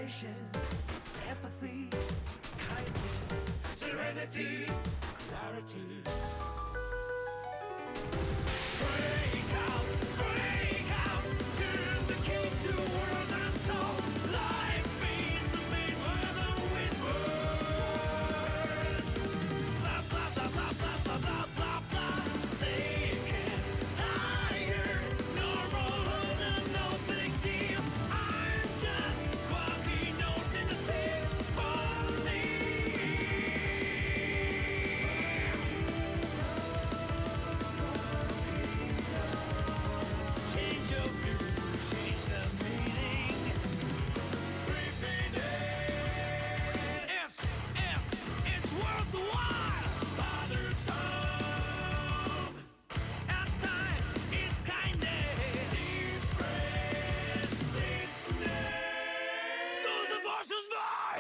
patience, empathy, kindness, serenity, clarity. Break out, turn the key to a world untold. Life is a maze where the wind whirls. Blah, blah, blah, blah, blah, blah, blah, blah, blah. Sick and tired, normal and no big deal. I'm just quality note in the symphony. Change your view, change the meaning. It's worthwhile. Bothersome. At time, it's kindness. Depressed sickness. Those are forces by.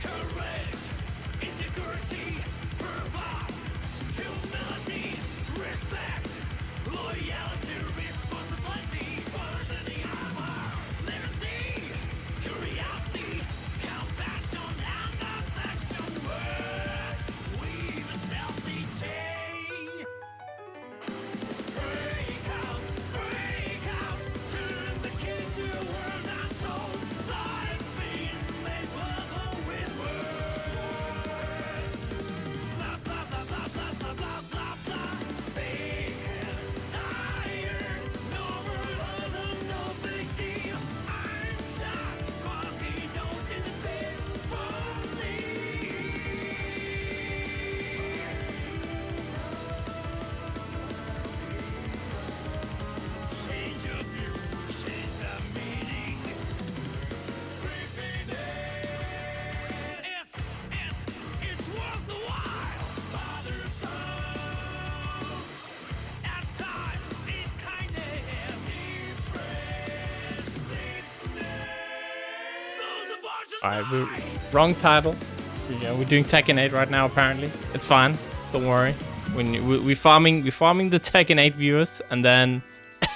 Correct, integrity, purpose, humility, respect, loyalty, responsibility, fathers in the armor, liberty, curiosity, compassion, and affection. Work, weave a stealthy chain. Break out, turn the key to a world untold. Life is made for the wind whirls. Blah, blah, blah, blah, blah, blah, blah, blah, blah. Sick and tired, no world, no big deal. I'm just quality note in the symphony. Change your view, change the meaning. It's worth the while. Bothersome. At times, it's kindness. Depressed sickness. Those are forces Alright, wrong title. We're doing Tekken 8 right now. Apparently, it's fine. Don't worry. We're farming the Tekken 8 viewers, and then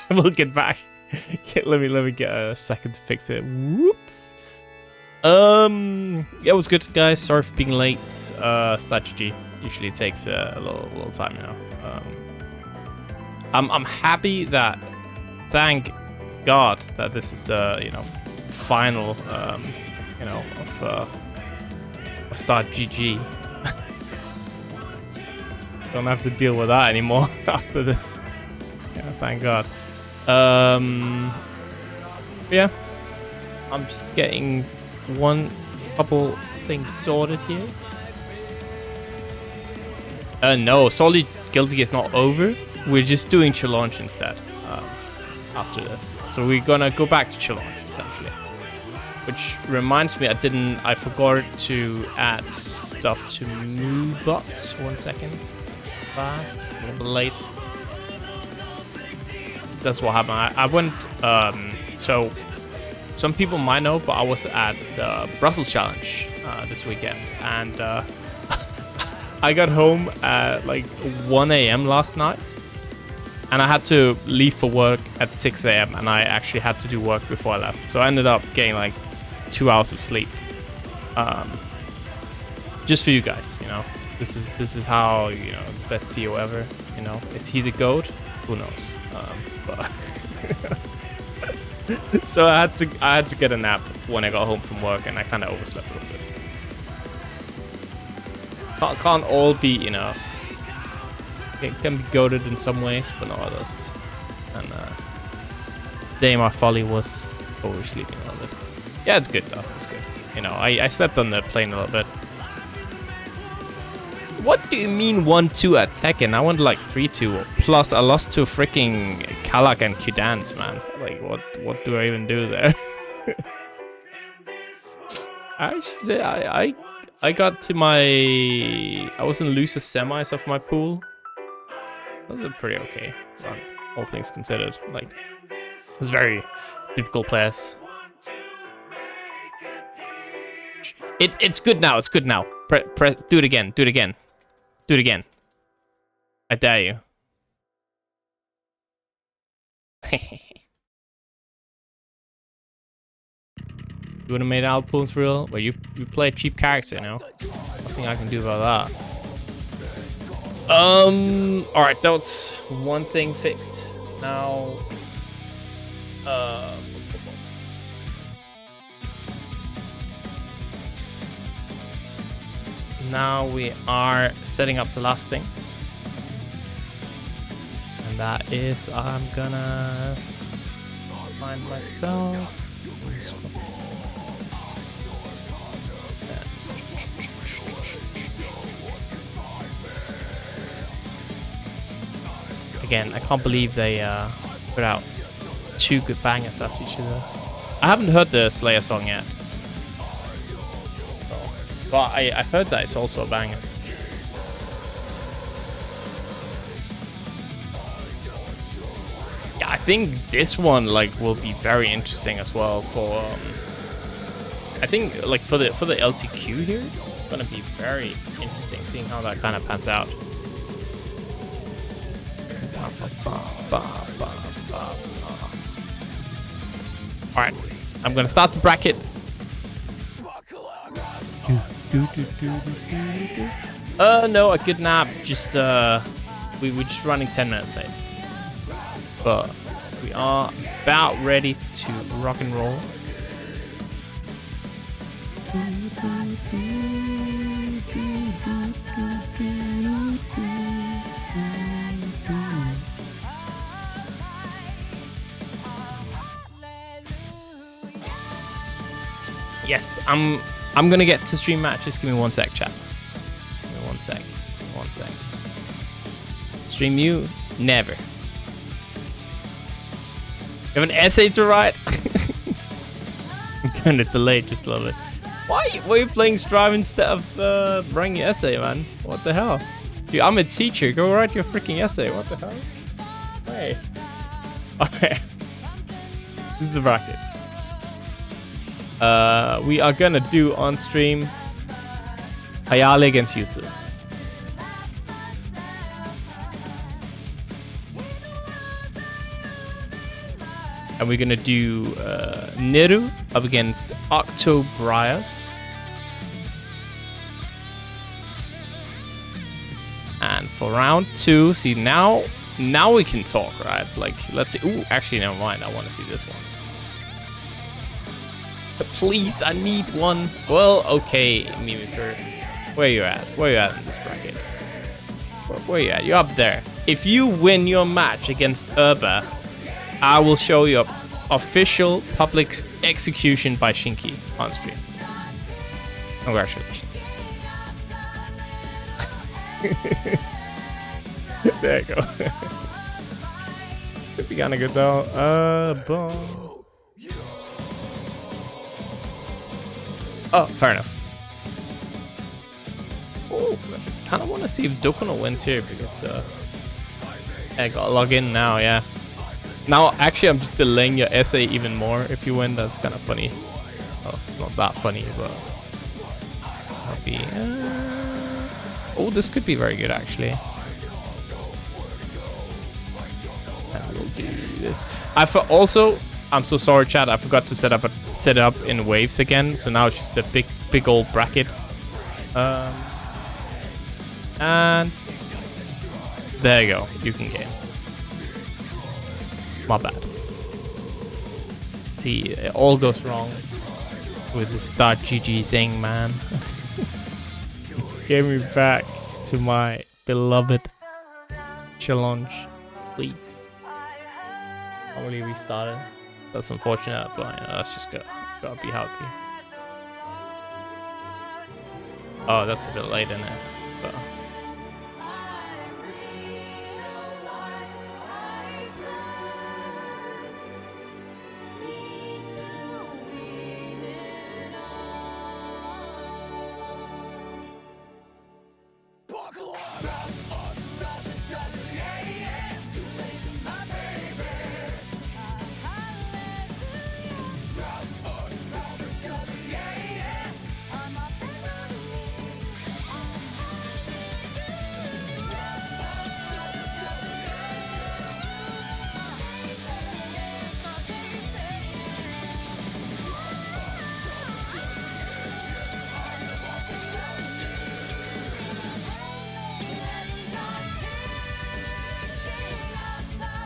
we'll get back. let me get a second to fix it. Whoops. Yeah, it was good, guys. Sorry for being late. Strategy usually takes a little time, you know. I'm happy that, thank God, that this is the final of Start GG. Don't have to deal with that anymore after this. Yeah, thank God. Yeah, I'm just getting one couple things sorted here. No, Solid Guilty is not over. We're just doing challenge instead after this. So we're gonna go back to challenge essentially. Which reminds me, I forgot to add stuff to MooBot. 1 second. A little bit late. That's what happened. I went. So some people might know, but I was at Brussels Challenge this weekend, and I got home at like 1 a.m. last night, and I had to leave for work at 6 a.m. and I actually had to do work before I left. So I ended up getting like 2 hours of sleep. Just for you guys, you know. This is how, you know, best TO ever. You know, is he the GOAT? Who knows? But so I had to get a nap when I got home from work, and I kind of overslept a little bit. Can't all be, you know. It can be goated in some ways, but not others. And today my folly was oversleeping a little bit. Yeah, it's good though. It's good. You know, I slept on the plane a little bit. What do you mean 1-2 at Tekken? I went like 3-2. Plus, I lost to freaking Kalak and Qdance, man. Like, what do I even do there? Actually, I got to my... I was in loser semis of my pool. That was a pretty okay run, all things considered. Like, it was very difficult players. It's good now. It's good now. Do it again. Do it again. Do it again. I dare you. You wanna make outputs real? Well, you play a cheap character, you know. Nothing I can do about that. Alright, that was one thing fixed. Now now we are setting up the last thing. And that is I'm gonna find myself. Again, I can't believe they put out 2 good bangers after each other. I haven't heard the Slayer song yet. So, but I heard that it's also a banger. Yeah, I think this one like will be very interesting as well for I think like for the LTQ here, it's gonna be very interesting seeing how that kind of pans out. Alright, I'm gonna start the bracket. No, a good nap. Just we're just running 10 minutes late. But we are about ready to rock and roll. Yes, I'm gonna get to stream matches. Give me 1 sec, chat. Give me 1 sec. 1 sec. Stream you? Never. You have an essay to write? I'm kind of delayed just a little bit. Why are you playing Strive instead of writing your essay, man? What the hell? Dude, I'm a teacher. Go write your freaking essay. What the hell? Hey. Okay. This is a bracket. We are gonna do on stream Hayali against yuzu. And we're gonna do Neru up against OctoBrios. And for round 2, see now we can talk, right? Like, let's see. Ooh, actually, never mind. I want to see this one. Please, I need one. Well, okay, Mimiker. Where you at? Where you at in this bracket? Where you at? You're up there. If you win your match against A.B.A, I will show you official public execution by Shinki on stream. Congratulations. There you go. It's gonna be kind of good though. Boom. Oh, fair enough. Oh, I kind of want to see if Dokuno wins here because I gotta log in now. Yeah. Now, actually, I'm just delaying your essay even more. If you win, that's kind of funny. Oh, it's not that funny, but that'll be. Oh, this could be very good actually. And we'll do this. I'm so sorry, chat. I forgot to set it up in waves again. So now it's just a big old bracket. And there you go. You can game. My bad. See, it all goes wrong with the start GG thing, man. Get me back to my beloved challenge, please. I'm really restarted. That's unfortunate, but you know, let's just gotta be happy. Oh, that's a bit late in it, but.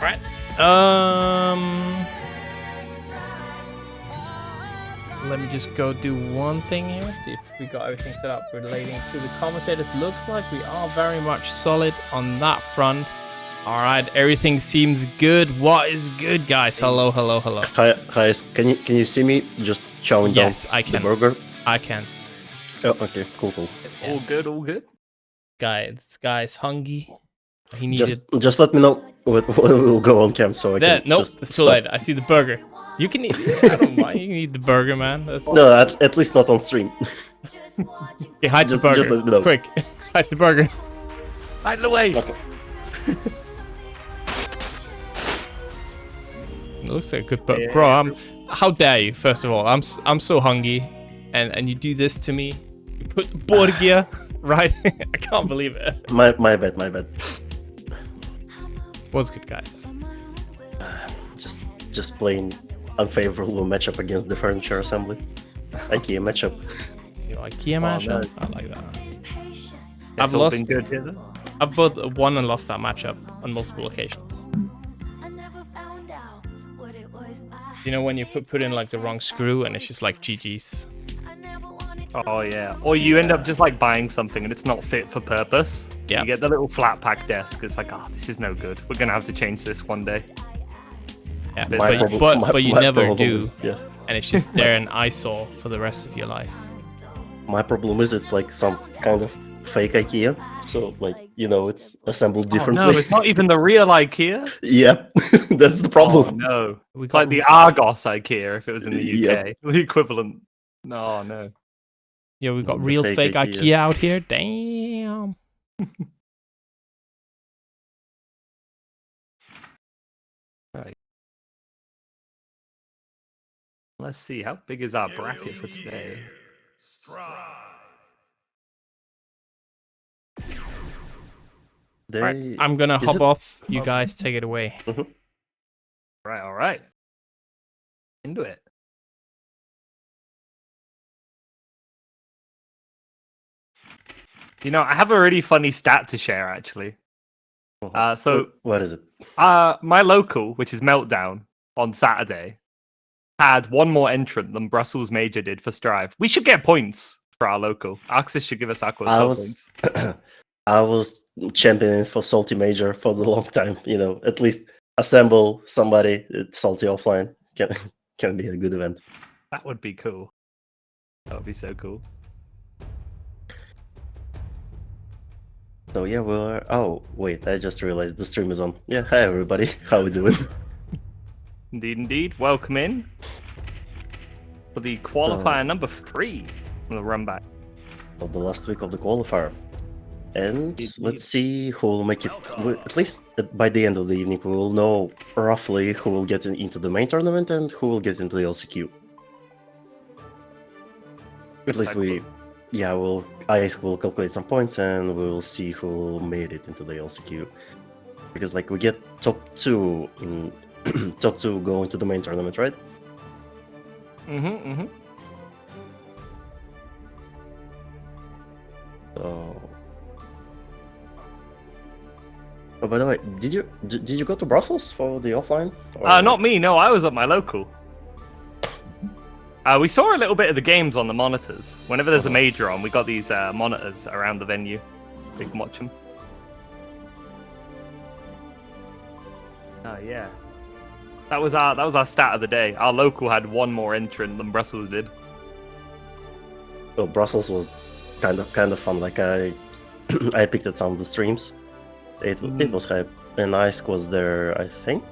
Right. Let me just go do one thing here. See if we got everything set up relating to the commentators. Looks like we are very much solid on that front. All right, everything seems good. What is good, guys? Hello, hello, hello. Hi, can you see me just chowing down Yes, I can. the burger? I can. Oh, okay, cool. Yeah. All good, all good. Guy's hungry. He needed. Just let me know when we'll go on cam so I can Nope, just it's too stop. late. I see the burger. You can eat it. I don't mind. You can eat the burger, man. That's... No, at least not on stream. Okay, hide the burger. just let me know. Quick, hide the burger. Hide it away. Okay. It looks like a good burger, bro. How dare you? First of all, I'm so hungry, and you do this to me. You put the burger right. I can't believe it. My bad. What's good, guys? Just playing unfavorable matchup against the furniture assembly. IKEA matchup. You know, IKEA matchup. no. I like that. It's all been good here, though. I've both won and lost that matchup on multiple occasions. You know when you put in like the wrong screw and it's just like GG's. Oh yeah. Or you end up just like buying something and it's not fit for purpose. Yeah. You get the little flat pack desk. It's like, oh, this is no good. We're gonna have to change this one day. Yeah, My but you never problem do, is- yeah. and it's just there an eyesore for the rest of your life. My problem is it's like some kind of fake IKEA. So like, it's assembled Oh, differently. no, it's not even the real IKEA. Yep, that's the Oh problem. no. We It's like the Argos IKEA if it was in the UK. Yep. The equivalent. No, no. Yeah, we got The real fake fake IKEA. IKEA out here. Damn. Right. Let's see, how big is our bracket for today? They, I'm gonna Is hop it- off. You guys take it away. Right, all right. Into it. You know, I have a really funny stat to share actually. So what is it? my local, which is Meltdown, on Saturday, had one more entrant than Brussels Major did for Strive. We should get points for our local. Axis should give us our I points. was I was championing for Salty Major for the long time. At least assemble somebody at Salty offline can be a good event. That would be cool. That would be so cool. So yeah, we're. Oh wait, I just realized the stream is on. Yeah, hi everybody, how we doing? Indeed, indeed. Welcome in for the qualifier number 3 from the Runback. For the last week of the qualifier, and Indeed. let's see who will make it. At least by the end of the evening, we will know roughly who will get into the main tournament and who will get into the LCQ. At least ICE will calculate some points and we'll see who made it into the LCQ. Because we get top 2 in top 2 go into the main tournament, right? Mm-hmm. So. Oh, by the way, did you go to Brussels for the offline? Or- Not me. No, I was at my local. We saw a little bit of the games on the monitors. Whenever there's a major on, we got these monitors around the venue. We can watch them. Oh yeah, that was our stat of the day. Our local had one more entrant than Brussels did. So Brussels was kind of fun. Like I picked at some of the streams. It was hype, and ICE was there, I think.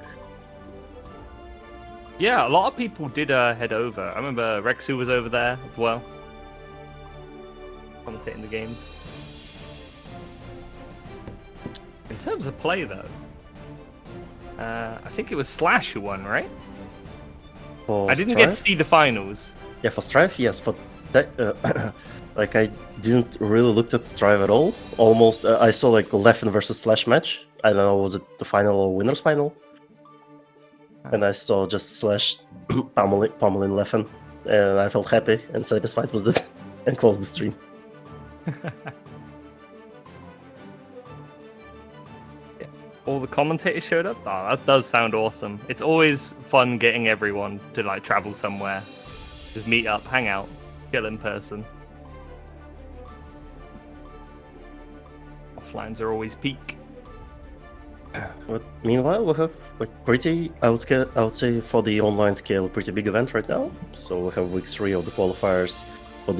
Yeah, a lot of people did head over. I remember Resil was over there as well, commentating the games. In terms of play, though, I think it was Slash who won, right? For I didn't get to Strife? see the finals. Yeah, for Strife, yes. For that, I didn't really look at Strive at all. Almost, I saw Leffen versus Slash match. I don't know, was it the final or winners final? And I saw just Slash pummeling Leffen, and I felt happy and satisfied with it, and closed the stream. all the commentators showed up. Oh, that does sound awesome. It's always fun getting everyone to like travel somewhere, just meet up, hang out, chill in person. Offlines are always peak. But meanwhile, we have like pretty, I would say for the online scale, pretty big event right now. So we have week 3 of the qualifiers for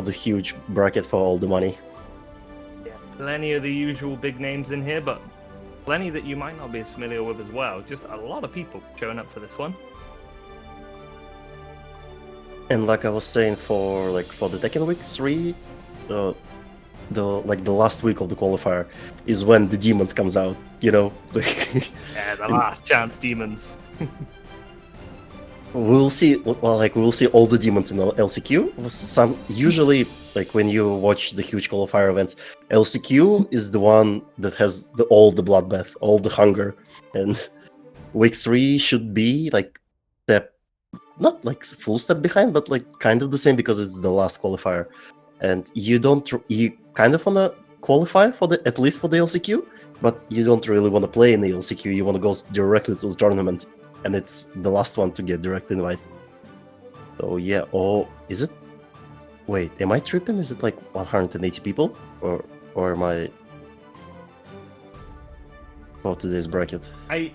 the huge bracket for all the money. Yeah, plenty of the usual big names in here, but plenty that you might not be as familiar with as well. Just a lot of people showing up for this one. And like I was saying, for the Tekken week 3, the last week of the qualifier is when the demons comes out, you know. Yeah, the last chance demons. We'll see. Well, we'll see all the demons in LCQ. Some usually, when you watch the huge qualifier events, LCQ is the one that has all the bloodbath, all the hunger, and week 3 should be not full step behind, but kind of the same because it's the last qualifier, and you kind of want to qualify for at least for the LCQ, but you don't really want to play in the LCQ. You want to go directly to the tournament, and it's the last one to get direct invite. So yeah, is it? Wait, am I tripping? Is it 180 people, or am I for today's bracket? I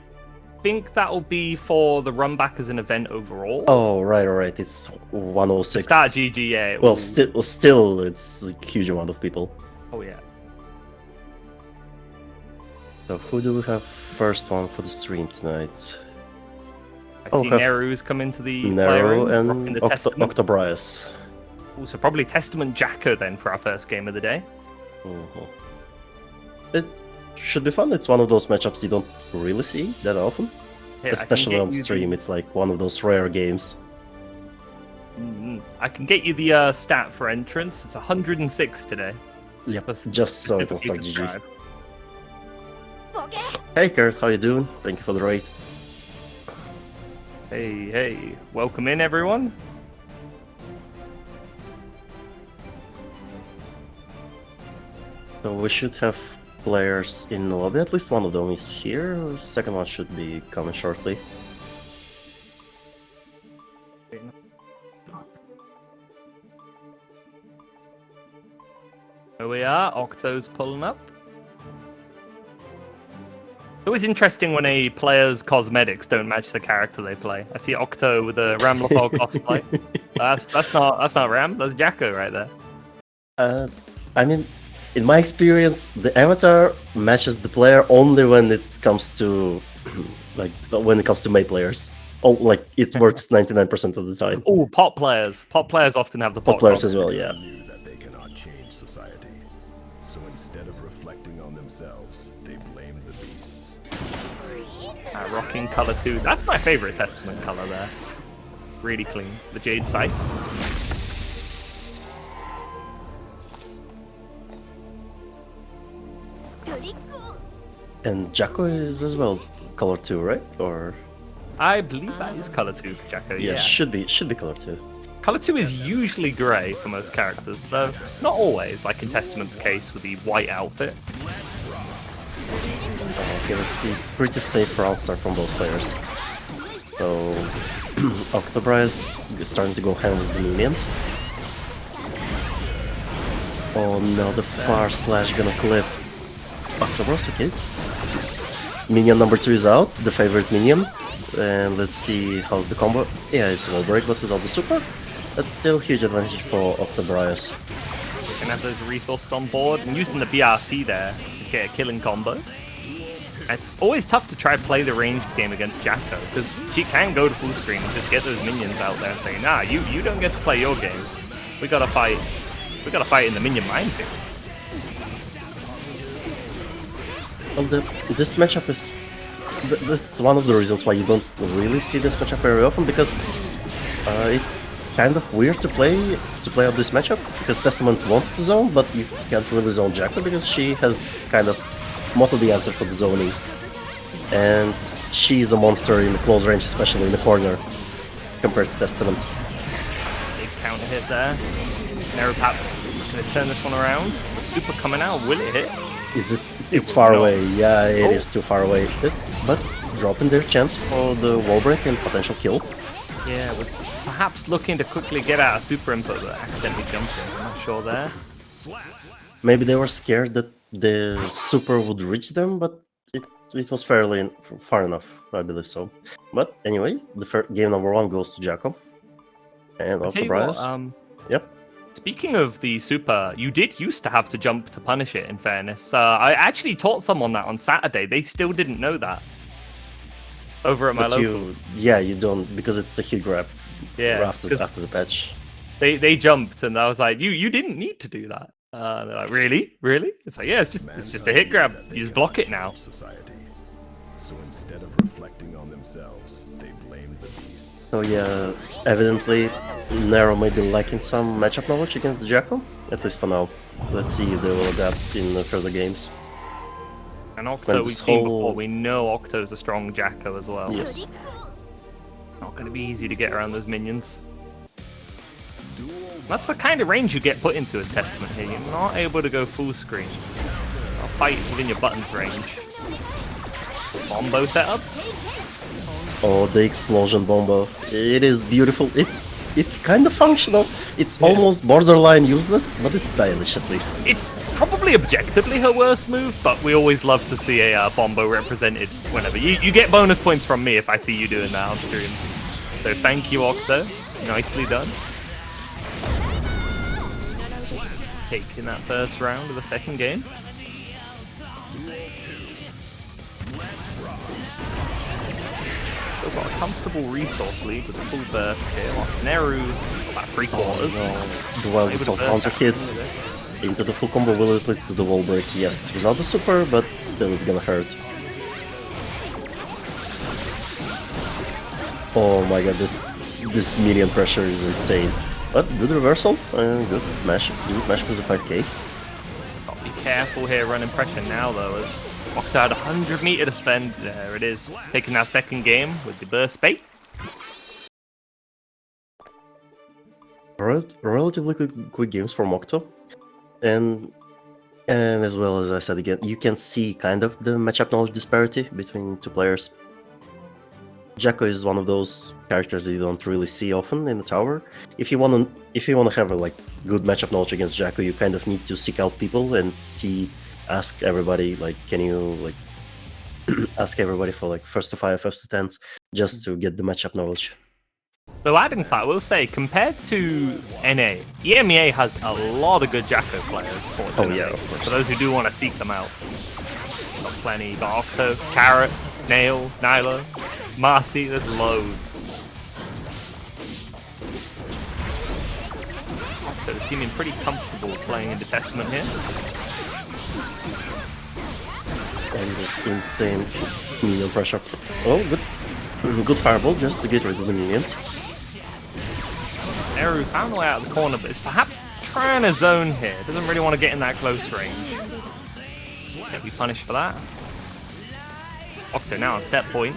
think that'll be for the Runback as an event overall. Oh, right. It's 106. Start GGA. Well, still, it's a huge amount of people. Oh yeah. So who do we have first one for the stream tonight? I see Neru's come into the player Neru room, rocking and the Testament. OctoBrios. So probably Testament Jacko then for our first game of the day. It should be fun. It's one of those matchups you don't really see that often. Here, especially on stream. It's one of those rare games. I can get you the stat for entrance. It's 106 today. Yep, just so it'll start GG. Okay. Hey Kurt, how you doing? Thank you for the raid. Hey, welcome in everyone. So we should have players in the lobby. At least one of them is here. The second one should be coming shortly. Here we are. Octo's pulling up. It's always interesting when a player's cosmetics don't match the character they play. I see Octo with a Ramlapol cosplay. That's not Ram. That's Jacko right there. I mean, in my experience, the avatar matches the player only when it comes to when it comes to May players. Oh, it works 99% of the time. Oh, pot players. Pot players often have the pot players as well. Yeah. Knew that they cannot change society, so instead of reflecting on themselves, they blame the beasts. Rocking color 2. That's my favorite Testament color there. Really clean. The Jade Scythe. And Jacko is as well color 2, right? Or I believe that is color 2 for Jacko. yeah, Yeah. should be color 2. Color 2 is usually grey for most characters, though not always, like in Testament's case with the white outfit. Okay, let's see. Pretty safe round start from both players. So OctoBrios is starting to go hand with the minions. Oh no, the far slash gonna clip OctoBrios, okay. Minion number 2 is out, the favorite minion. And let's see how's the combo. Yeah, it's a break, but without the super. That's still a huge advantage for OctoBrios. You can have those resources on board and using the BRC there to get a killing combo. It's always tough to try to play the ranged game against Jacko because she can go to full screen and just get those minions out there and say, nah, you don't get to play your game. We gotta fight in the minion minefield. Well, this matchup is... This is one of the reasons why you don't really see this matchup very often, because it's kind of weird to play out this matchup, because Testament wants to zone, but you can't really zone Jacko because she has kind of most of the answer for the zoning. And she is a monster in the close range, especially in the corner, compared to Testament. Big counter hit there. Neru perhaps gonna turn this one around. The super coming out, will it hit? Is it It's far not. away. Yeah, it Oh. is too far away. But dropping their chance for the wall break and potential kill. Yeah, was perhaps looking to quickly get out of super input, but accidentally jumped in. I'm not sure there. Maybe they were scared that the super would reach them, but it was fairly far enough, I believe so. But anyways, the first game number 1 goes to Jacob and I'll tell you what, OctoBrios. Yep. speaking of the super, you did used to have to jump to punish it, in fairness. I actually taught someone that on Saturday. They still didn't know that. Over at my But local. you don't, because it's a hit grab. Yeah, After 'cause the patch. they jumped, and I was like, you didn't need to do that. They're like, really? It's like, yeah, it's just a hit grab. You just block it now. Society. So instead of reflecting on themselves, they blame the beasts. So yeah, evidently Neru may be lacking some matchup knowledge against the Jacko, at least for now. Let's see if they will adapt in further games. And Octo, When we've this seen whole- before. We know Octo's a strong Jacko as well. Yes. Not going to be easy to get around those minions. That's the kind of range you get put into as Testament here. You're not able to go full screen. I'll fight within your buttons range. Combo setups? Oh, the explosion bombo. It is beautiful. It's kind of functional. It's almost borderline useless, but it's stylish at least. It's probably objectively her worst move, but we always love to see a bombo represented whenever. You get bonus points from me if I see you doing that on stream. So thank you, Octo. Nicely done. Taking that first round of the second game. Still got a comfortable resource lead with a full burst here. Whilst Neru, about 3/4. The wild Able to assault burst counter out hit into this. into the full combo will it lead to the wall break? Yes, without the super, but still it's gonna hurt. Oh my god, this medium pressure is insane. But good reversal and good mash with the 5k. Gotta be careful here running pressure now though, as Octo had 100 meter to spend. There it is. Taking that second game with the burst bait. Relatively quick games from Octo. And as well as I said again, you can see kind of the matchup knowledge disparity between two players. Jacko is one of those characters that you don't really see often in the tower. If you wanna have a like good matchup knowledge against Jacko, you kind of need to seek out people and ask everybody like, can you like ask everybody for like first to 5, first to 10s, just to get the matchup knowledge. Though adding to that, I will say, compared to NA, EMEA has a lot of good Jacko players, fortunately. Oh yeah, of course. For those who do want to seek them out. Got plenty. Got Octo, Carrot, Snail, Nylo, Marcy, there's loads. Octo seeming pretty comfortable playing into Testament here. And this insane minion pressure. Oh, good fireball just to get rid of the minions. Neru found a way out of the corner, but is perhaps trying to zone here. Doesn't really want to get in that close range. Get be punished for that. Octo now on set point.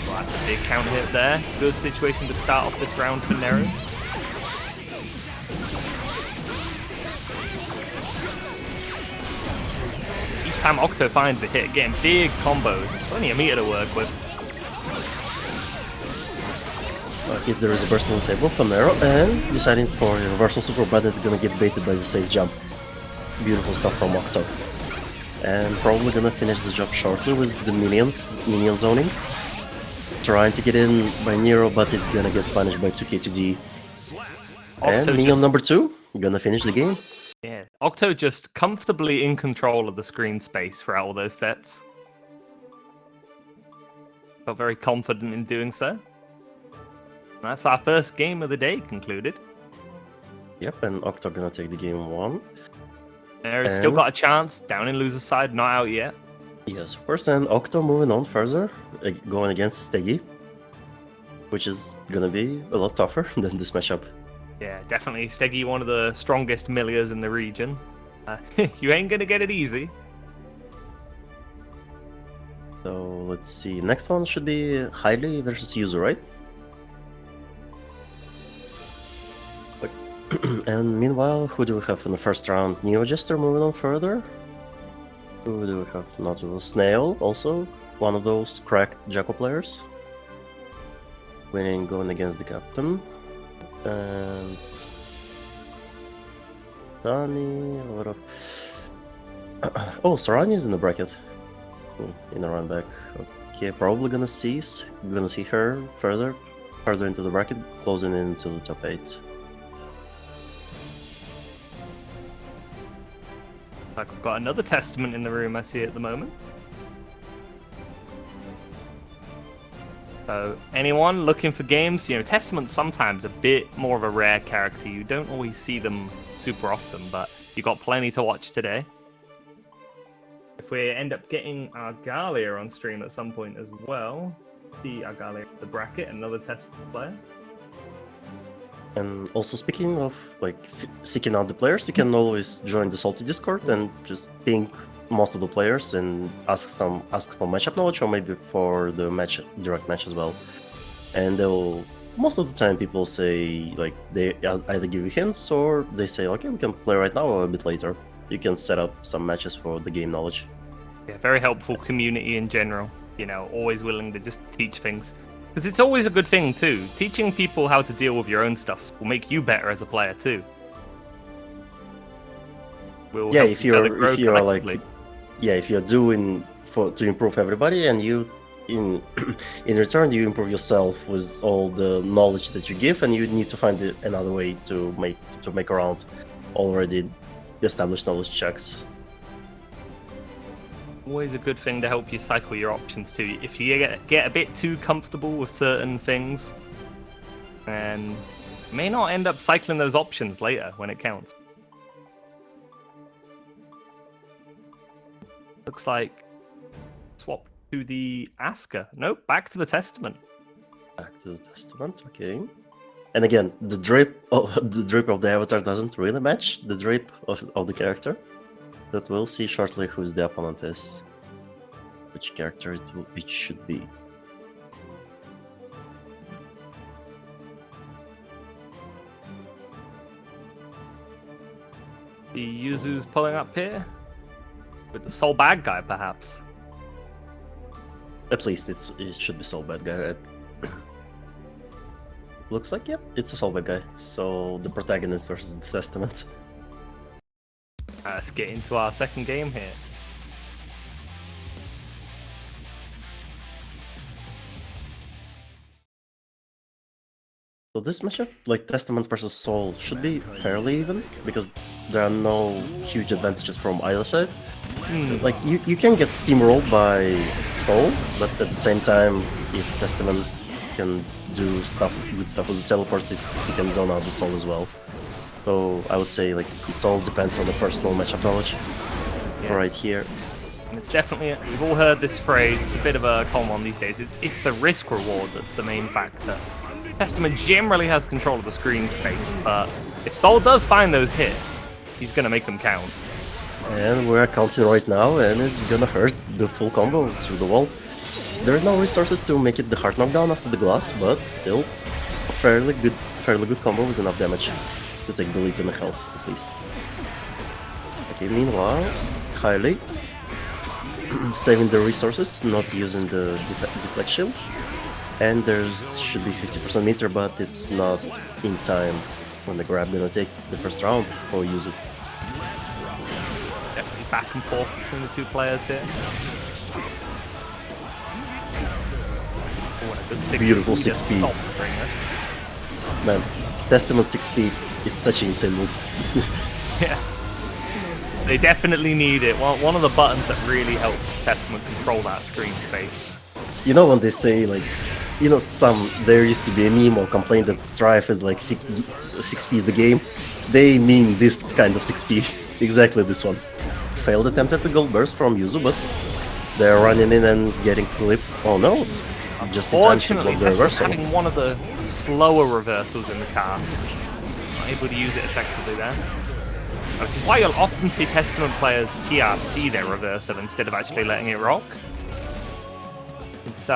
Well, that's a big counter hit there. Good situation to start off this round for Neru. Each time Octo finds a hit, getting big combos. Plenty of meter to work with. If there is a burst on the table from Neru, and deciding for a reversal super, but it's gonna get baited by the safe jump. Beautiful stuff from Octo. And probably gonna finish the job shortly with the minion zoning. Trying to get in by Neru, but it's gonna get punished by 2k2d. And Octo minion number 2, gonna finish the game. Yeah, Octo just comfortably in control of the screen space throughout all those sets. Felt very confident in doing so. That's our first game of the day concluded. Yep, and Octo gonna take the game 1. There's still got a chance, down in loser's side, not out yet. Yes, of course, and Octo moving on further, going against sstegy, which is gonna be a lot tougher than this matchup. Yeah, definitely. sstegy, one of the strongest Millias in the region. You ain't gonna get it easy. So let's see, next one should be Hayali versus yuzu, right? And meanwhile, who do we have in the first round? Neo Jester moving on further. Who do we have? Nautilus Snail, also one of those cracked Jacko players. Winning, going against the captain. And Sunny, a lot of... oh, Sarani is in the bracket. In a Runback. Okay, probably gonna see her further into the bracket, closing into the top 8. Like we've got another Testament in the room I see at the moment. So anyone looking for games, you know, Testament's sometimes a bit more of a rare character. You don't always see them super often, but you got plenty to watch today. If we end up getting Argalia on stream at some point as well, see Argalia in the bracket, another Testament player. And also speaking of like seeking out the players, you can always join the Salty Discord and just ping most of the players and ask for matchup knowledge or maybe for the direct match as well. And they'll most of the time people say like they either give you hints or they say okay, we can play right now or a bit later. You can set up some matches for the game knowledge. Yeah, very helpful community in general. You know, always willing to just teach things. Because it's always a good thing too. Teaching people how to deal with your own stuff will make you better as a player too. Yeah, if you're doing to improve everybody, and you in return you improve yourself with all the knowledge that you give, and you need to find another way to make around already established knowledge checks. Always a good thing to help you cycle your options too. If you get a bit too comfortable with certain things, then you may not end up cycling those options later when it counts. Looks like swap to the Asker. Nope, back to the Testament. Back to the Testament, okay. And again, the drip of the avatar doesn't really match the drip of the character. But we'll see shortly who's the opponent is, which character it should be. The Yuzu's pulling up here with the Soul Bad Guy, perhaps. At least it should be Soul Bad Guy. Right? Looks like yep, it's a Soul Bad Guy. So the protagonist versus the Testament. Let's get into our second game here. So this matchup, like Testament versus Soul, should be fairly even because there are no huge advantages from either side. Like you can get steamrolled by Soul, but at the same time, if Testament can do good stuff with the teleports, he can zone out the Soul as well. So I would say like it all depends on the personal matchup knowledge. Yes. Right here. And it's definitely, we've all heard this phrase, it's a bit of a common one these days, it's the risk reward that's the main factor. Testament generally has control of the screen space, but if Soul does find those hits, he's gonna make them count. And we're counting right now, and it's gonna hurt the full combo through the wall. There are no resources to make it the hard knockdown after the glass, but still a fairly good combo with enough damage to take the lead in the health, at least. Okay, meanwhile, Hayali saving the resources, not using the deflect shield. And there should be 50% meter, but it's not in time when the grab gonna take the first round for Yuzu. Definitely back and forth between the two players here. Beautiful 6P. Man, Testament 6P, it's such an insane move. Yeah. They definitely need it. One of the buttons that really helps Testament control that screen space. You know when they say like, you know, there used to be a meme or complaint that Strife is like 6P the game. They mean this kind of 6P. Exactly this one. Failed attempt at the gold burst from Yuzu, but they're running in and getting clip. Oh no. Just Unfortunately, Testament having one of the slower reversals in the cast. Not able to use it effectively there. Which is why you'll often see Testament players PRC their reversal instead of actually letting it rock. It's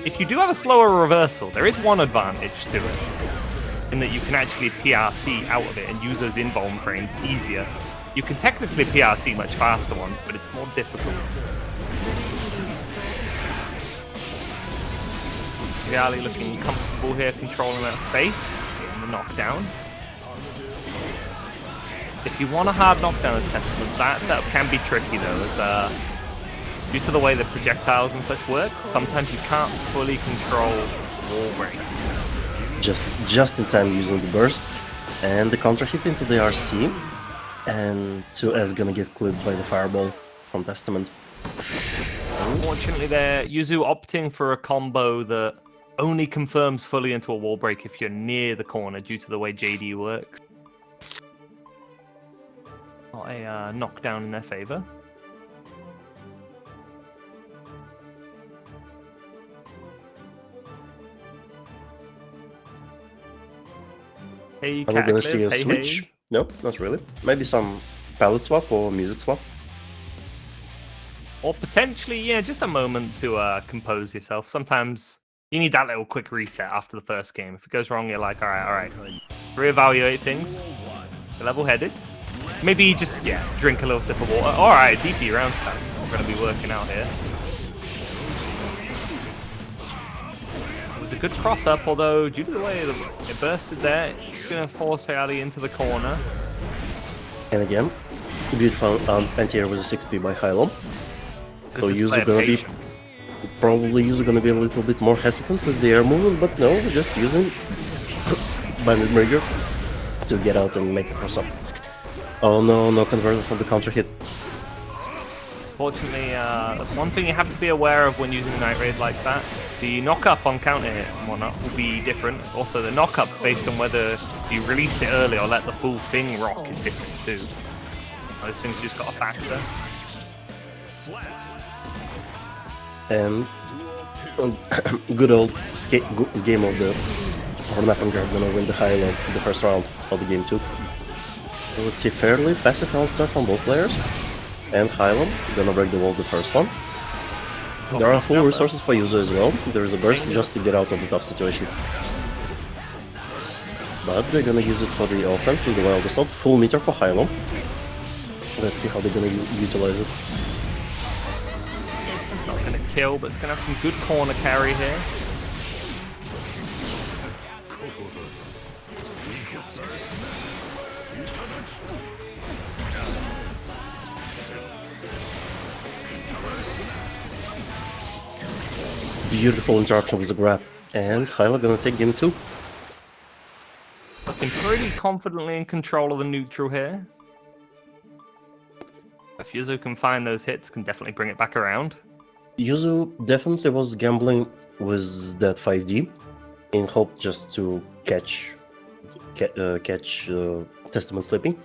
if you do have a slower reversal, there is one advantage to it. in that you can actually PRC out of it and use those invuln frames easier. You can technically PRC much faster ones, but it's more difficult. Hayali looking comfortable here, controlling that space, getting the knockdown. If you want a hard knockdown assessment, that setup can be tricky though, as due to the way the projectiles and such work, sometimes you can't fully control wall breaks. Just in time using the burst and the counter hit into the RC, and 2S gonna get clipped by the fireball from Testament. Unfortunately there, Yuzu opting for a combo that only confirms fully into a wall break if you're near the corner due to the way JD works. Not a knockdown in their favor. Hey, Are we gonna see a Cataclysm, switch? hey. No, not really. Maybe some palette swap or music swap. Or potentially, yeah, just a moment to compose yourself. Sometimes you need that little quick reset after the first game. If it goes wrong, you're like, all right. Reevaluate things. Level-headed. Maybe just, yeah, drink a little sip of water. All right, DP round style. We're going to be working out here. It was a good cross-up, although due to the way it bursted there, it's going to force Hayali into the corner. And again, beautiful anti-air with a 6p by heyheylo. So Good display Yuzu of gonna be patience. probably Yuzu gonna be a little bit more hesitant with the air movement, but no, just using Bandit Merger to get out and make a cross up. Oh no, no conversion from the counter hit. Fortunately, that's one thing you have to be aware of when using Night Raid like that. The knock-up on counter hit and whatnot will be different. Also, the knock-up based on whether you released it early or let the full thing rock is different too. Those things just got a factor. And good old game of the Runback gonna win the heyheylo in the first round of the game 2. So let's see, fairly passive round start from both players. And heyheylo gonna break the wall the first one. There are full resources for Yuzu as well. There is a burst just to get out of the tough situation. But they're gonna use it for the offense with the Wild Assault. Full meter for heyheylo. Let's see how they're gonna utilize it. Not gonna kill, but it's gonna have some good corner carry here. Beautiful interruption with the grab. And heyheylo gonna take game 2. Looking pretty confidently in control of the neutral here. If Yuzu can find those hits, can definitely bring it back around. Yuzu definitely was gambling with that 5D in hope just to catch Testament slipping,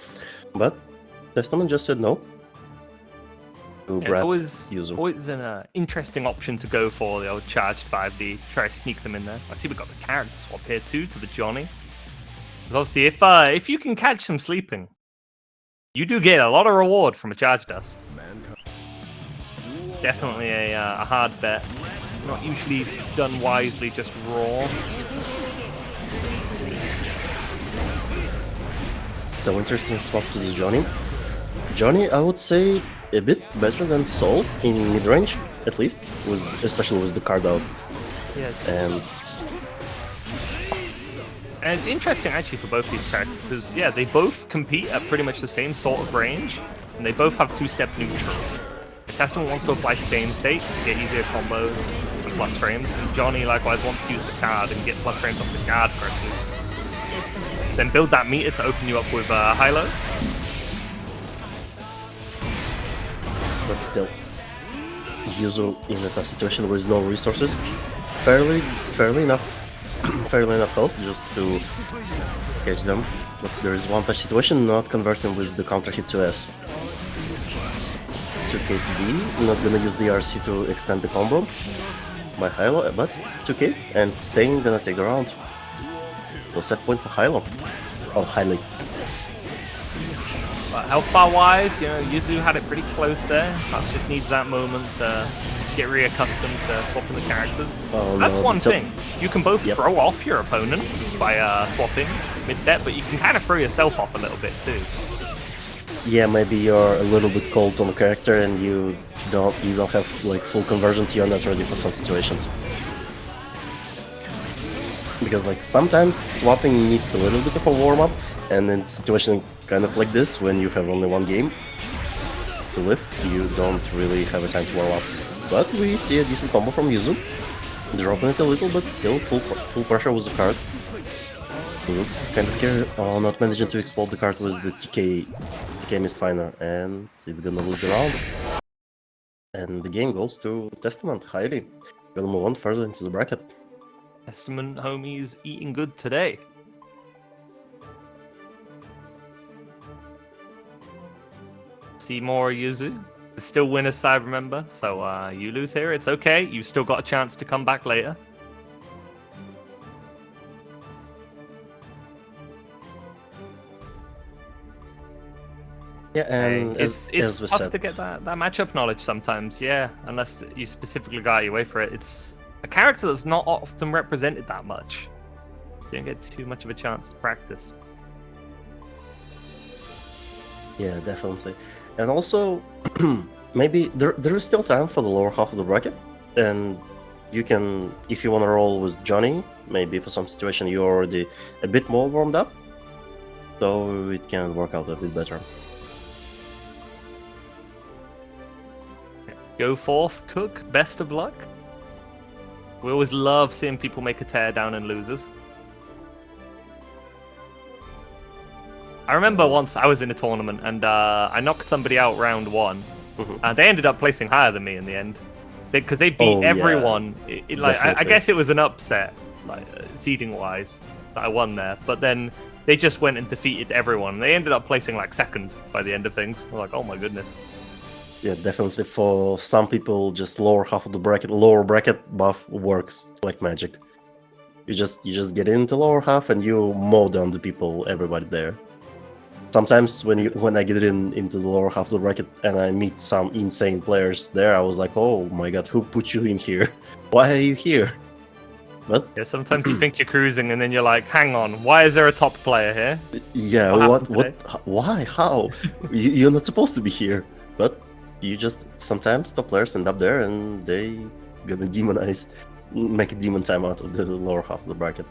but Testament just said no. Yeah, it's always an interesting option to go for the old charged 5D. Try to sneak them in there. I see we got the character swap here too to the Johnny. Because obviously, if you can catch them sleeping, you do get a lot of reward from a charge dust. Definitely a hard bet. Not usually done wisely, just raw. So interesting swap to the Johnny. Johnny, I would say a bit better than Soul in mid-range, at least, especially with the card out. Yes. And it's interesting actually for both these characters because yeah, they both compete at pretty much the same sort of range, and they both have two-step neutral. Testament wants to apply Stain State to get easier combos and plus frames, and Johnny likewise wants to use the card and get plus frames off the guard personally. Then build that meter to open you up with heyheylo. but still, Yuzu in a tough situation with no resources. Fairly enough health just to catch them. But there is one touch situation, not converting with the counter hit to S. 2k to B, not gonna use the RC to extend the combo by heyheylo, but 2k, and Stain gonna take the round. So set point for heyheylo. Oh, Hayali. But health bar wise, you know, Yuzu had it pretty close there. Faust just needs that moment to get reaccustomed to swapping the characters. Oh, That's no, one thing. You can both Yep. throw off your opponent by swapping mid-set, but you can kind of throw yourself off a little bit too. Yeah, maybe you're a little bit cold on the character and you don't have like full conversions. You're not ready for some situations. Because like sometimes swapping needs a little bit of a warm up, and in situation kind of like this, when you have only one game to live, you don't really have a time to warm up. But we see a decent combo from Yuzu, dropping it a little, but still full pressure with the card. Looks kind of scary. Oh, not managing to explode the card with the TK misfiner, and it's gonna lose the round. And the game goes to Testament, Hayali. Gonna move on further into the bracket. Testament homies eating good today. See more Yuzu. Still winner's side, remember? So you lose here, it's okay. You've still got a chance to come back later. Yeah, and it's as we tough said, to get that matchup knowledge sometimes, yeah. Unless you specifically got your way for it. It's a character that's not often represented that much. You don't get too much of a chance to practice. Yeah, definitely. And also, maybe there is still time for the lower half of the bracket, and you can, if you want to roll with Johnny, maybe for some situation you're already a bit more warmed up, so it can work out a bit better. Go forth, Cook. Best of luck. We always love seeing people make a teardown and losers. I remember once I was in a tournament and I knocked somebody out round one, and they ended up placing higher than me in the end because they beat everyone. Yeah. I guess it was an upset, like seeding wise, that I won there. But then they just went and defeated everyone. They ended up placing like second by the end of things. I'm like, oh my goodness. Yeah, definitely for some people, just lower half of the bracket, lower bracket buff works like magic. You just get into lower half and you mow down the people, everybody there. Sometimes when I get into the lower half of the bracket and I meet some insane players there, I was like, oh my god, who put you in here? Why are you here? But yeah, sometimes you think you're cruising and then you're like, hang on, why is there a top player here? Yeah, why, how? You're not supposed to be here. But you just, sometimes top players end up there and they gonna make a demon time out of the lower half of the bracket.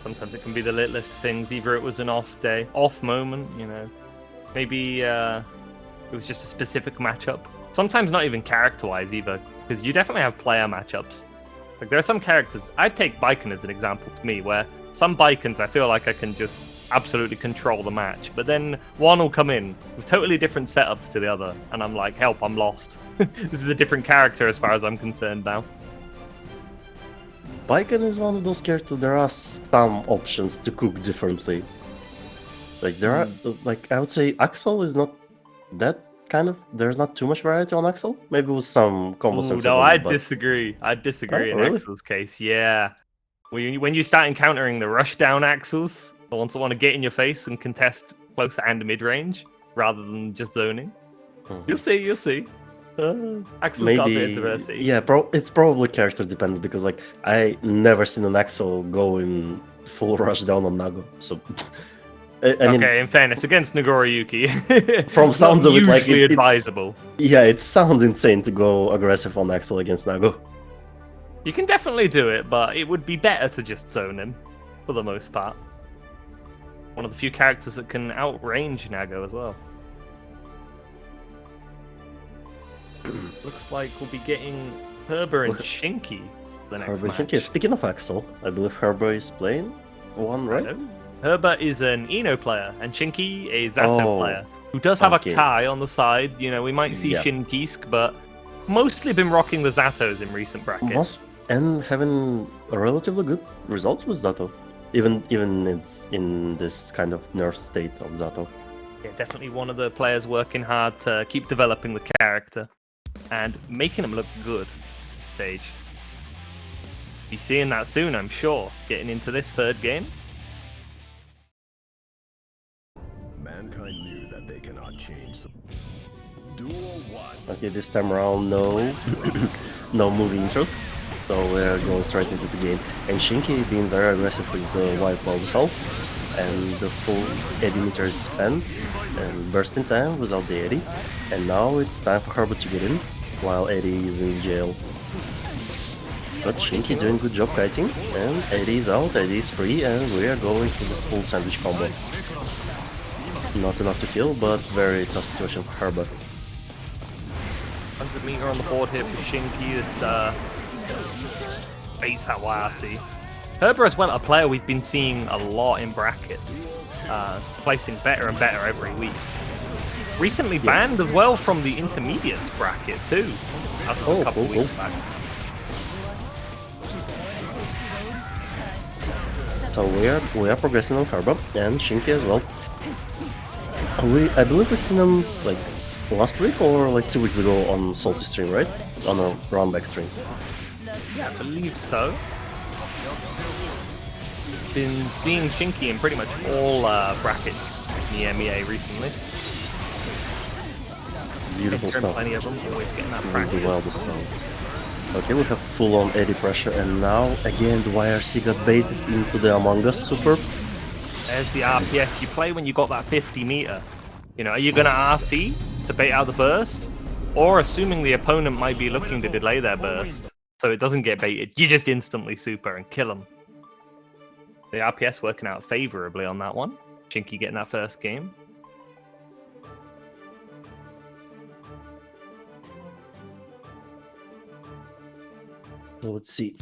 Sometimes it can be the littlest things. Either it was an off moment, you know. Maybe it was just a specific matchup. Sometimes not even character-wise either, because you definitely have player matchups. Like there are some characters, I'd take Baiken as an example to me, where some Baikens I feel like I can just absolutely control the match, but then one will come in with totally different setups to the other, and I'm like, help, I'm lost. This is a different character as far as I'm concerned now. Baiken is one of those characters, there are some options to cook differently. Like there are, like I would say Axel is not that kind of, there's not too much variety on Axel. Maybe with some combos and no, I disagree. I disagree in really? Axel's case, yeah. When you start encountering the rushdown Axels, the ones that want to get in your face and contest close and mid-range, rather than just zoning. You'll see. Axel's got a bit of diversity. Yeah, it's probably character dependent because like I never seen an Axel go in full rush down on Nago. So I mean, in fairness, against Nagoriyuki, from sounds of it, like usually advisable. Yeah, it sounds insane to go aggressive on Axel against Nago. You can definitely do it, but it would be better to just zone him for the most part. One of the few characters that can outrange Nago as well. Looks like we'll be getting Herba and Shinky the next match. Shinky. Speaking of Axel, I believe Herba is playing one, right? Herba is an Eno player, and Shinky a Zato player, who does have a Kai on the side. You know, we might see Shin Kisk, but mostly been rocking the Zatos in recent brackets. And having relatively good results with Zato. Even in this kind of nerf state of Zato. Yeah, definitely one of the players working hard to keep developing the character and making him look good stage. Be seeing that soon, I'm sure, getting into this third game. change. Duel 1. Okay, this time around, no, no movie intros. So we're going straight into the game. And Shinky being very aggressive with the white ball assault. And the full eddy meter is spent and burst in time without the eddy. And now it's time for Herba to get in, while Eddie is in jail. But Shinky doing good job kiting, and Eddie is out, Eddie is free, and we are going to the full sandwich combo. Not enough to kill, but very tough situation for Herba. 100 meter on the board here for Shinky, this base at YRC. Herba as well, a player we've been seeing a lot in brackets, placing better and better every week. Recently banned as well from the intermediates bracket too, as of a couple weeks back. So we are progressing on Herba, and Shinky as well. I believe we've seen him like last week or like 2 weeks ago on Salty stream, right? On a Runback streams. Yeah, I believe so. Been seeing Shinky in pretty much all brackets in the EMEA recently. Beautiful stuff. Plenty of them, always getting that This is practice. the wildest sound. Okay, we have full-on eddy pressure, and now again the YRC got baited into the Among Us super. There's the RPS you play when you got that 50 meter. You know, are you gonna RC to bait out the burst? Or assuming the opponent might be looking to delay their burst, so it doesn't get baited, you just instantly super and kill them. The RPS working out favorably on that one. Shinky getting that first game. So let's see.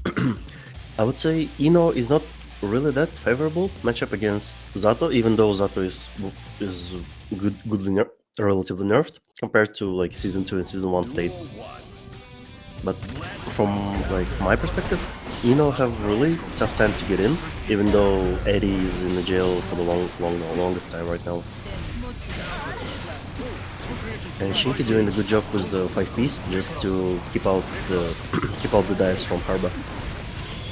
I would say Ino is not really that favorable matchup against Zato, even though Zato is relatively nerfed compared to like Season 2 and Season 1 state. But from like my perspective, Ino have really tough time to get in, even though Eddie is in the jail for the longest time right now. And Shinky doing a good job with the 5-piece just to keep out the dives from Herba.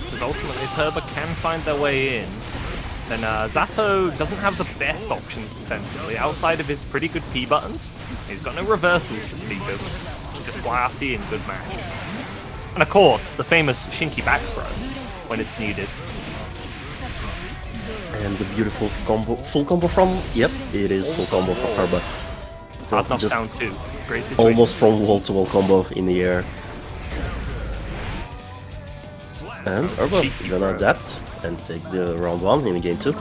Because ultimately, if Herba can find their way in, then Zato doesn't have the best options defensively outside of his pretty good P buttons. He's got no reversals to speak of, just YRC and good match. And of course, the famous Shinky back throw when it's needed. And the beautiful combo, full combo from, yep, it is full combo from Herba. Hard knockdown too. Great situation. Almost from wall-to-wall combo in the air. And Herba gonna adapt and take the round 1 in game 2.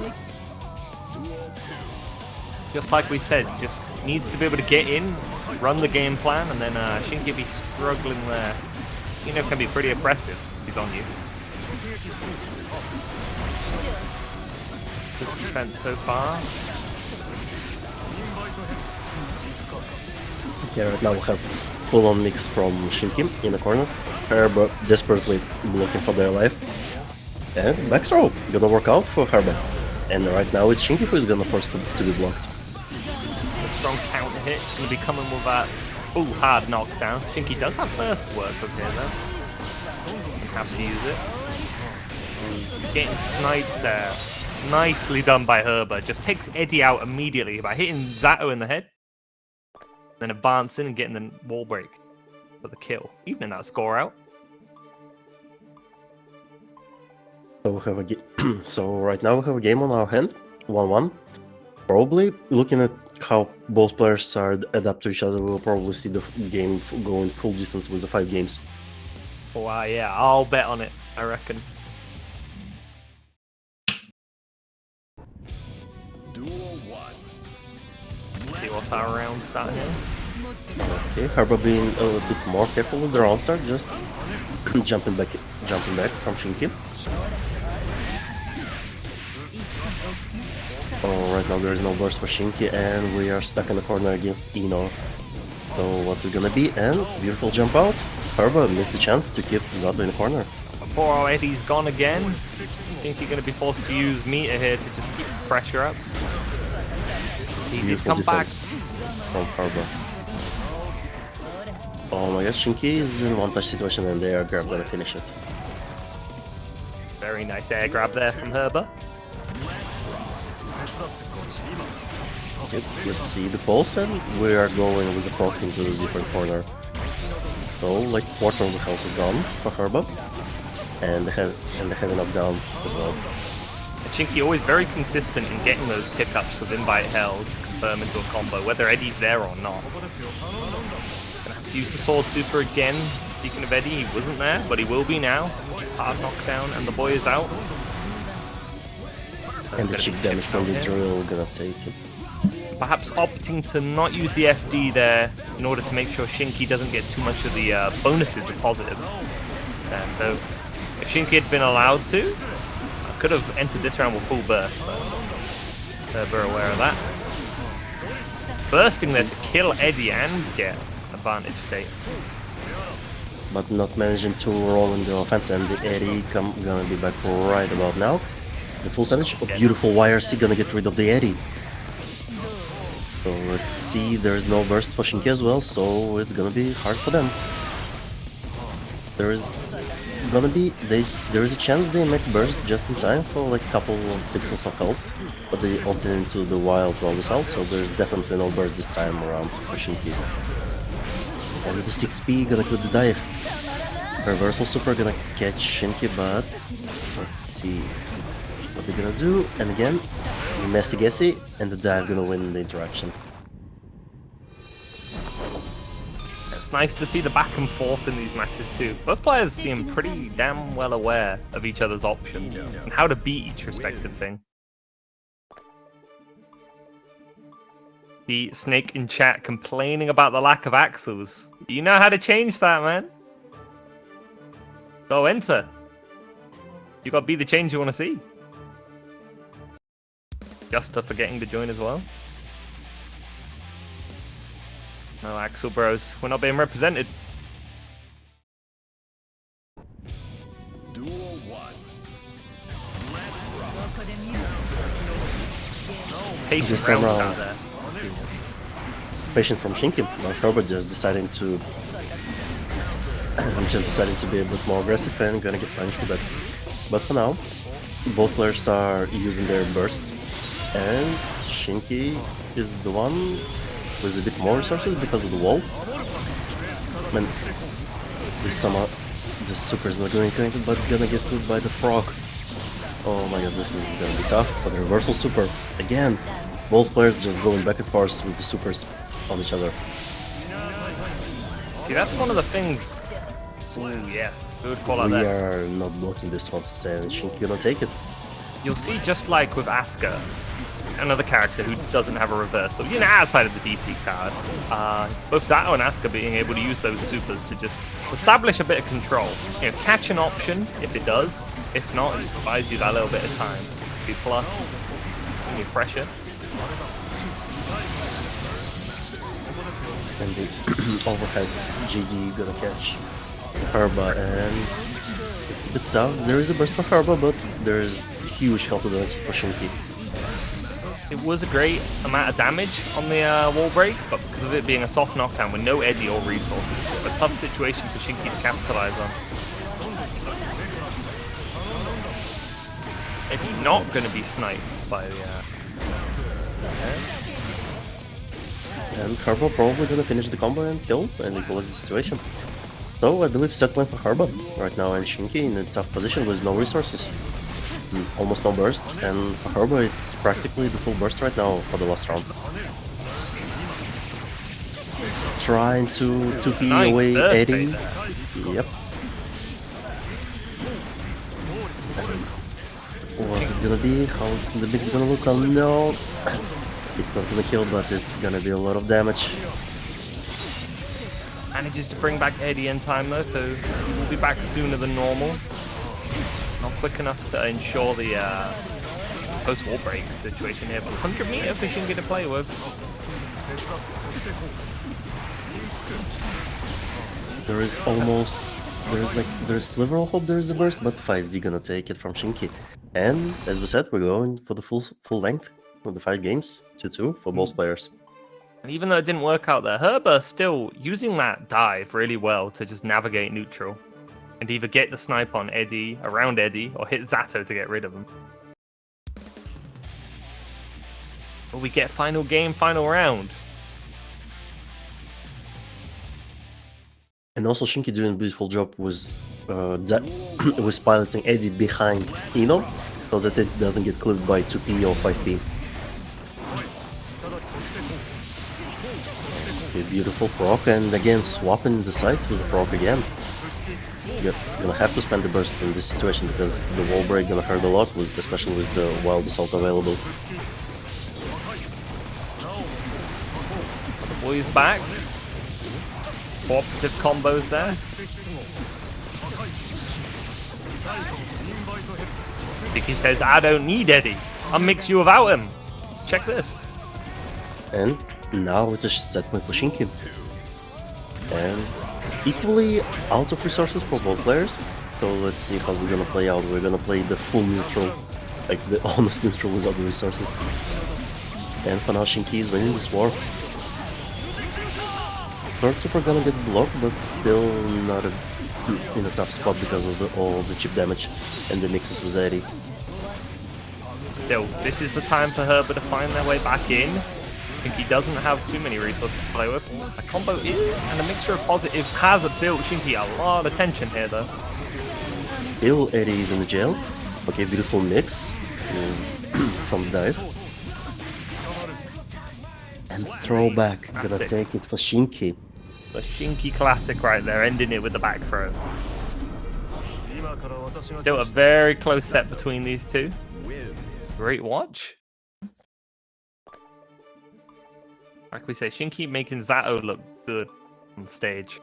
Just like we said, just needs to be able to get in, run the game plan, and then Shinky be struggling there. You know, can be pretty oppressive. He's on you. Good defense so far. Yeah, right now we have full-on mix from Shinky in the corner. Herba desperately looking for their life. And back throw, gonna work out for Herba. And right now it's Shinky who is gonna force to be blocked. A strong counter hit. It's going to be coming with that hard knockdown. Shinky does have burst to work with here though. Have to use it. Getting sniped there. Nicely done by Herba. Just takes Eddie out immediately by hitting Zato in the head. Then advancing and getting the wall break for the kill. Evening that score out. So we have so right now we have a game on our hand, 1-1. Probably looking at how both players are adapt to each other, we'll probably see the game going full distance with the 5 games. Wow, yeah, I'll bet on it, I reckon. Duel 1. Let's see what's our round starting here. Okay, Herba being a little bit more careful with the round start, just jumping back from Shinky. Oh, right now there is no burst for Shinky, and we are stuck in the corner against Ino. So what's it gonna be? And beautiful jump out. Herba missed the chance to keep Zato in the corner. Poor old Eddie's gone again. I think you're going to be forced to use meter here to just keep the pressure up. He did Beautiful come back. defense from Herba. Oh my gosh, Shinky is in one touch situation and they are gonna finish it. Very nice air grab there from Herba. Okay, let's see the pulse, and we are going with the Frog into the different corner. So, like, quarter of the health is gone for Herba, and they have enough down as well. And Shinky always very consistent in getting those pickups with invite held to confirm into a combo, whether Eddie's there or not. Gonna have to use the sword super again. Speaking of Eddie, he wasn't there, but he will be now. Hard knockdown, and the boy is out. And the chip damage from the drill gonna take it. Perhaps opting to not use the FD there in order to make sure Shinky doesn't get too much of the bonuses of positive. So if Shinky had been allowed to, I could have entered this round with full burst, but we're aware of that. Bursting there to kill Eddie and get advantage state. But not managing to roll in the offense, and the Eddie gonna be back right about now. The full sandwich, a beautiful YRC gonna get rid of the Eddie. So let's see, there's no burst for Shinky as well, so it's gonna be hard for them. There is a chance they make burst just in time for like a couple of pixels of health, but they opted into the wild roll this out, so there's definitely no burst this time around for Shinky. And the 6P gonna clip the dive. Reversal super gonna catch Shinky, but let's see what they're gonna do. And again, messy guessy, and the dive gonna win the interaction. It's nice to see the back and forth in these matches too. Both players seem pretty damn well aware of each other's options and how to beat each respective thing. The snake in chat complaining about the lack of axles. You know how to change that, man. Go enter. You gotta be the change you wanna see. Justa forgetting to join as well. No Axel bros, we're not being represented. Duel 1. Patient This time round around. start there. Patient from Shinky, but Herbert just deciding to be a bit more aggressive and gonna get punished for that. But for now, both players are using their bursts, and Shinky is the one with a bit more resources because of the wall. Man, this super is not going to connect, but gonna get killed by the frog. Oh my god, this is gonna be tough. But the reversal super again. Both players just going back and forth with the supers on each other. See, that's one of the things. Ooh, yeah, good call out We there. are not blocking this one, and Shinky gonna take it. You'll see, just like with Asuka, another character who doesn't have a reversal, you know, outside of the DP card, both Zato and Asuka being able to use those supers to just establish a bit of control. You know, catch an option if it does. If not, it just buys you that little bit of time. B plus, any pressure. And the overhead GG gonna catch Herba, and it's a bit tough. There is a burst for Herba, but there is huge health advantage for Shinky. It was a great amount of damage on the wall break, but because of it being a soft knockdown with no Eddie or resources, a tough situation for Shinky to capitalize on. Eddie not going to be sniped by the... And Herba probably gonna finish the combo and kill and equalize the situation. So I believe set point for Herba right now, and Shinky in a tough position with no resources. Almost no burst, and for Herba it's practically the full burst right now for the last round. Trying to 2P Nice away burst Eddie. right there. Yep. What's it gonna be? How's the mix gonna look? Oh no! It's not gonna kill, but it's gonna be a lot of damage. Manages to bring back Eddie in time though, so he will be back sooner than normal. Not quick enough to ensure the post-wall break situation here, but 100 meter for Shinky to play with. There's sliver of hope there is a burst, but 5D gonna take it from Shinky. And as we said, we're going for the full length of the 5 games, 2-2 for both players. And even though it didn't work out there, Herba still using that dive really well to just navigate neutral and either get the snipe on Eddie, around Eddie, or hit Zato to get rid of him. Will we get final game, final round? And also Shinki doing a beautiful job was was piloting Eddie behind Eno so that it doesn't get clipped by 2P or 5P. Okay, beautiful proc, and again swapping the sides with the proc again. You're gonna have to spend the burst in this situation because the wall break gonna hurt a lot, especially with the wild assault available. The boys back. Cooperative combos there. Vicky says, I don't need Eddie. I'll mix you without him. Check this. And now it's a set point for Shinki. And equally out of resources for both players. So let's see how's it gonna play out. We're gonna play the full neutral, like the honest neutral without the resources. And for now Shinki is winning this war. Third super gonna get blocked, but still not in a tough spot because of all the chip damage and the mixes with Eddie. Still, this is the time for Herba to find their way back in. I think he doesn't have too many resources to play with. A combo is, and a mixture of positive has built Shinki a lot of tension here though. Still Eddie is in the jail. Okay, beautiful mix from the dive. And throwback, gonna Classic. take it for Shinki. The Shinki classic right there, ending it with the back throw. Still a very close set between these two. Great watch. Like we say, Shinki making Zato look good on the stage.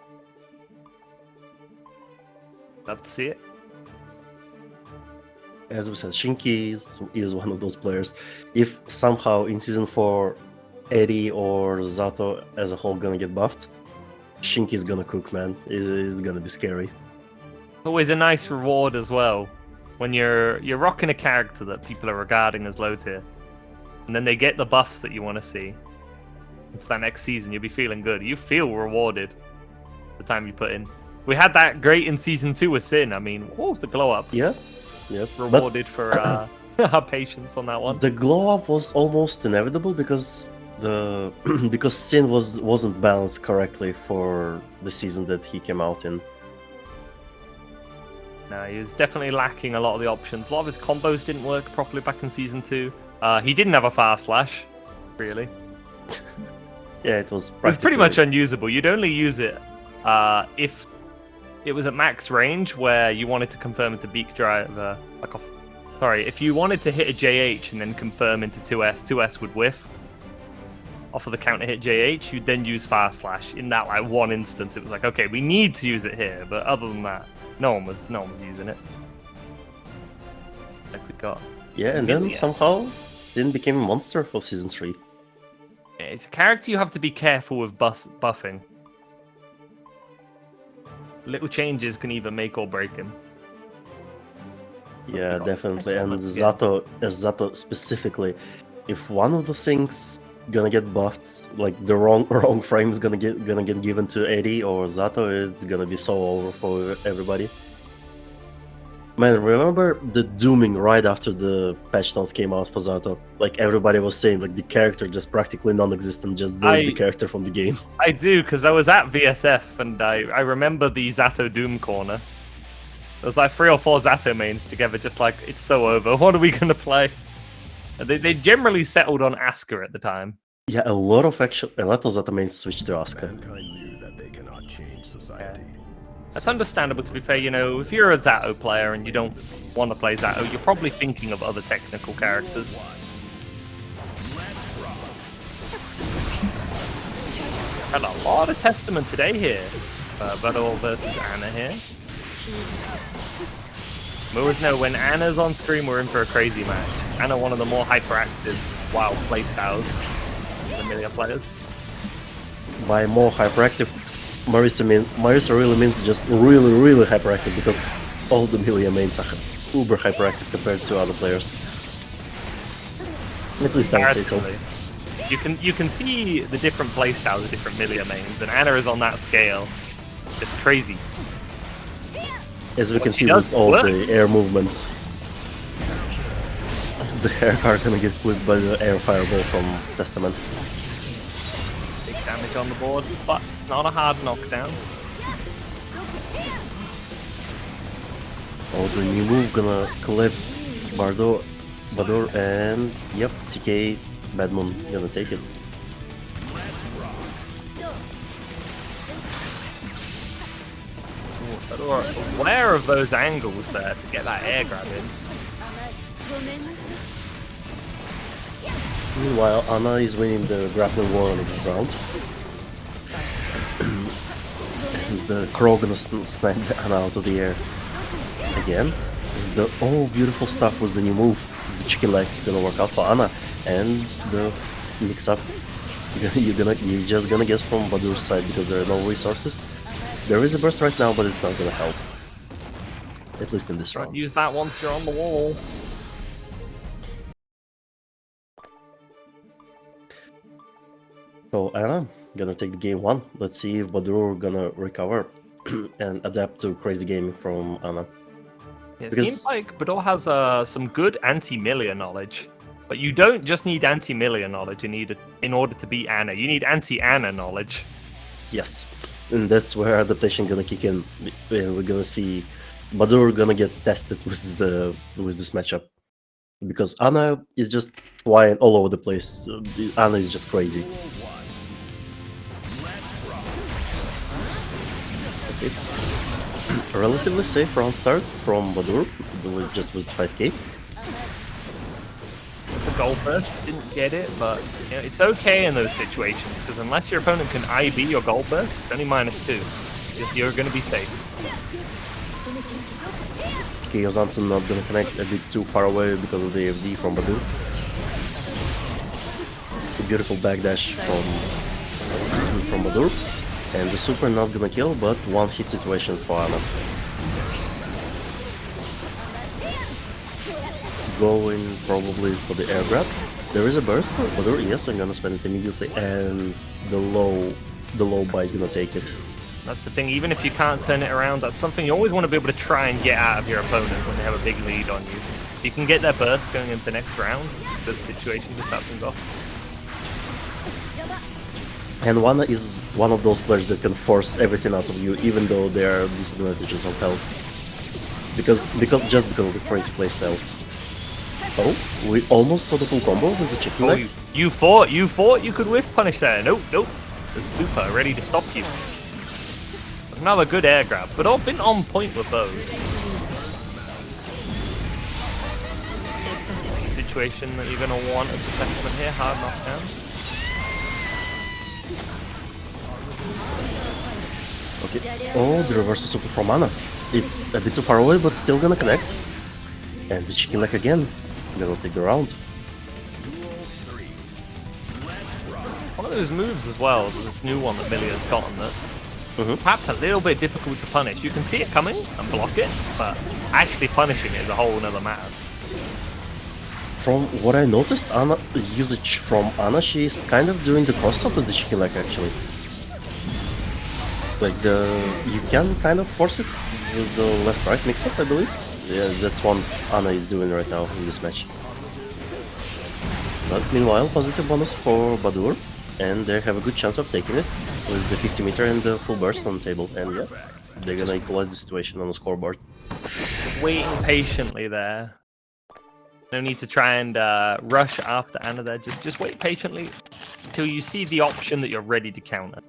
Love to see it. As we said, Shinki is one of those players. If somehow in Season 4 Eddie or Zato as a whole gonna get buffed, Shinki's gonna cook, man. It's gonna be scary. Always a nice reward as well when you're rocking a character that people are regarding as low tier, and then they get the buffs that you want to see. Into that next season, you'll be feeling good. You feel rewarded the time you put in. We had that great in Season 2 with Sin. I mean, whoa, the glow up. Yeah, yep. Rewarded for our patience on that one. But the glow up was almost inevitable because because Sin wasn't balanced correctly for the season that he came out in. No, he was definitely lacking a lot of the options. A lot of his combos didn't work properly back in Season 2. He didn't have a fast slash, really. Yeah, it was Pretty much unusable. You'd only use it if it was at max range where you wanted to confirm into beak drive. If you wanted to hit a JH and then confirm into 2S, 2S would whiff. Off of the counter hit JH, you'd then use fast slash. In that like one instance, it was like, okay, we need to use it here, but other than that, no one was using it. Like we got. Yeah, and then Millia. somehow Sin became a monster of Season 3. It's a character you have to be careful with buffing. Little changes can either make or break him. Yeah, definitely. so And much Zato specifically, if one of the things gonna get buffed, like the wrong frame is gonna get given to Eddie or Zato, it's gonna be so over for everybody. Man, remember the dooming right after the patch notes came out for Zato? Like everybody was saying, like the character just practically non-existent, just the character from the game. I do, because I was at VSF and I remember the Zato Doom corner. There was like 3 or 4 Zato mains together, just like, it's so over. What are we gonna play? They generally settled on Asuka at the time. Yeah, a lot of Zato mains switched to Asuka. Mankind knew that they cannot change society. That's understandable, to be fair. You know, if you're a Zato player and you don't want to play Zato, you're probably thinking of other technical characters. Had a lot of testament today here. Badoor versus Anna here. We always know when Anna's on screen, we're in for a crazy match. Anna, one of the more hyperactive, wild playstyles than Millia players. By more hyperactive, Marisa really means just really hyperactive, because all the Millia mains are uber hyperactive compared to other players. At least I would say so. You can see the different playstyles of different Millia mains, and Anna is on that scale. It's crazy. As we can she see does with all works. the air movements. the hair card gonna get clipped by the air fireball from Testament. Big damage on the board, but it's not a hard knockdown. Oh, the new move gonna clip Badoor, and yep, TK Bedman gonna take it. Badoor aware of those angles there to get that air grab in. Meanwhile, Anna is winning the grappling war on the ground. The crow gonna snap Anna out of the air again. Is the beautiful stuff was the new move. The chicken leg gonna work out for Anna, and the mix up. You're just gonna guess from Badoor's side because there are no resources. There is a burst right now, but it's not gonna help. At least in this round. Use that once you're on the wall. So Anna gonna take the game 1. Let's see if Badoor gonna recover and adapt to crazy gaming from Anna. It Because- seems like Badoor has some good anti-Millia knowledge. But you don't just need anti-Millia knowledge in order to beat Anna. You need anti-Anna knowledge. Yes, and that's where adaptation gonna kick in, and we're gonna see Badoor gonna get tested with this matchup, because Anna is just flying all over the place. Anna is just crazy. Okay. Relatively safe round start from Badoor. It was just with 5k. The gold burst didn't get it, but you know, it's okay in those situations because unless your opponent can IB your gold burst, it's only -2. You're going to be safe. Chaos Hansen not gonna connect, a bit too far away because of the AFD from Badoor. A beautiful backdash from Badoor. And the super not gonna kill, but one hit situation for Anna. Going probably for the air grab. There is a burst for Badoor, yes, I'm gonna spend it immediately, and the low bite gonna take it. That's the thing, even if you can't turn it around, that's something you always want to be able to try and get out of your opponent when they have a big lead on you. If you can get their burst going into the next round, good situation just happens off. And Wana is one of those players that can force everything out of you, even though there are disadvantages of health. Because of the crazy playstyle. Oh, we almost saw the full combo with the chicken Oh, leg. you thought you could whiff punish there. Nope, nope. The super ready to stop you. Another good air grab, but I've been on point with those. Situation that you're going to want as a testament here, hard knockdown. Okay. Oh, the reversal super from Anna. It's a bit too far away, but still gonna connect. And the chicken leg again. Gonna take the round. One of those moves as well, this new one that Millia's gotten that perhaps a little bit difficult to punish. You can see it coming and block it, but actually punishing it is a whole nother matter. From what I noticed, Anna usage from Anna, she's kind of doing the cross top with the chicken leg actually. Like you can kind of force it with the left-right mix-up, I believe. Yeah, that's what Anna is doing right now in this match. But meanwhile, positive bonus for Badoor, and they have a good chance of taking it with the 50 meter and the full burst on the table. And yeah, they're gonna equalize the situation on the scoreboard. Waiting patiently there. No need to try and rush after Anna there. Just wait patiently until you see the option that you're ready to counter.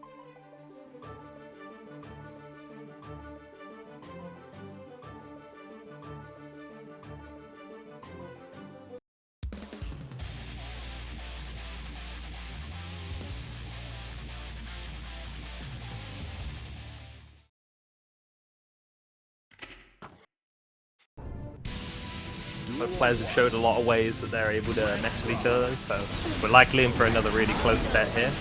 Both players have showed a lot of ways that they're able to mess with each other, so we're likely in for another really close set here.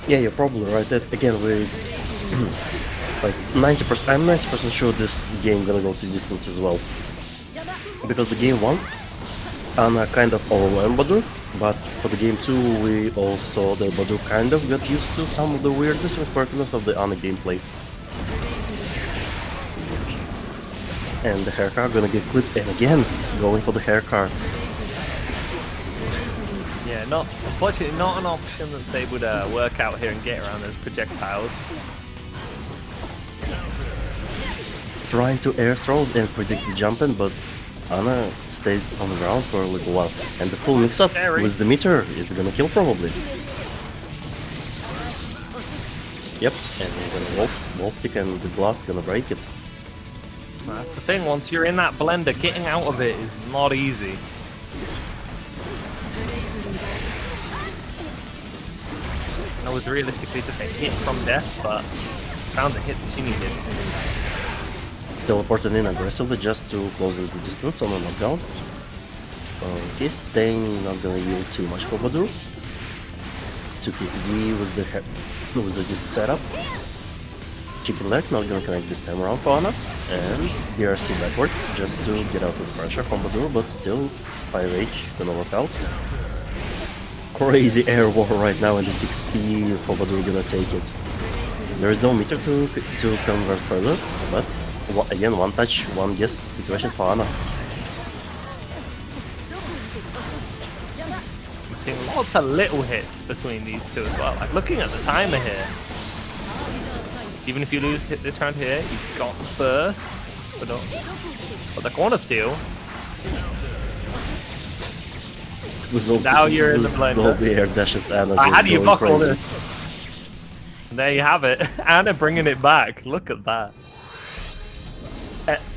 Yeah, you're probably right. That again, we like 90%. I'm 90% sure this game gonna go to distance as well, because the game 1, Anna kind of overwhelmed Badoor, But for the game 2, we all saw that Badoor kind of got used to some of the weirdness and quirkiness of the Ana gameplay. And the hair card gonna get clipped, and again, going for the hair card. Yeah, unfortunately not an option that's able to work out here and get around those projectiles. Trying to air throw and predict the jumping, but Ana stayed on the ground for a little while. And the full mix-up with the meter, it's gonna kill probably. Yep, and the wall stick and the blast gonna break it. That's the thing, once you're in that blender, getting out of it is not easy. That was realistically just a hit from death, but found the hit that she needed. Teleported in aggressively just to close the distance on the knockdown. Okay, staying not gonna yield too much for Badoor. 2KTD was the disc setup. Chicken leg not gonna connect this time around for Ana. And BRC backwards just to get out of the pressure from Badoor, but still 5H gonna work out. Crazy air war right now, and the 6P for Badoor gonna take it. There is no meter to convert further, but again, one touch, one guess situation for Ana. I'm seeing lots of little hits between these two as well. Like looking at the timer here, even if you lose hit this round here, you've got the burst, but the corner steal. Now you're in the blender. All the air dashes Ana. How do you block all this? And there you have it. Ana bringing it back. Look at that.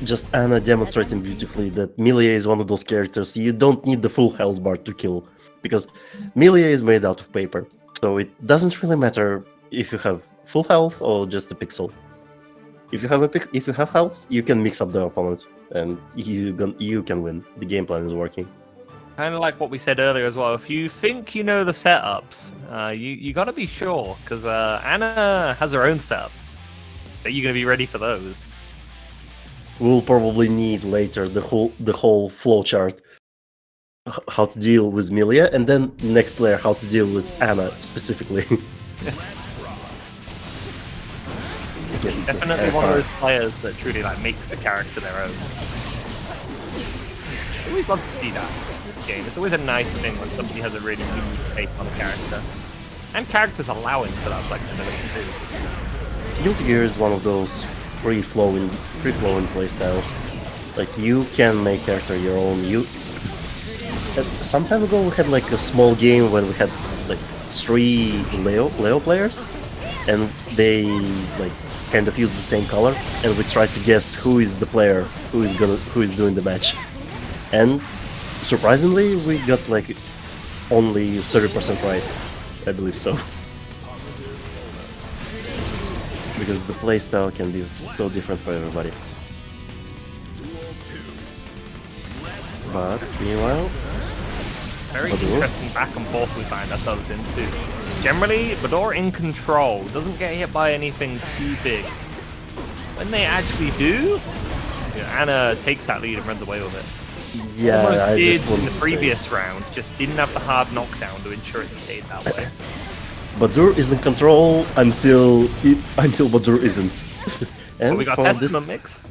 Just Ana demonstrating beautifully that Millia is one of those characters you don't need the full health bar to kill, because Millia is made out of paper, so it doesn't really matter if you have full health or just a pixel. If you have health, you can mix up the opponent, and you can win. The game plan is working. Kind of like what we said earlier as well. If you think you know the setups, you got to be sure, because Ana has her own setups. Are you going to be ready for those? We'll probably need later the whole flowchart, how to deal with Millia, and then next layer how to deal with Ana specifically. Definitely one of those players that truly like makes the character their own. I always love to see that in this game. It's always a nice thing when somebody has a really unique take on a character, and characters allowing for that flexibility too. Guilty Gear is one of those free-flowing playstyles. Like, you can make character your own. Some time ago we had like a small game when we had like 3 Leo players, and they like kind of used the same color, and we tried to guess who is the player who is doing the match. And surprisingly, we got like only 30% right, I believe so. Because the playstyle can be so different for everybody. But meanwhile, very Badoor. interesting back and forth we find ourselves into. Generally, Badoor in control, doesn't get hit by anything too big. When they actually do, Ana takes that lead and runs away with it. Yeah, Almost I did just wanted in the to previous round, just didn't have the hard knockdown to ensure it stayed that way. Badoor is in control until Badoor isn't. And Well, we got for Testament mix.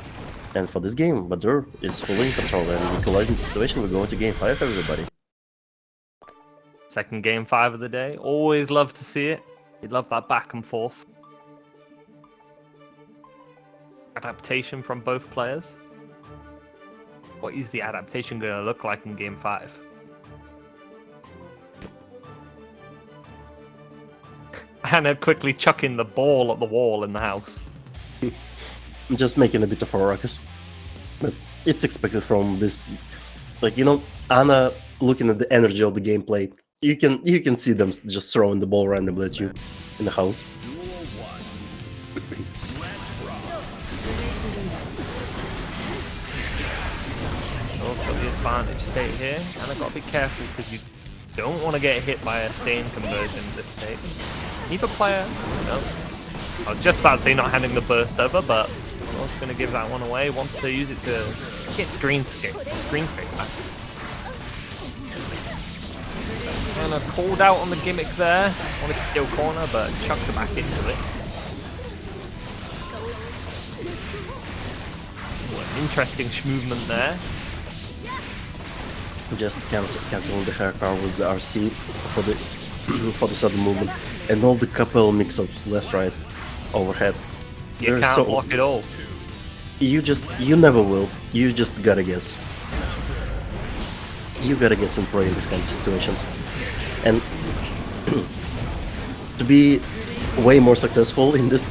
And for this game, Badoor is fully in control, and equalizing the situation, we're going to game 5, everybody. Second game 5 of the day. Always love to see it. You love that back and forth. Adaptation from both players. What is the adaptation going to look like in game 5? Ana quickly chucking the ball at the wall in the house. I'm just making a bit of a ruckus. But it's expected from this, like, you know, Ana looking at the energy of the gameplay. You can see them just throwing the ball randomly at you in the house. Got the advantage state here, and I've got to be careful because you don't want to get hit by a stain conversion at this stage. Neither player, no. I was just about to say not handing the burst over, but I was going to give that one away. Wants to use it to get screen space back. And a called out on the gimmick there. Wanted to steal corner, but chucked her back into it. Ooh, an interesting movement there. Just canceling the hair car with the RC for the for the sudden movement, and all the couple mix-ups left, right, overhead. You They're can't so- block it all. You never will. You just gotta guess. You gotta guess and pray in this kind of situations. And to be way more successful in this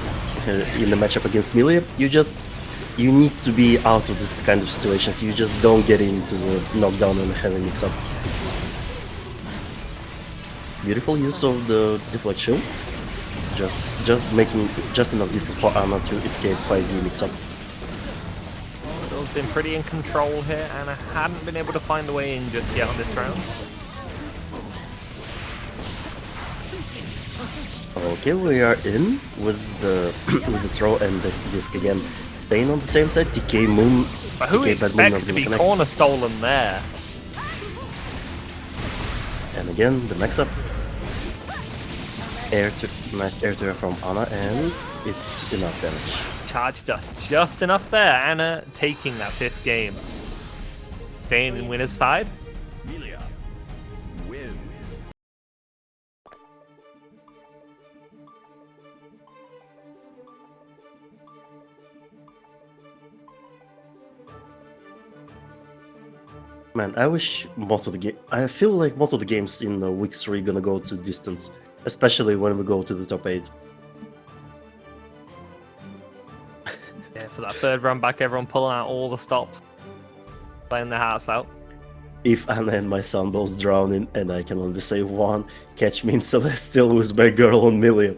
in the matchup against Millia, you need to be out of this kind of situations. You just don't get into the knockdown and heavy mix-up. Beautiful use of the deflection. Just making just enough distance for Anna to escape 5D mix-up. Bill's been pretty in control here, and I hadn't been able to find the way in just yet on this round. Okay, we are in with the with the throw and the disc again. Staying on the same side, DK Moon. But who DK Bedman expects not to gonna be connect. corner stolen there? And again, the mix up. Nice air to from Anna, and it's enough damage. Charged us just enough there. Anna taking that 5th game. Staying in winner's side. Millia wins. Man, I wish most of the game. I feel like most of the games in week 3 gonna go to distance, especially when we go to the top 8. Yeah, for that 3rd run back, everyone pulling out all the stops. Playing their hearts out. If Anna and my son both drowning and I can only save one, catch me in Celestial with my girl on Millia.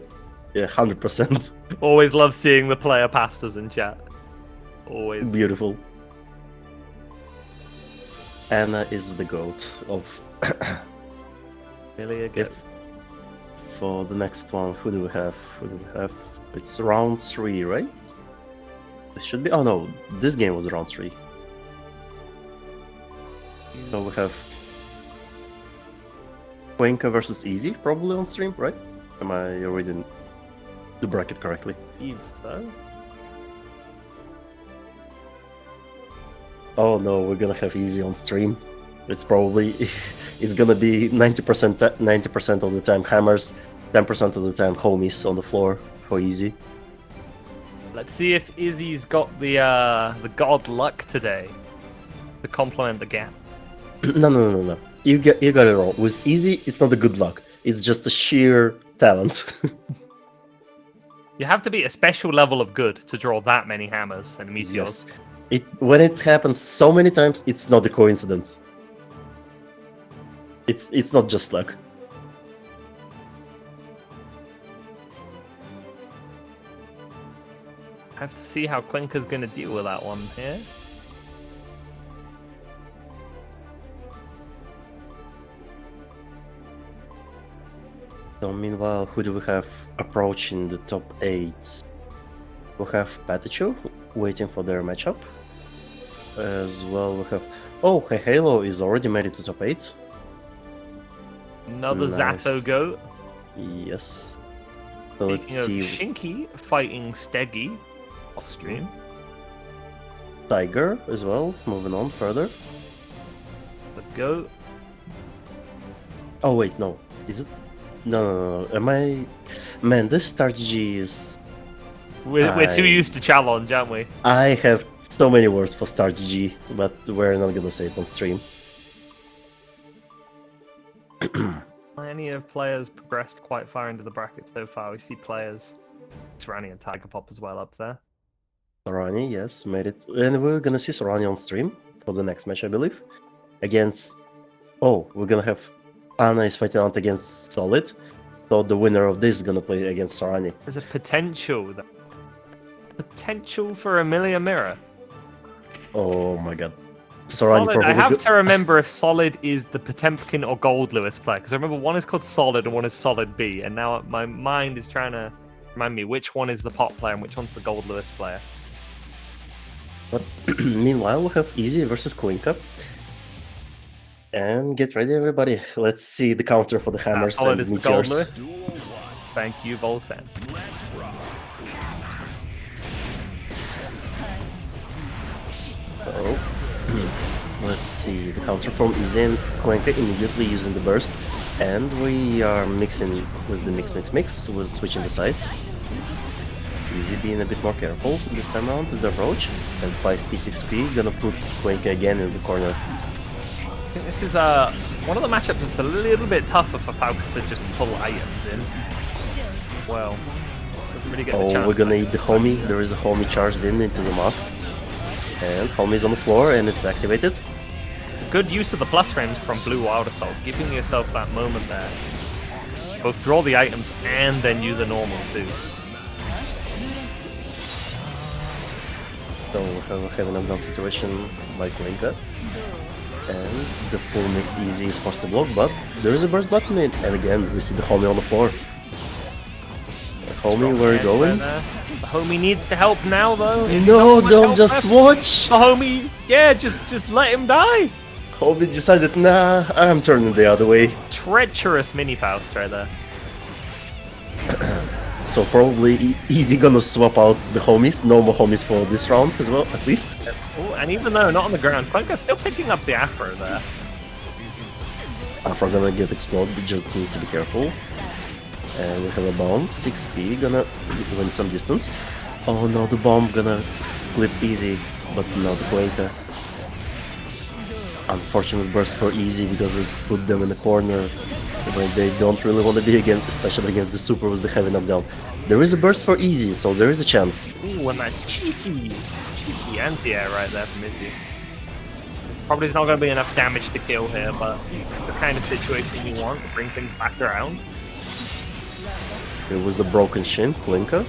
Yeah, 100%. Always love seeing the player pastas in chat. Always. Beautiful. Anna is the goat of. Really a good. If for the next one, who do we have? It's round 3, right? This should be. Oh no, this game was round 3. So we have Cuenca versus Easy probably on stream, right? Am I reading the bracket correctly? Believe so. Oh no, we're gonna have Easy on stream. It's probably it's gonna be 90% of the time hammers, 10% of the time homies on the floor for Easy. Let's see if Izzy's got the god luck today to complement the gap. No. You got it wrong. With Easy, it's not a good luck. It's just a sheer talent. You have to be a special level of good to draw that many hammers and meteors. Yes. When it happens so many times, it's not a coincidence. It's not just luck. I have to see how Cuenca's going to deal with that one here. So meanwhile, who do we have approaching the top 8? We have PataChu waiting for their matchup. As well, we have... Oh, heyheylo is already made it to top 8. Another Nice. Zato goat. Yes. So let's Speaking of see. Shinky fighting Steggy off stream. Tiger as well, moving on further. The goat. Oh wait, no. Is it? No. Am I... Man, this strategy is... We're too used to challenge, aren't we? I have so many words for strategy, but we're not gonna say it on stream. Plenty of players progressed quite far into the bracket so far. We see players, Sorani and Tiger Pop as well up there. Sorani, yes, made it. And we're gonna see Sorani on stream for the next match, I believe. Against... Oh, we're gonna have... Anna is fighting out against Solid. So the winner of this is gonna play against Sorani. There's a potential for a Millia mirror. Oh my god. Sorani Solid, I probably... have to remember if Solid is the Potemkin or Goldlewis player, because I remember one is called Solid and one is Solid B, and now my mind is trying to remind me which one is the Pop player and which one's the Goldlewis player. But meanwhile, we have Easy versus Cuenca. And get ready, everybody. Let's see the counter for the hammers Solid and is the meteors. Goldlewis. Thank you, Voltan. So, let's see the counter from Easy and Cuenca immediately using the burst. And we are mixing with the mix, with switching the sides. Easy being a bit more careful this time around with the approach. And 5p, 6p, gonna put Cuenca again in the corner. I think this is one of the matchups that's a little bit tougher for Faust to just pull items in. Well, doesn't really get the chance. Oh, we're gonna to- eat the homie. There is a homie charged into the mask. And homie's on the floor and it's activated. It's a good use of the plus frames from Blue Wild Assault, giving yourself that moment there. Both draw the items and then use a normal too. So we have a heaven and down situation by Cuenca. And the full mix Easy is forced to block, but there is a burst button in, and again we see the homie on the floor. Homie, where are you going? The homie needs to help now though. Is he No, not much don't help just left? watch! The homie, yeah, just let him die. Homie decided, nah, I'm turning the other way. Treacherous mini Faust right there. So probably Easy gonna swap out the homies, no more homies for this round as well, at least. Oh, and even though not on the ground, Cuenca's still picking up the Afro there. Afro gonna get exploded, we just need to be careful. And we have a bomb, 6p, gonna win some distance. Oh no, the bomb gonna flip Easy, but not Cuenca. Unfortunate burst for Easy because it put them in the corner where they don't really want to be again, especially against the super with the heavy knockdown. There is a burst for Easy, so there is a chance. Ooh, and that cheeky anti-air right there from Izzy. It's probably not going to be enough damage to kill here, but the kind of situation you want to bring things back around. It was a broken Shin, Cuenca,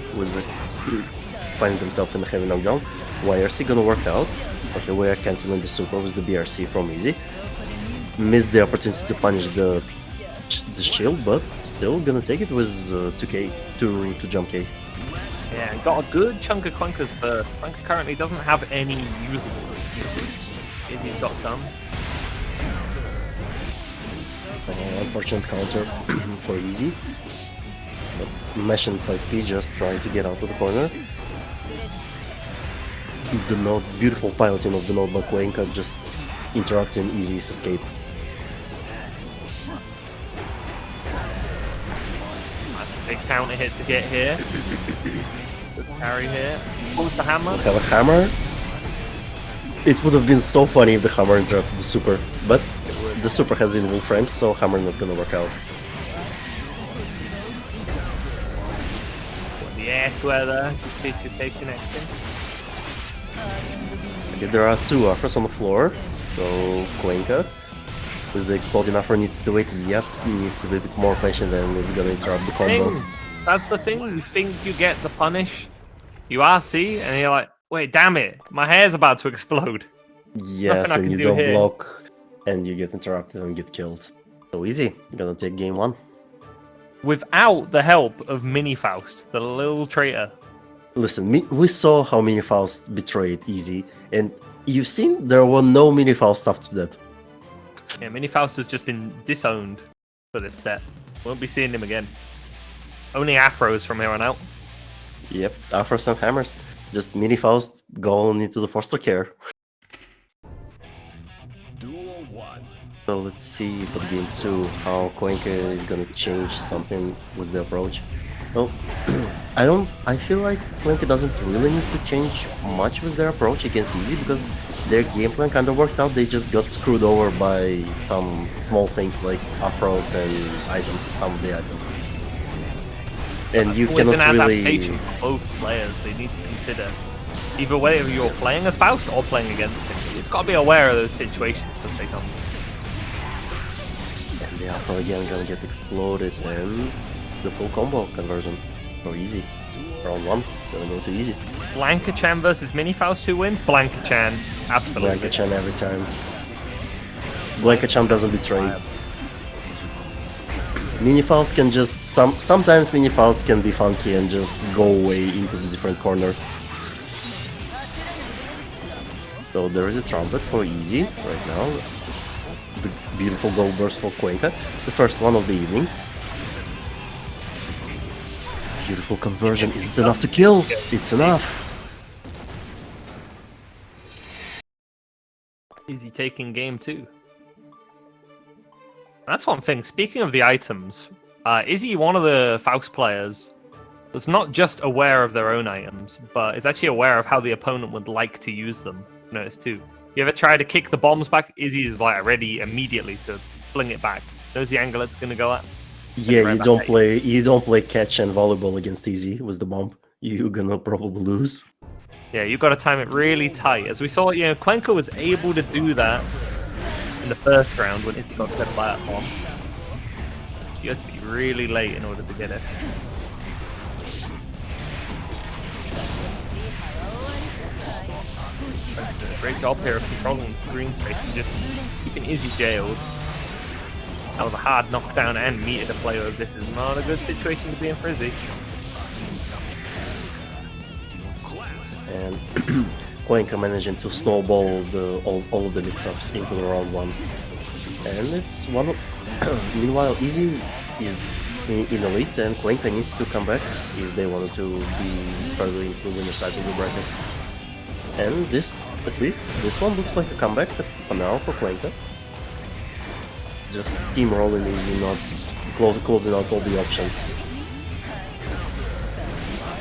finding himself in the heavy knockdown. YRC gonna work out. Okay, we are cancelling the super with the BRC from Easy. Missed the opportunity to punish the shield, but still gonna take it with 2k, to jump K. Yeah, and got a good chunk of Cuenca's burst. Cuenca currently doesn't have any usable. Izzy's got some. Unfortunate counter for Easy. But Mesh and 5p just trying to get out of the corner. The node, beautiful piloting of the node by Cuenca, just interrupting Easy's escape. Big counter hit to get here. Good carry here. Pulls the hammer. We have a hammer. It would have been so funny if the hammer interrupted the super, but the super has invisible frames, so hammer not gonna work out. The air to air there. 2k connecting. Okay, there are two offers on the floor, so Cuenca with the exploding offer needs to wait. Yep, he needs to be a bit more patient and we're gonna interrupt the combo. That's the thing. You think you get the punish, you RC, and you're like, wait, damn it, my hair's about to explode. Yes, Nothing I and can you do don't here. block, and you get interrupted and get killed. So Easy, gonna take game one. Without the help of Mini Faust, the little traitor. Listen, we saw how Mini Faust betrayed Easy, and you've seen there were no Mini Faust after that. Yeah, Mini Faust has just been disowned for this set. Won't be seeing him again. Only afros from here on out. Yep, Afros and Hammers. Just Mini Faust going into the foster care. Duel 1. So let's see for game 2 how Cuenca is gonna change something with the approach. Well, I feel like Cuenca doesn't really need to change much with their approach against Easy because their game plan kind of worked out. They just got screwed over by some small things like Afros and items, some of the items. And you With an cannot really... adaptation for both players, they need to consider either whether you're playing as Faust or playing against him. It's got to be aware of those situations as they come. And the Afro again gonna get exploded and the full combo conversion for Easy. Round 1, gonna go to Easy. Blanca-chan versus Mini Faust, who wins? Blanca-chan, absolutely. Blanca-chan every time. Blanca-chan doesn't betray. Mini Faust can just sometimes Mini Faust can be funky and just go away into the different corner. So there is a trumpet for Easy right now. The beautiful gold burst for Cuenca, the first one of the evening. Beautiful conversion. Is it enough to kill? It's enough. Easy taking game 2. That's one thing. Speaking of the items, is he one of the Faust players that's not just aware of their own items, but is actually aware of how the opponent would like to use them? Notice too. You ever try to kick the bombs back? Izzy's like ready immediately to fling it back. Knows the angle it's gonna go at. Yeah, you don't play catch and volleyball against Easy with the bomb. You're gonna probably lose. Yeah, you got to time it really tight. As we saw, Cuenca was able to do that in the first round when Izzy got clipped by that bomb. You have to be really late in order to get it. Great job here of controlling green space and just keeping Izzy jailed. That was a hard knockdown and meter to play with. This is not a good situation to be in for Izzy. And Cuenca managing to snowball all of the mix-ups into the round 1. And it's one of... Meanwhile, Izzy is in elite and Cuenca needs to come back if they wanted to be further into the winner's side of the bracket. And at least this one looks like a comeback for now for Cuenca. Just steamrolling Izzy, not closing out all the options.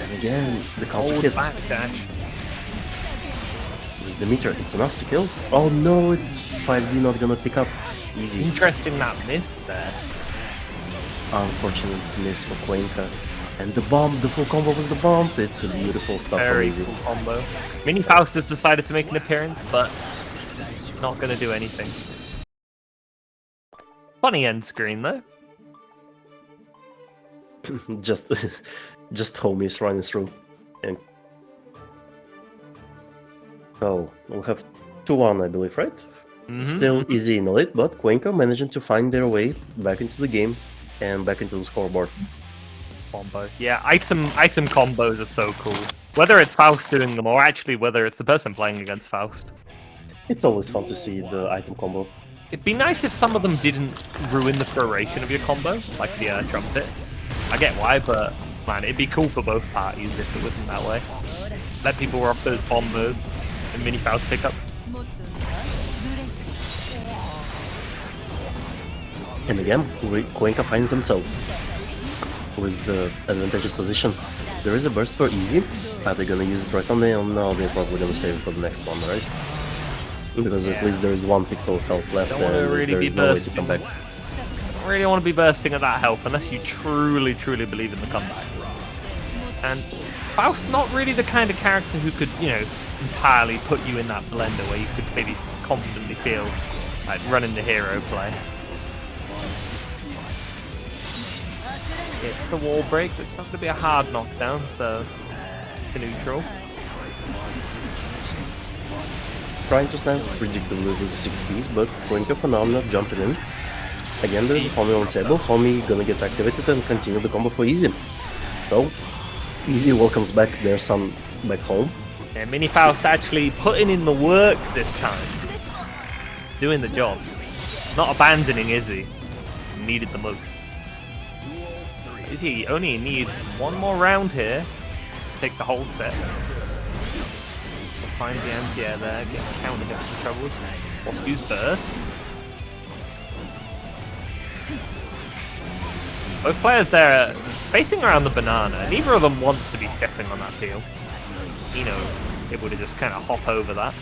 And again, the counter hits. Backdash. With the meter, it's enough to kill. Oh no, it's 5D not gonna pick up. Easy. Interesting that miss there. Unfortunate miss for Cuenca. And the bomb, the full combo was the bomb. It's a beautiful stuff from Very Easy. cool combo. Mini Faust has decided to make an appearance, but not gonna do anything. Funny end screen though. just homies running through. And so we have 2-1, I believe, right? Still Easy in elite, but Cuenca managing to find their way back into the game and back into the scoreboard. Combo. Yeah, item combos are so cool. Whether it's Faust doing them or actually whether it's the person playing against Faust. It's always fun to see the item combo. It'd be nice if some of them didn't ruin the duration of your combo, like the trumpet. I get why, but man, it'd be cool for both parties if it wasn't that way. Let people rock those bombos and mini Faust pickups. And again, Cuenca finds themselves with the advantageous position. There is a burst for Easy. Are they gonna use it right on there? No, they're probably gonna save it for the next one, right? Because at least there is 1 pixel of health left and really there is no way to come back. Don't really want to be bursting at that health unless you truly believe in the comeback. And Faust not really the kind of character who could, entirely put you in that blender where you could maybe confidently feel like running the hero play. It's the wall break, but it's not going to be a hard knockdown, so to neutral. Trying to stand predictably with the 6 piece, but Cuenca phenomenal jumping in. Again, there is a homie on the table. Homie gonna get activated and continue the combo for Easy. So, Easy welcomes back their son back home. Yeah, Mini Faust actually putting in the work this time. Doing the job. Not abandoning Izzy. Needed the most. Izzy only needs one more round here to take the hold set. Find the anti-air there, get the counter against the troubles. Wants to use burst. Both players there are spacing around the banana. Neither of them wants to be stepping on that peel. Able to just kind of hop over that.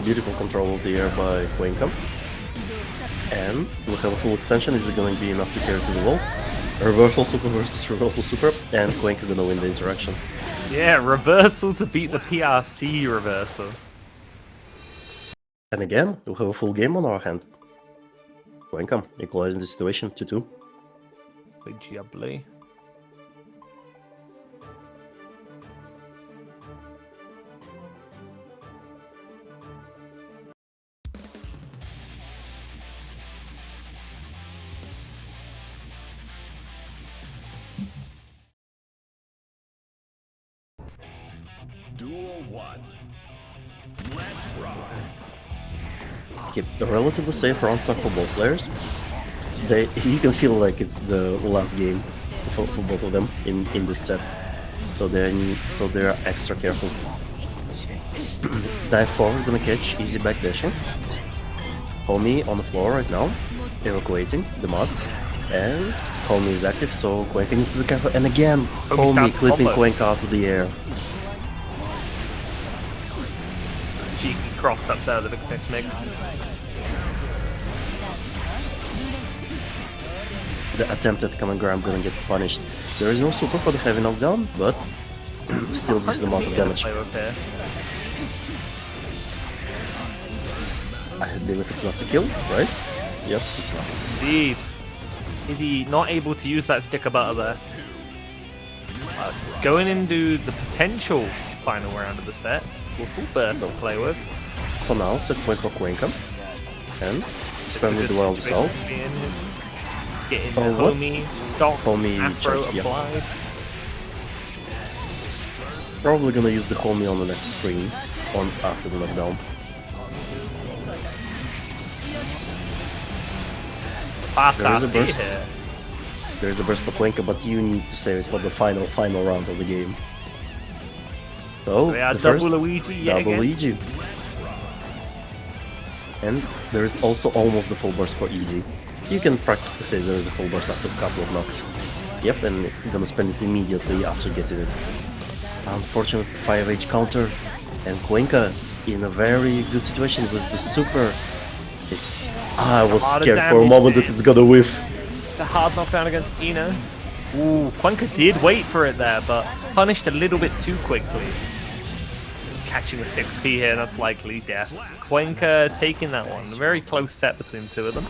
Beautiful control of the air by Cuenca. And we'll have a full extension. Is it going to be enough to carry to the wall? Reversal super versus reversal super, and Cuenca gonna win the interaction. Yeah, reversal to beat the PRC reversal. And again, we'll have a full game on our hand. Cuenca equalizing the situation 2-2. Big jubbly. Duel 1. Let's rock. keep a relatively safe round stock for both players. You can feel like it's the last game for both of them in this set, so they're extra careful. Dive forward, gonna catch, easy back dashing. Homie on the floor right now, evacuating the mask, and Homie is active, so Cuenca needs to be careful. And again, Homie clipping Cuenca out of the air. Cheeky cross up there, the big mix. The attempted command grab gonna get punished. There is no super for the heavy knockdown, but still decent amount of damage. I believe it's enough to kill, right? Yep, it's enough. Indeed. Is he not able to use that sticker butter there? Going into the potential final round of the set, with full burst to play with. For now, set point for Cuenca. And spam with the wild assault. Getting the Homie stock, Afro applied. Probably gonna use the Homie on the next screen, after the knockdown. Fast There is a RP burst. here. There is a burst for Cuenca, but you need to save it for the final round of the game. So, Yeah, the double first, Luigi yet double again. Luigi. And there is also almost the full burst for easy. You can practically say there is a full burst after a couple of knocks. Yep, and you're gonna spend it immediately after getting it. Unfortunate 5H counter, and Cuenca in a very good situation with the super. I was scared for a moment that it's gonna whiff. It's a hard knockdown against Eno. Ooh, Cuenca did wait for it there, but punished a little bit too quickly. Catching the 6p here, that's likely death. Cuenca taking that one. A very close set between the two of them.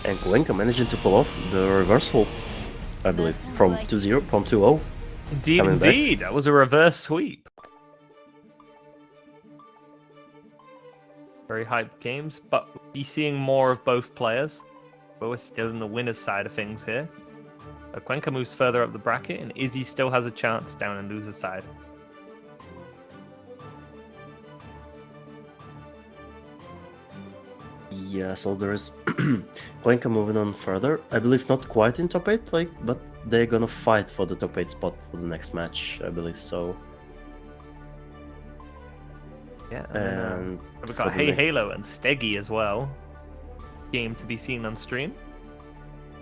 And Cuenca managing to pull off the reversal, I believe, from 2-0, from 2-0. Indeed, Coming back. indeed. That was a reverse sweep. Very hyped games, but we'll be seeing more of both players. But we're still in the winner's side of things here. But Cuenca moves further up the bracket, and Izzy still has a chance down in loser side. Yeah, so there is Cuenca moving on further. I believe not quite in top 8, but they're gonna fight for the top 8 spot for the next match, I believe so. Yeah, And we've got heyheylo and sstegy as well. Game to be seen on stream.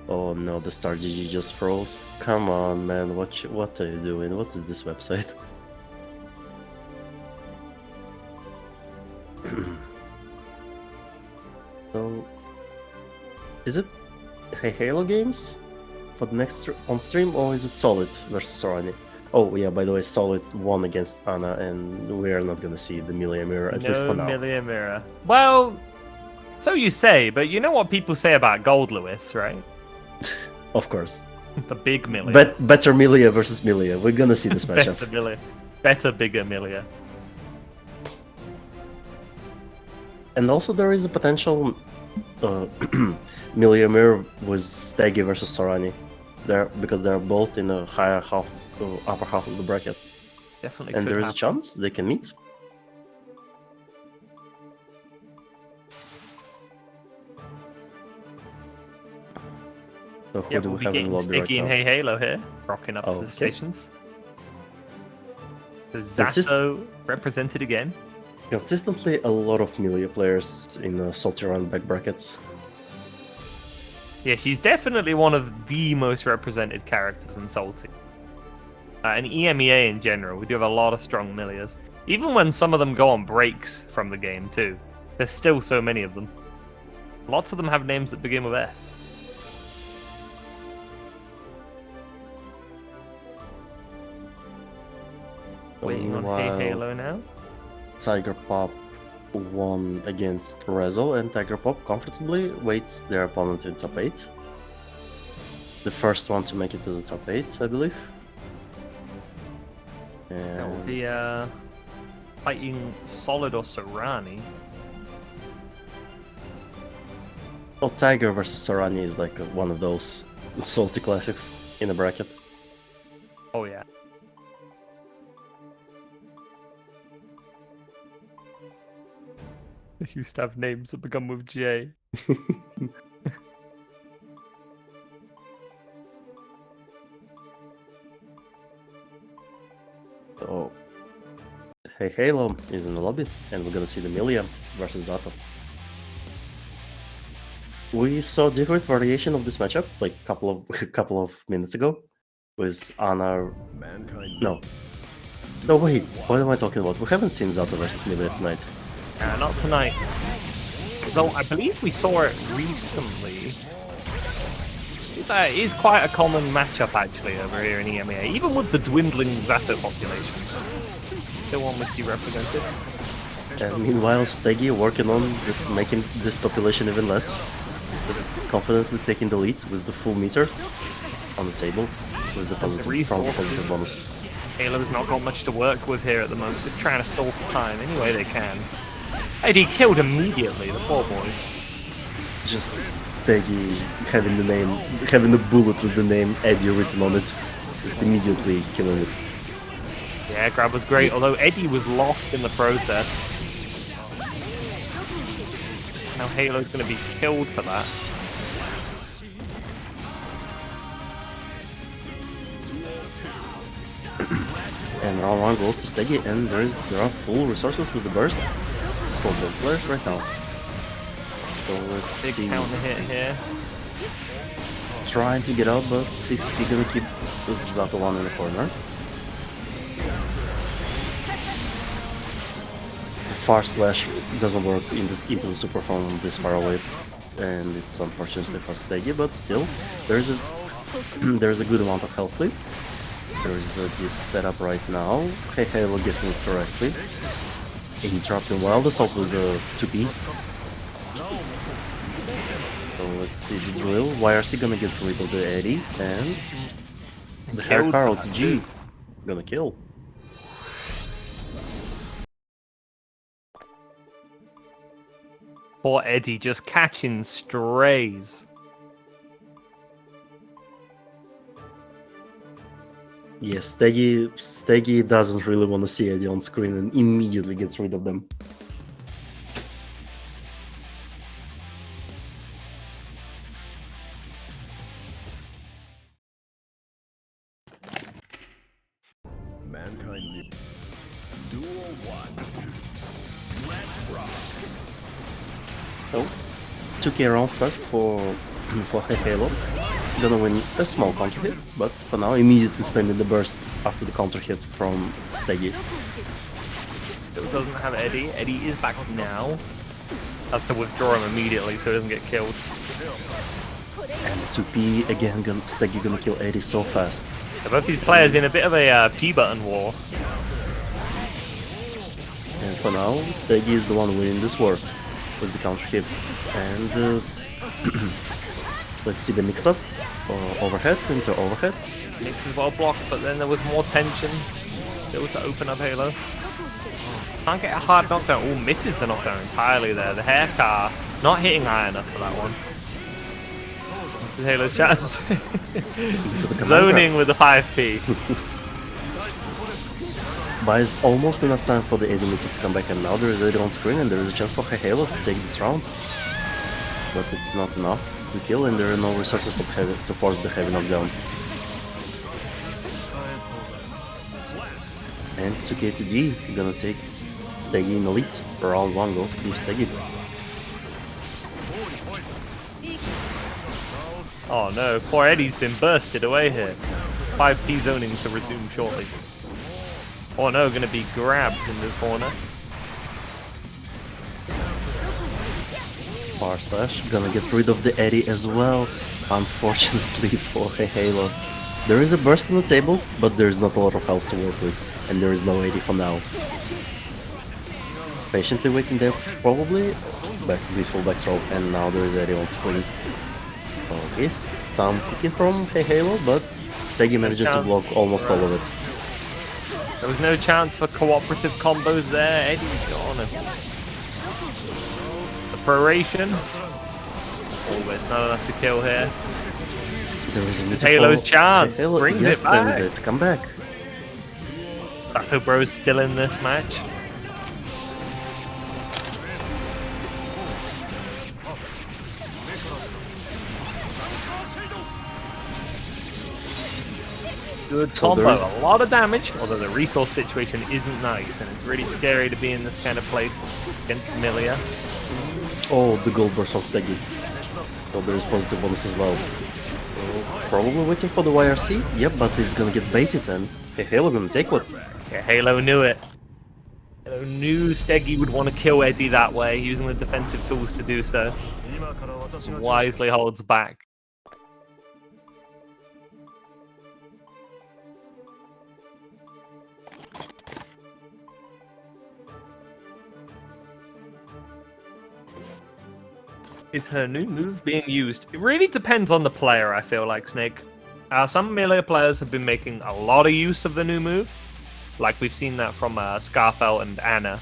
oh no, the Star GG just froze. Come on, man, what are you doing? What is this website? So, is it heyheylo games for the next on stream, or is it Solid versus Sorani? Oh yeah, by the way, Solid won against Anna, and we're not gonna see the Millia mirror, at least for now. Millia mirror. Well, so you say, but you know what people say about Goldlewis, right? Of course. The big Millia. Better Millia versus Millia. We're gonna see this Better matchup. Millia. Better, bigger Millia. And also there is a potential Millia mirror with sstegy versus Sorani. Because they're both in the higher half, upper half of the bracket. Definitely. And could there is a happen. chance they can meet. So who Yeah, do we'll we be have in getting the lobby right Steggy and now? heyheylo here, rocking up to Okay. the stations. So Zato represented again. Consistently a lot of Millia players in Salty Runback brackets. Yeah, she's definitely one of the most represented characters in Salty. And EMEA in general, we do have a lot of strong Millias. Even when some of them go on breaks from the game too, there's still so many of them. Lots of them have names that begin with S. Waiting on heyheylo now. Tiger Pop won against Resil, and Tiger Pop comfortably waits their opponent in top 8. The first one to make it to the top 8, I believe. That will And be fighting Solid or Sorani. well, Tiger versus Sorani is like one of those salty classics in a bracket. Oh yeah. They used to have names that begin with J. So, heyheylo is in the lobby, and we're gonna see the Millia versus Zato. We saw different variation of this matchup like couple of minutes ago, with Ana. Mankind. No, wait. What am I talking about? We haven't seen Zato versus Millia tonight. Not tonight. Though I believe we saw it recently. It is quite a common matchup actually over here in EMEA, even with the dwindling Zato population. Still one we see represented. And meanwhile, sstegy working on making this population even less. Just confidently taking the lead with the full meter on the table with the positive bonus. Halo's not got much to work with here at the moment, just trying to stall for time any way they can. Eddie killed immediately, the poor boy. Just sstegy having the bullet with the name Eddie written on it, just immediately killing it. Yeah, grab was great, although Eddie was lost in the process. Now Halo's going to be killed for that. And round 1 goes to sstegy, and there are full resources with the burst for both players right now. So let's Big see. counter hit here. Trying to get out, but 6P gonna keep this Zato-1 in the corner. The far slash doesn't work into the super phone this far away, and it's unfortunately for sstegy, but still there's a good amount of health lead. There is a disc set up right now. heyheylo guessing it correctly. Interrupting wild assault with the 2P. So let's see the drill. YRC gonna get rid of the Eddie, and the hair car OTG gonna kill. Poor Eddie just catching strays. Yes, sstegy doesn't really want to see Eddie on screen and immediately gets rid of them. Mankind. Duel 1. Let's rock. So, 2k round start for heyheylo. Gonna win a small counter hit, but for now immediately spending the burst after the counter hit from sstegy. Still doesn't have Eddie. Eddie is back now. Has to withdraw him immediately so he doesn't get killed. And 2P again, sstegy gonna kill Eddie so fast. So both these players in a bit of a P-button war. And for now, sstegy is the one winning this war with the counter hit. And let's see the mix-up. Overhead into overhead. Mix is well blocked, but then there was more tension. Able to open up Halo. Can't get a hard knockdown. Oh, misses the knockdown entirely there. The hair car not hitting high enough for that one. This is Halo's chance. Zoning with the 5P. Buys almost enough time for the Eddie meter to come back, and now there is Eddie on screen, and there is a chance for heyheylo to take this round. But it's not enough to kill, and there are no resources to force the heavy knockdown. And 2k to D, gonna take sstegy in the lead. Round 1 goes to sstegy. Oh no, poor Eddie's been bursted away here. 5P zoning to resume shortly. Oh no, gonna be grabbed in the corner. Bar slash, gonna get rid of the Eddie as well, unfortunately for heyheylo. There is a burst on the table, but there is not a lot of health to work with, and there is no Eddie for now. Patiently waiting there, probably. Beautiful back throw, and now there is Eddie on screen. Okay, some kicking from heyheylo, but sstegy managed to block almost all of it. There was no chance for cooperative combos there. Eddie got on him. The proration. Always not enough to kill here. There is a Halo's chance. heyheylo, Brings yes, it back. And it's come back. Zato-Bros still in this match. Good So combo, there's- a lot of damage, although the resource situation isn't nice, and it's really scary to be in this kind of place against Millia. Oh, the gold burst from sstegy. So there is positive bonus as well. Probably waiting for the YRC? Yep, but it's gonna get baited and heyheylo gonna take one. Yeah, Halo knew it. Halo knew sstegy would want to kill Eddie that way, using the defensive tools to do so. Wisely holds back. Is her new move being used? It really depends on the player, I feel like, Snake. Some Millia players have been making a lot of use of the new move. Like we've seen that from Scarfell and Anna.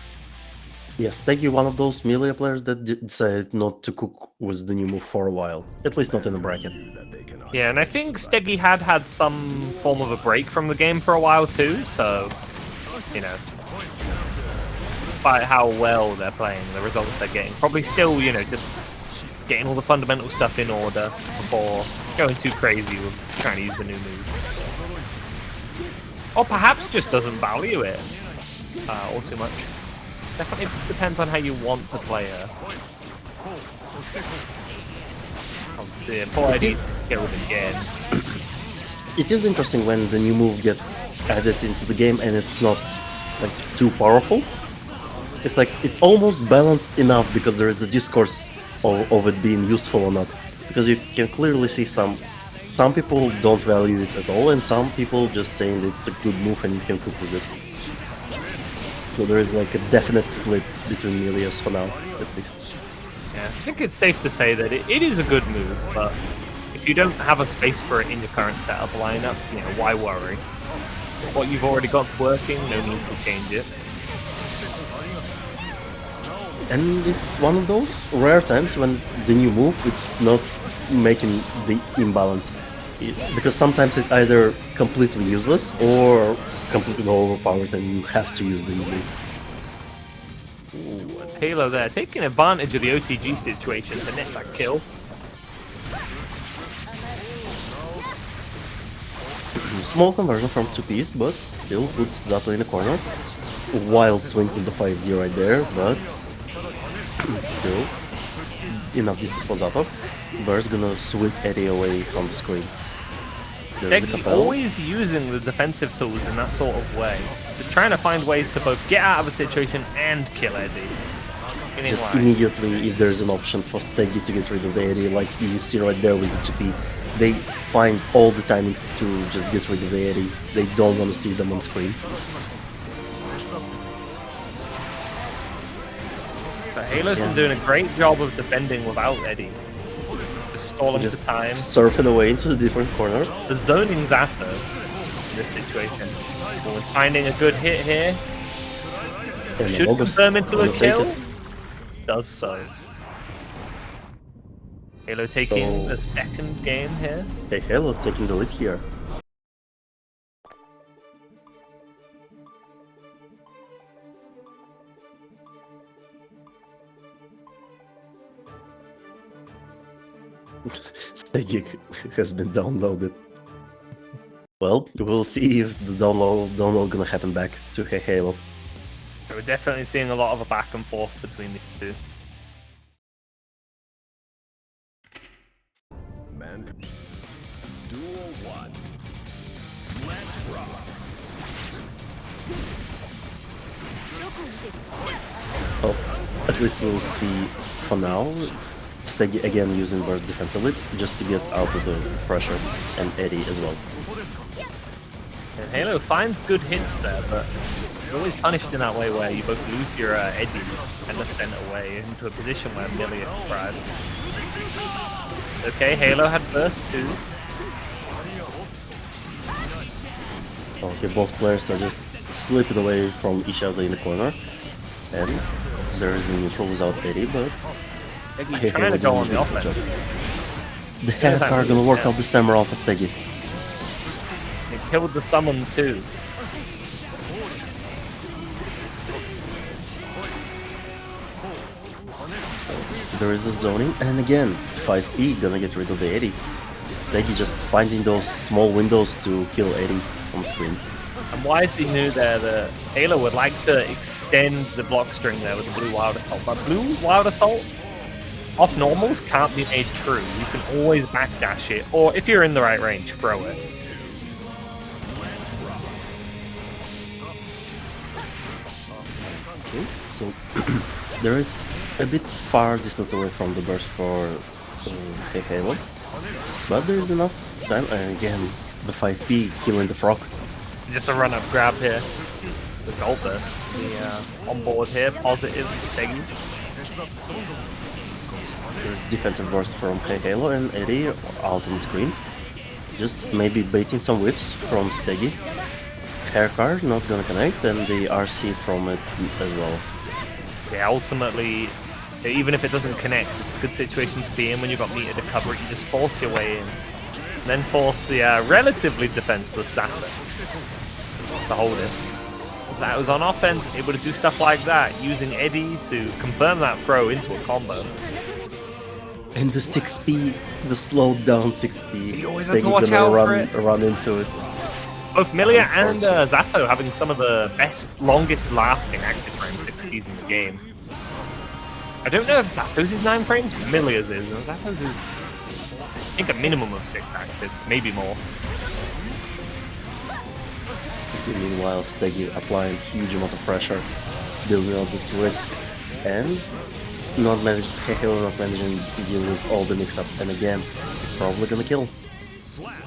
Yes, sstegy one of those Millia players that decided not to cook with the new move for a while. At least not in the bracket. That they cannot Yeah, and I change think society. sstegy had some form of a break from the game for a while too, so, you know, despite how well they're playing, the results they're getting, probably still, you know, just getting all the fundamental stuff in order before going too crazy with trying to use the new move. Or perhaps just doesn't value it all too much. Definitely depends on how you want to play her. Oh dear, poor Eddie's killed again. It is interesting when the new move gets added into the game and it's not like too powerful. It's like it's almost balanced enough because there is the discourse of it being useful or not. Because you can clearly see some people don't value it at all and some people just saying it's a good move and you can cook with it. So there is like a definite split between Millias for now, at least. Yeah, I think it's safe to say that it is a good move, but if you don't have a space for it in your current setup lineup, you know, why worry? If what you've already got working, no need to change it. And it's one of those rare times when the new move it's not making the imbalance. Because sometimes it's either completely useless or completely overpowered and you have to use the new move. Ooh, and Halo there, taking advantage of the OTG situation to net that kill. Small conversion from 2Ps, but still puts Zato in the corner. Wild swing with the 5D right there, but still enough distance for Zato. Burst gonna sweep Eddie away from the screen. sstegy always using the defensive tools in that sort of way. Just trying to find ways to both get out of a situation and kill Eddie. Feeling Just like- immediately, if there's an option for sstegy to get rid of the Eddie, like you see right there with the 2P, they find all the timings to just get rid of the Eddie. They don't want to see them on screen. But Halo's been Yeah. doing a great job of defending without Eddie. Just stalling Just the time. surfing away into a different corner. The zoning Zato in this situation. Oh, it's finding a good hit here. And Should August confirm into a gonna take kill. it. Does so. Halo taking So- the second game here. heyheylo taking the lead here. sstegy has been downloaded. Well, we'll see if the download gonna happen back to heyheylo. We're definitely seeing a lot of a back and forth between the two. Man, Duel 1. Let's rock. Well, at least we'll see for now. Sstegy again using burst defensively just to get out of the pressure, and Eddie as well. And Halo finds good hits there, but you're always punished in that way where you both lose your Eddie and are sent away into a position where Millia can thrive. Okay, Halo had burst too. Okay, both players are just slipping away from each other in the corner. And there is a neutral without Eddie, but Steggy trying to go on the offense. the head are gonna work out this time around for Steggy. They killed the summon too. There is a zoning, and again, 5P gonna get rid of the Eddie. Steggy just finding those small windows to kill Eddie. on the screen. And wisely knew there that Heylo would like to extend the block string there with the blue wild assault. But blue wild assault off normals can't be made true. You can always backdash it, or if you're in the right range, throw it. Okay, so there is a bit far distance away from the burst for heyheylo, but there is enough time. And again, the 5P killing the frog. Just a run-up grab here. The gold burst. The on board here, positive, steggy. There's defensive burst from heyheylo and A.B.A out on the screen. Just maybe baiting some whiffs from steggy. Hair card not gonna connect, and the RC from it as well. Yeah, ultimately, even if it doesn't connect, it's a good situation to be in when you've got meter to cover it. You just force your way in. And then force the relatively defenseless Zato to hold it. Zato's on offense, able to do stuff like that, using Eddie to confirm that throw into a combo. And the 6P, the slowed down 6P. You always have to watch out for it. Run into it. Both Millia and Zato having some of the best, longest lasting active frame 6Ps in the game. I don't know if Zato's is 9 frames, Millia's is. Zato's is, I think, a minimum of 6 active, maybe more. Meanwhile, steggy applying huge amount of pressure, building up the risk, and not managing to deal with all the mix-up. And again, it's probably gonna kill.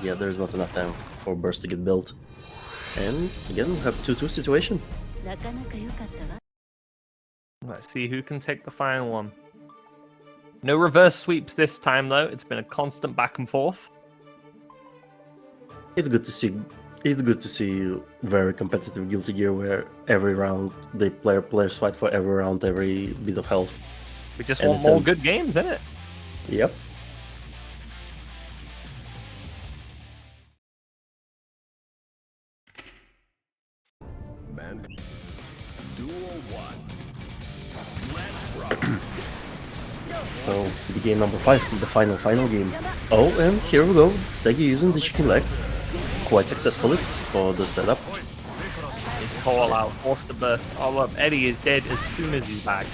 Yeah, there's not enough time for burst to get built. And again, we have 2-2 situation. Let's see who can take the final one. No reverse sweeps this time though. It's been a constant back and forth. It's good to see. It's good to see very competitive Guilty Gear where every round the players fight for every round, every bit of health. We just want more good games, innit? Yep. Man, Duel 1. Let's rock. So the game number 5, the final game. Oh, and here we go. sstegy using the chicken leg quite successfully for the setup. Call out, force the burst. Oh look, Eddie is dead as soon as he's back.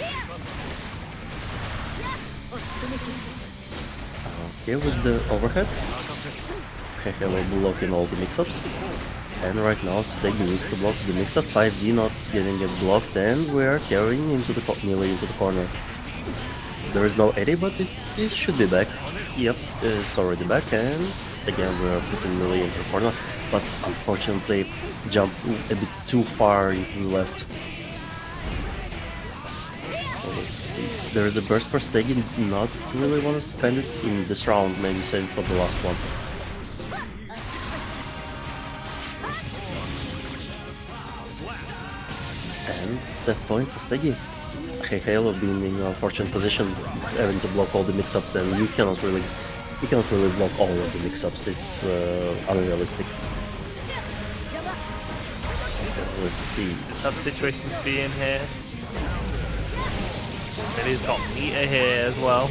Here with the overhead. heyheylo blocking all the mix-ups. And right now sstegy needs to block the mix-up. 5D not getting it blocked, and we are carrying into the Millia into the corner. There is no Eddie, but it should be back. Yep, it's already back, and again we are putting Millia into the corner, but unfortunately jumped a bit too far into the left. So let's see. There is a burst for sstegy, not really want to spend it in this round, maybe save it for the last one. And set point for sstegy. heyheylo being in an unfortunate position, having to block all the mix-ups, and you cannot really block all of the mix-ups. It's unrealistic. Let's see. Tough situation to be in here. And he's got meter here as well.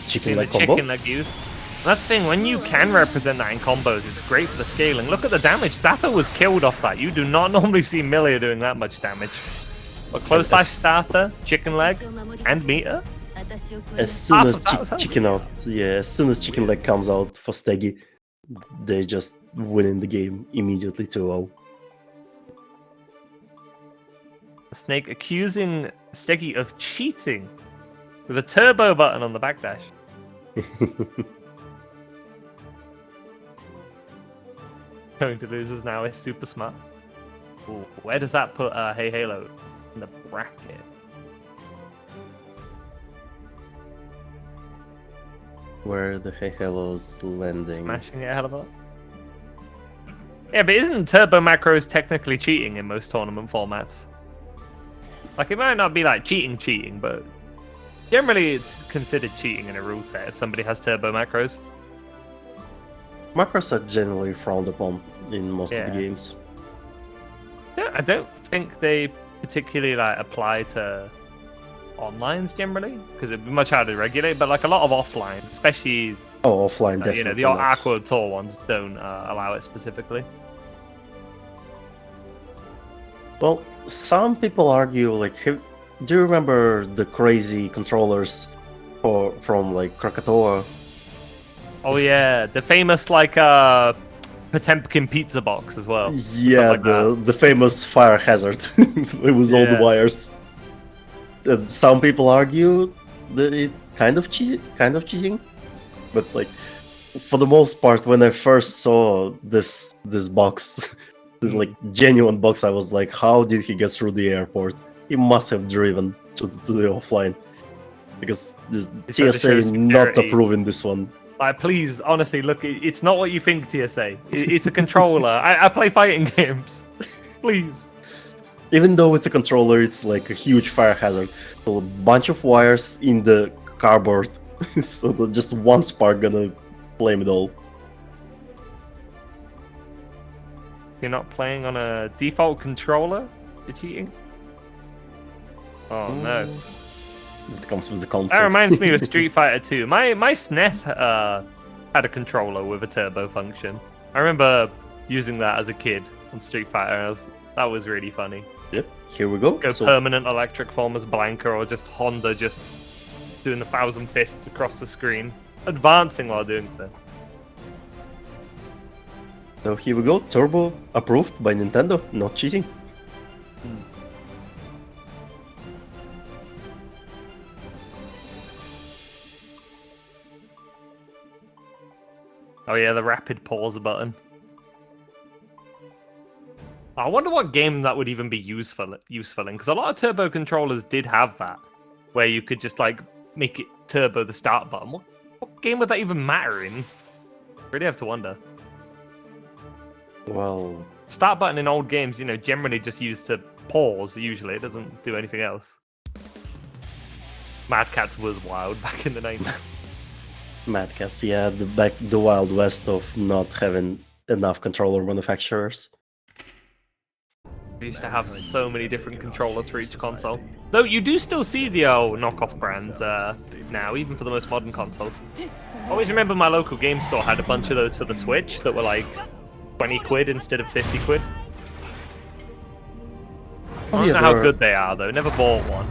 Chicken leg the combo. chicken leg use. That's the thing, when you can represent that in combos, it's great for the scaling. Look at the damage. Zato was killed off that. You do not normally see Millia doing that much damage. But close slash starter, chicken leg, and meter. As soon as as soon as chicken leg comes out for sstegy, they just win the game immediately 2-0. Snake accusing sstegy of cheating with a turbo button on the backdash. Going to losers now is super smart. Ooh, where does that put heyheylo in the bracket? Where the heyheylo's landing. Smashing it a hell of a lot. Yeah, but isn't turbo macros technically cheating in most tournament formats? Like, it might not be like cheating, but generally it's considered cheating in a rule set if somebody has turbo macros. Macros are generally frowned upon in most of the games. Yeah, I don't think they particularly like apply to onlines generally, because it'd be much harder to regulate. But like a lot of offlines, especially offline, definitely. the Aqua Tour ones don't allow it specifically. Well, some people argue like, do you remember the crazy controllers from like Krakatoa? Oh yeah, the famous like Potemkin pizza box as well. Yeah, Stuff like the famous fire hazard. It was all the Yeah. wires. And some people argue that it kind of cheating, but like for the most part, when I first saw this box, this like genuine box, I was like, how did he get through the airport? He must have driven to the offline, because this It's over to show TSA not security. approving this one. Like, please, honestly, look, it's not what you think, TSA. It's a controller. I play fighting games. Please. Even though it's a controller, it's like a huge fire hazard. So a bunch of wires in the cardboard, so that just one spark gonna flame it all. You're not playing on a default controller? You're cheating? Oh no. It comes with the console. That reminds me of Street Fighter 2. My SNES had a controller with a turbo function. I remember using that as a kid on Street Fighter. That was really funny. Yep, here we go. Go So, permanent electric form as Blanca, or just Honda just doing 1,000 fists across the screen. Advancing while doing so. so here we go. Turbo approved by Nintendo. Not cheating. Oh yeah, the rapid pause button. I wonder what game that would even be useful in, because a lot of turbo controllers did have that, where you could just like make it turbo the start button. What game would that even matter in? Really have to wonder. Well, Start button in old games, you know, generally just used to pause. Usually, it doesn't do anything else. Mad Catz was wild back in the 90s. Mad Catz, yeah, the Wild West of not having enough controller manufacturers. We used to have so many different controllers for each console. Though you do still see the old knockoff brands now, even for the most modern consoles. I always remember my local game store had a bunch of those for the Switch that were like 20 quid instead of 50 quid. I don't know how good they are though, never bought one.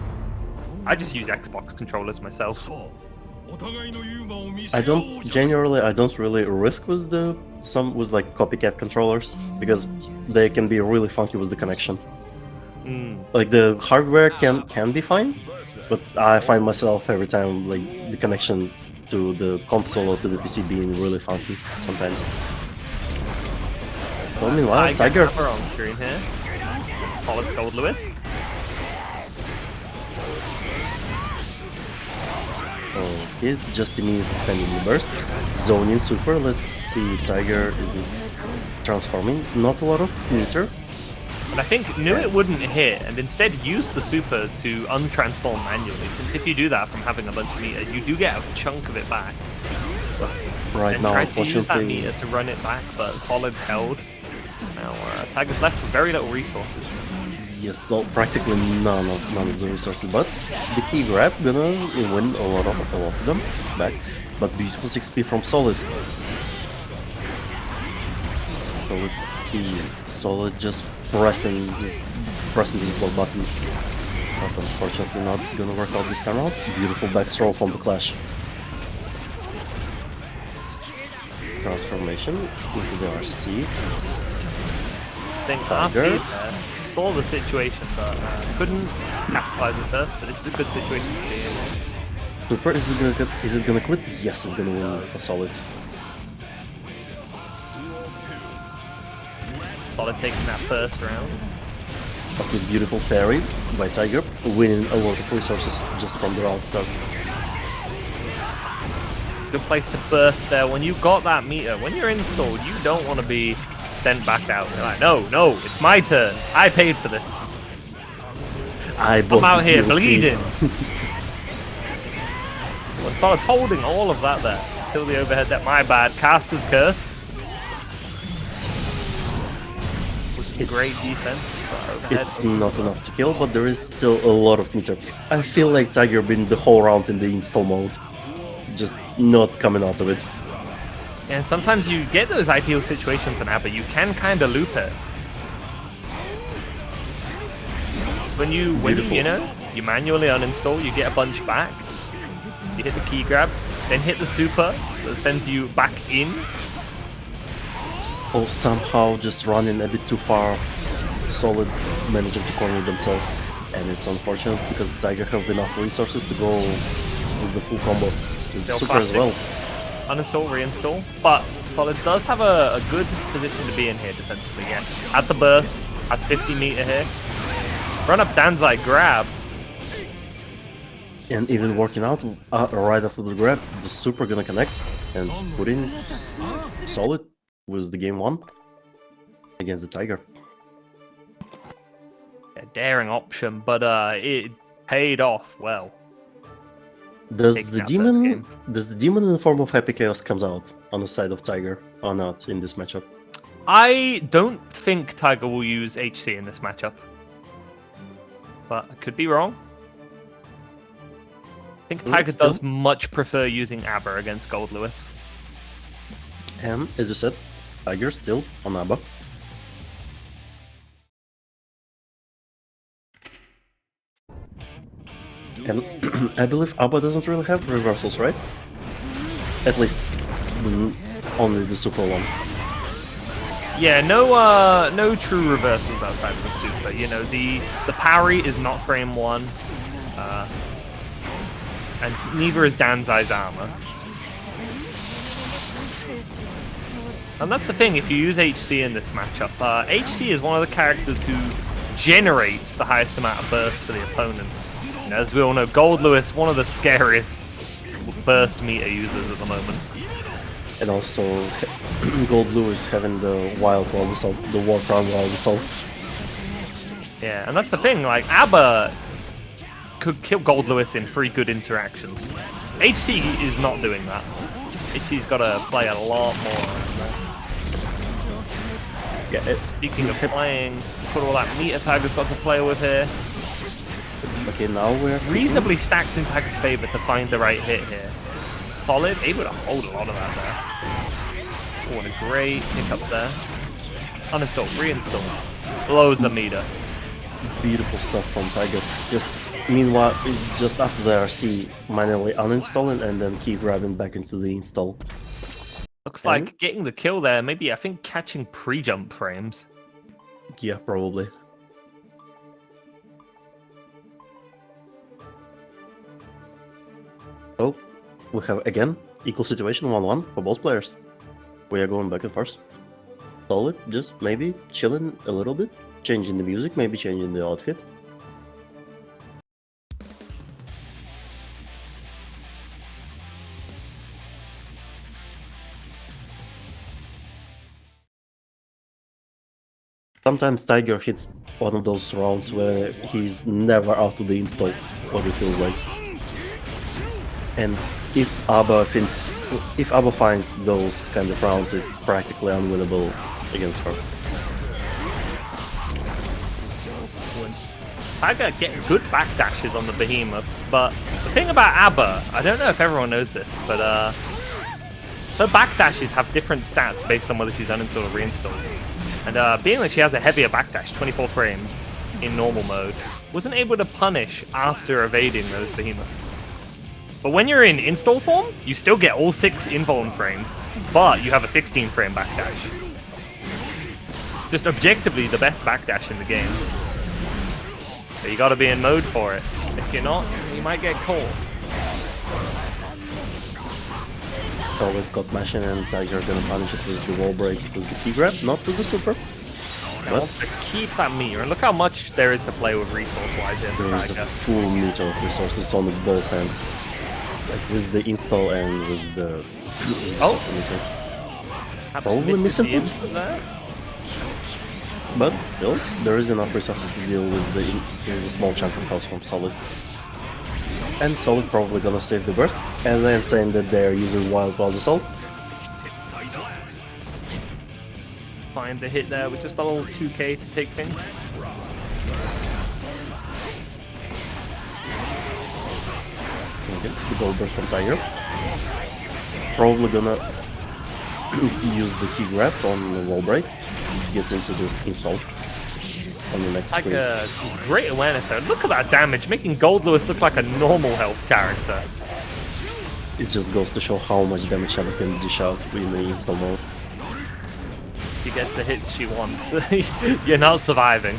I just use Xbox controllers myself. I don't really risk with with like copycat controllers, because they can be really funky with the connection. Like the hardware can be fine, but I find myself every time like the connection to the console or to the PC being really funky sometimes. So meanwhile, Tiger. Hammer on screen here. Solid Goldlewis. Okay, it's just immediately spending the burst. Zoning super, let's see, Tiger is transforming. Not a lot of meter. But I think knew it wouldn't hit and instead used the super to untransform manually, since if you do that from having a bunch of meter, you do get a chunk of it back. Right And now, tried to use that unfortunately, meter to run it back, but Solid held. Now Tiger's left with very little resources. yes, so practically none of the resources, but the key grab gonna win a lot of them back. But beautiful 6p from Solid. So let's see, Solid just pressing this block button. But unfortunately not gonna work out this time out. Beautiful back throw from the Clash. Transformation into the RC. I think Tiger. RC saw the situation, but couldn't capitalize at first, but this is a good situation to be in. Super, is it gonna clip? Yes, it's gonna win a Solid. Solid taking that first round. But with beautiful parry by Tiger, winning a lot of resources just from the round start. Good place to burst there. When you've got that meter, when you're installed, you don't want to be sent back out. You're like, no, it's my turn. I paid for this. I'm out here bleeding. When Solid's holding all of that there until the overhead deck. My bad. Caster's Curse. Was some great defense. But overhead. It's not enough to kill, but there is still a lot of meter. I feel like Tiger been the whole round in the install mode, just not coming out of it. And sometimes you get those ideal situations on A.B.A, you can kind of loop it. When you you manually uninstall, you get a bunch back. You hit the key grab, then hit the super that sends you back in. Or somehow just running a bit too far, Solid managing to corner themselves. And it's unfortunate because Tiger have enough resources to go with the full combo. It's Still super as classic. well. Uninstall, reinstall. But Solid does have a good position to be in here defensively. Yeah. At the burst, has 50 meter here. Run up Danzai grab. And even working out right after the grab, the super gonna connect and put in Solid with the game 1 against the Tiger. A daring option, but it paid off well. Does Taking the out that demon in the form of Happy Chaos comes out on the side of Tiger or not in this matchup? I don't think Tiger will use HC in this matchup, but I could be wrong. I think Tiger does much prefer using A.B.A against Goldlewis. And as you said, Tiger still on A.B.A. And I believe A.B.A doesn't really have reversals, right? At least only the super one. Yeah, no true reversals outside of the super. You know, the parry is not frame 1, and neither is Danzai's armor. And that's the thing, if you use HC in this matchup, HC is one of the characters who generates the highest amount of burst for the opponent. And as we all know, Goldlewis, one of the scariest burst meter users at the moment. And also, Goldlewis having the wild assault, the war crown wild assault. Yeah, and that's the thing, like, A.B.A could kill Goldlewis in 3 good interactions. HC is not doing that. HC's got to play a lot more. Yeah, Speaking of playing, put all that meter Tiger's got to play with here. okay, now we're Reasonably stacked in Tiger's favor to find the right hit here. Solid, able to hold a lot of that there. Oh, what a great pickup there. Uninstall, reinstall. Loads of meter. beautiful stuff from Tiger. Just meanwhile, just after the RC, manually uninstalling and then keep grabbing back into the install. Looks like getting the kill there, maybe I think catching pre-jump frames. Yeah, probably. So, we have again equal situation 1-1 for both players. We are going back and forth. Solid, just maybe chilling a little bit, changing the music, maybe changing the outfit. Sometimes Tiger hits one of those rounds where he's never out of the install, what it feels like. And if A.B.A finds those kind of rounds, it's practically unwinnable against her. Tiger getting good backdashes on the behemoths, but the thing about A.B.A, I don't know if everyone knows this, but her backdashes have different stats based on whether she's uninstalled or reinstalled. And being that she has a heavier backdash, 24 frames in normal mode, wasn't able to punish after evading those behemoths. But when you're in install form, you still get all 6 invuln frames, but you have a 16 frame backdash. Just objectively the best backdash in the game. So you gotta be in mode for it. If you're not, you might get caught. So we've got Mashing and Tiger gonna punish it with the wall break with the key grab, not with the super. He wants to keep that meter, and look how much there is to play with resource-wise here for There is a Tiger. full meter of resources on both ends. Like with the install and with the super meter. Perhaps Probably misses missing the it. input there. But still, there is enough resources to deal with the small chunk of health from Solid. And Solid probably gonna save the burst, as I am saying that they are using wild assault. Find the hit there with just a little 2k to take things. Okay, the gold burst from Tiger. Probably gonna use the key grab on the wall break to get into the install. on the next Like screen. great awareness there. Look at that damage, making Goldlewis look like a normal health character. It just goes to show how much damage Abba can dish out in the install mode. She gets the hits she wants. You're not surviving.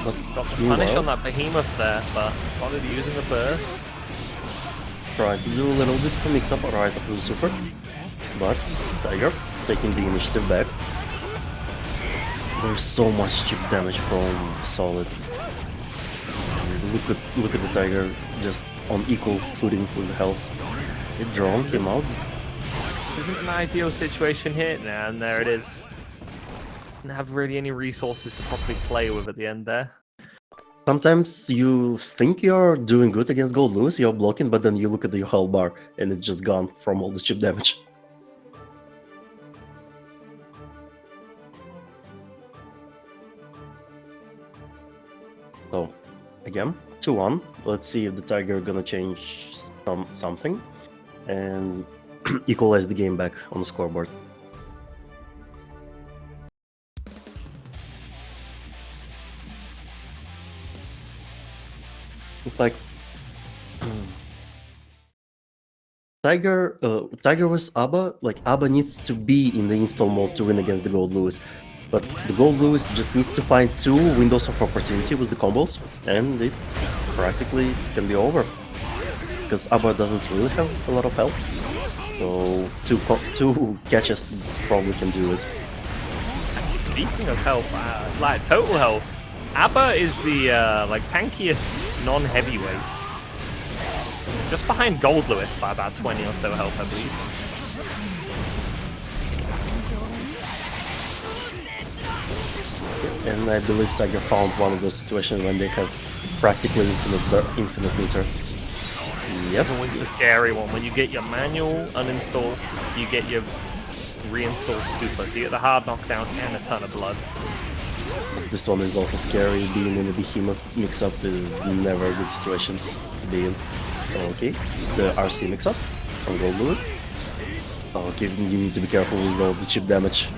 But Got the punish on that behemoth there, but Solid using the burst. trying to do a little bit of a mix-up right after the super, but Tiger taking the initiative back. There's so much chip damage from Solid. Look at the Tiger just on equal footing with health. It drawn him out. Isn't an ideal situation here? Nah, and there it is. Didn't have really any resources to properly play with at the end there. Sometimes you think you're doing good against Goldlewis, you're blocking, but then you look at your health bar and it's just gone from all the chip damage. So, again, 2-1. Let's see if the Tiger gonna change something and equalize the game back on the scoreboard. It's like Tiger with A.B.A. Like A.B.A. needs to be in the install mode to win against the Goldlewis. But the Goldlewis just needs to find 2 windows of opportunity with the combos, and it practically can be over. Because A.B.A. doesn't really have a lot of health, so 2 catches probably can do it. Speaking of health, like total health, A.B.A. is the like tankiest non-heavyweight. Just behind Goldlewis by about 20 or so health, I believe. And I believe Tiger found one of those situations when they have practically infinite meter. Yep. It's always the scary one. When you get your manual uninstall, you get your reinstall super. So you get the hard knockdown and a ton of blood. This one is also scary. Being in a behemoth mix-up is never a good situation to be in. Okay, the RC mix-up from Goldlewis. Okay, you need to be careful with all the chip damage.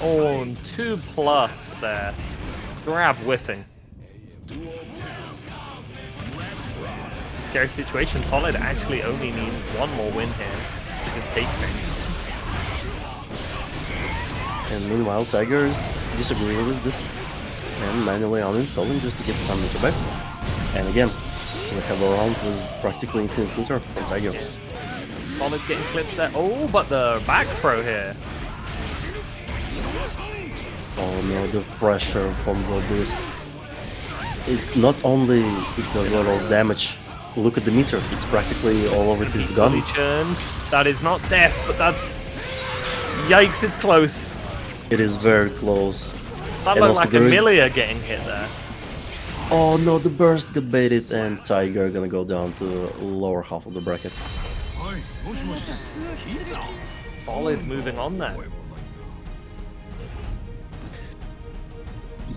Oh, and 2+ there. Grab whiffing. Scary situation. Solid actually only needs 1 more win here to just take things. And meanwhile, Tiger is disagreeing with this and manually uninstalling just to get some meter back. And again, we have a round with practically infinite meter from Tiger. Solid getting clipped there. Oh, but the back throw here. Oh no, the pressure from Goldlewis. It not only it does a lot of damage. Look at the meter, it's practically all over his gun. Fully churned. That is not death, but that's... Yikes, it's close. It is very close. That And looked also like a there is- Millia getting hit there. Oh no, the burst got baited and Tiger gonna go down to the lower half of the bracket. Solid moving on there.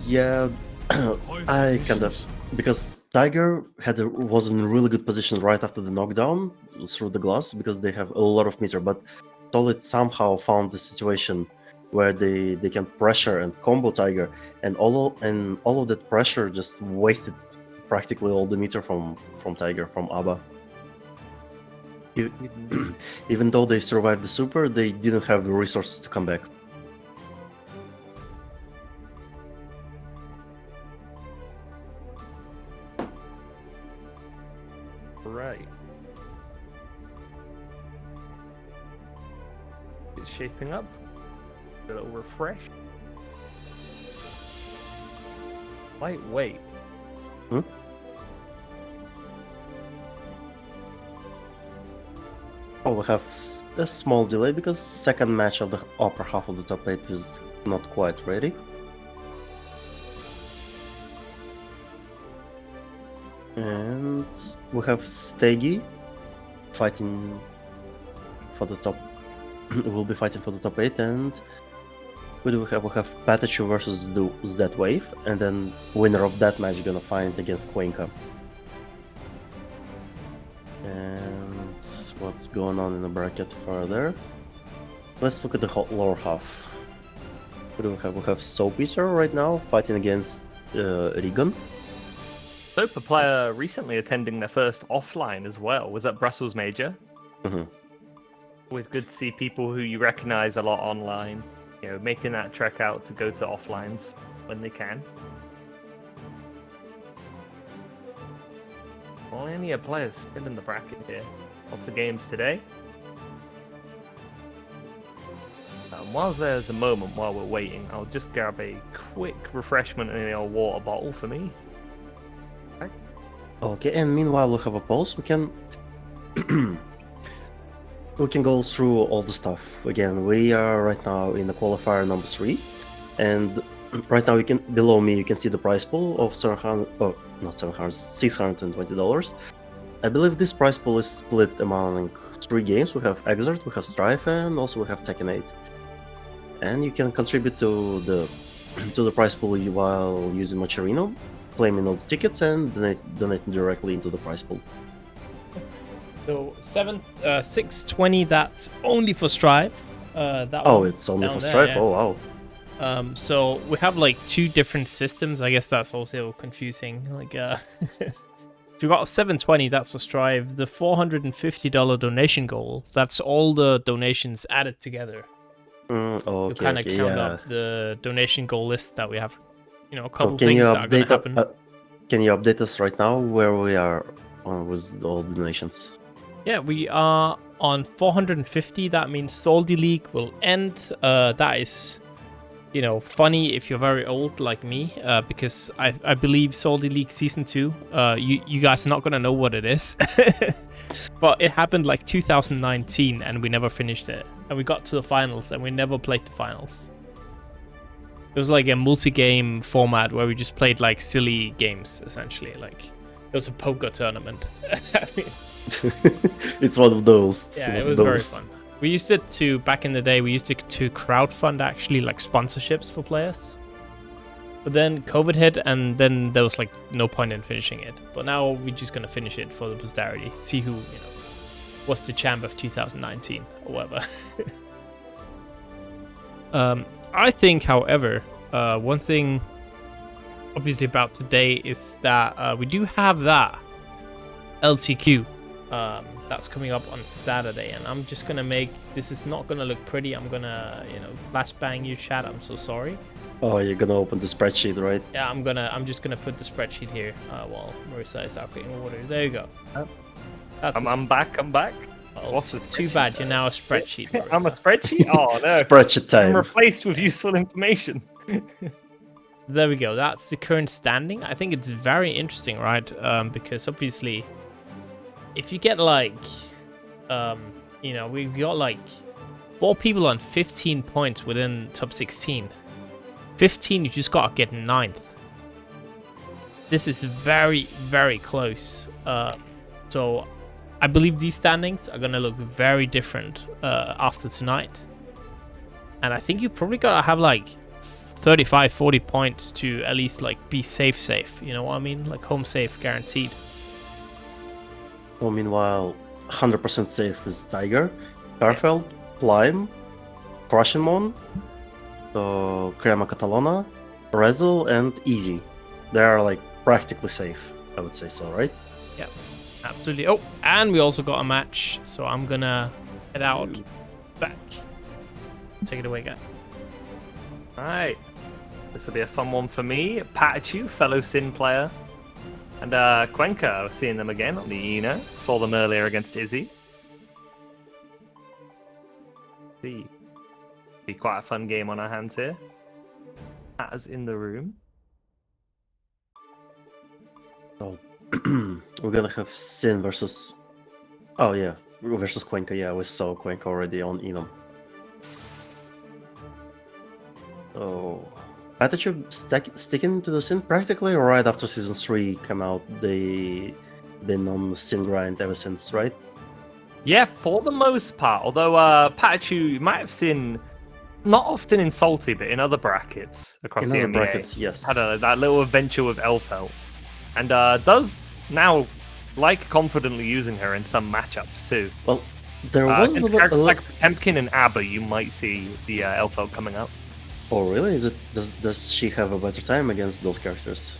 Yeah, I kind of... Because Tiger was in a really good position right after the knockdown through the glass, because they have a lot of meter, but Solid somehow found the situation where they can pressure and combo Tiger, and all of that pressure just wasted practically all the meter from Tiger, from A.B.A. Even though they survived the super, they didn't have the resources to come back. Right. It's shaping up. A little refresh. Wait. Hmm? Oh, we have a small delay because second match of the upper half of the top 8 is not quite ready. And we have sstegy fighting for the top. We'll be fighting for the top 8, and what do we have? We have PataChu versus the that wave, and then winner of that match gonna fight against Cuenca. And what's going on in the bracket further. Let's look at the lower half. What do we have? We have Soapweaver right now fighting against Rygand. Soap, a player recently attending their first offline as well, was at Brussels Major. Mhm. Always good to see people who you recognize a lot online, making that trek out to go to offlines when they can. Well, EMEA players still in the bracket here. Lots of games today. Whilst there's a moment while we're waiting, I'll just grab a quick refreshment in a water bottle for me. Okay, and meanwhile we have a pause. We can we can go through all the stuff again. We are right now in the qualifier number 3, and right now below me you can see the prize pool of $620. I believe this prize pool is split among 3 games. We have Xrd, we have Strife, and also we have Tekken 8. And you can contribute to the prize pool while using Macherino, claiming all the tickets, and donating directly into the prize pool. So 620. That's only for Strive. It's only for Strife. Yeah. Oh wow. So we have like 2 different systems. I guess that's also confusing. Like, we got 720. That's for Strive. The $450 donation goal. That's all the donations added together. Okay, You kind of count yeah. up the donation goal list that we have. A couple Can things you that are going to update happen. can you update us right now where we are with all the donations? Yeah, we are on 450. That means Salty League will end. That is, funny if you're very old like me, because I believe Salty League Season 2, you guys are not going to know what it is. But it happened like 2019 and we never finished it. And we got to the finals and we never played the finals. It was like a multi-game format where we just played like silly games, essentially. Like, it was a poker tournament. I mean, It's one of those. yeah, one it of was those. very fun. We used it to, back in the day, we used it to crowdfund actually like sponsorships for players. But then COVID hit and then there was like no point in finishing it. But now we're just going to finish it for the posterity. See who, was the champ of 2019 or whatever. I think, however, one thing obviously about today is that we do have that LTQ that's coming up on Saturday, and I'm just gonna this is not gonna look pretty. I'm gonna flashbang you, chat. I'm so sorry. Oh, you're gonna open the spreadsheet, right? Yeah, I'm just gonna put the spreadsheet here while Marissa is out getting water. There you go. I'm back. Oh, What's the too spreadsheet? bad you're now a spreadsheet. Marissa. I'm a spreadsheet? Oh, no. Spreadsheet I'm time. replaced with useful information. There we go. That's the current standing. I think it's very interesting, right? Because obviously, if you get like, we've got like 4 people on 15 points within top 16. 15, you just gotta get 9th. This is very, very close. So I believe these standings are gonna look very different after tonight. And I think you probably gotta have like 35, 40 points to at least like be safe. You know what I mean? Like home safe guaranteed. Well, meanwhile, 100% safe is Tiger, Garfield, Plime, Crushimon, Crema Catalana, Resil, and Easy. They are like practically safe, I would say so, right? Yeah, absolutely. Oh, and we also got a match, so I'm gonna head out back. Take it away, guy. Alright. This will be a fun one for me. PataChu, fellow Sin player. And Cuenca, we're seeing them again on the EU. Saw them earlier against Izzy. See. Be quite a fun game on our hands here. Patter's in the room. So we're gonna have Sin versus. Oh yeah, versus Cuenca. Yeah, we saw Cuenca already on Enum. So PataChu sticking to the Sin practically right after season 3 came out. They been on the Sin grind ever since, right? Yeah, for the most part. Although PataChu, you might have seen not often in Salty, but in other brackets across In the other EMEA. brackets, yes. Had that little adventure with Elfelt. And does now like confidently using her in some matchups too. Well, there was Against characters like Potemkin and A.B.A, you might see the Elfeld coming up. Oh, really? Is it does she have a better time against those characters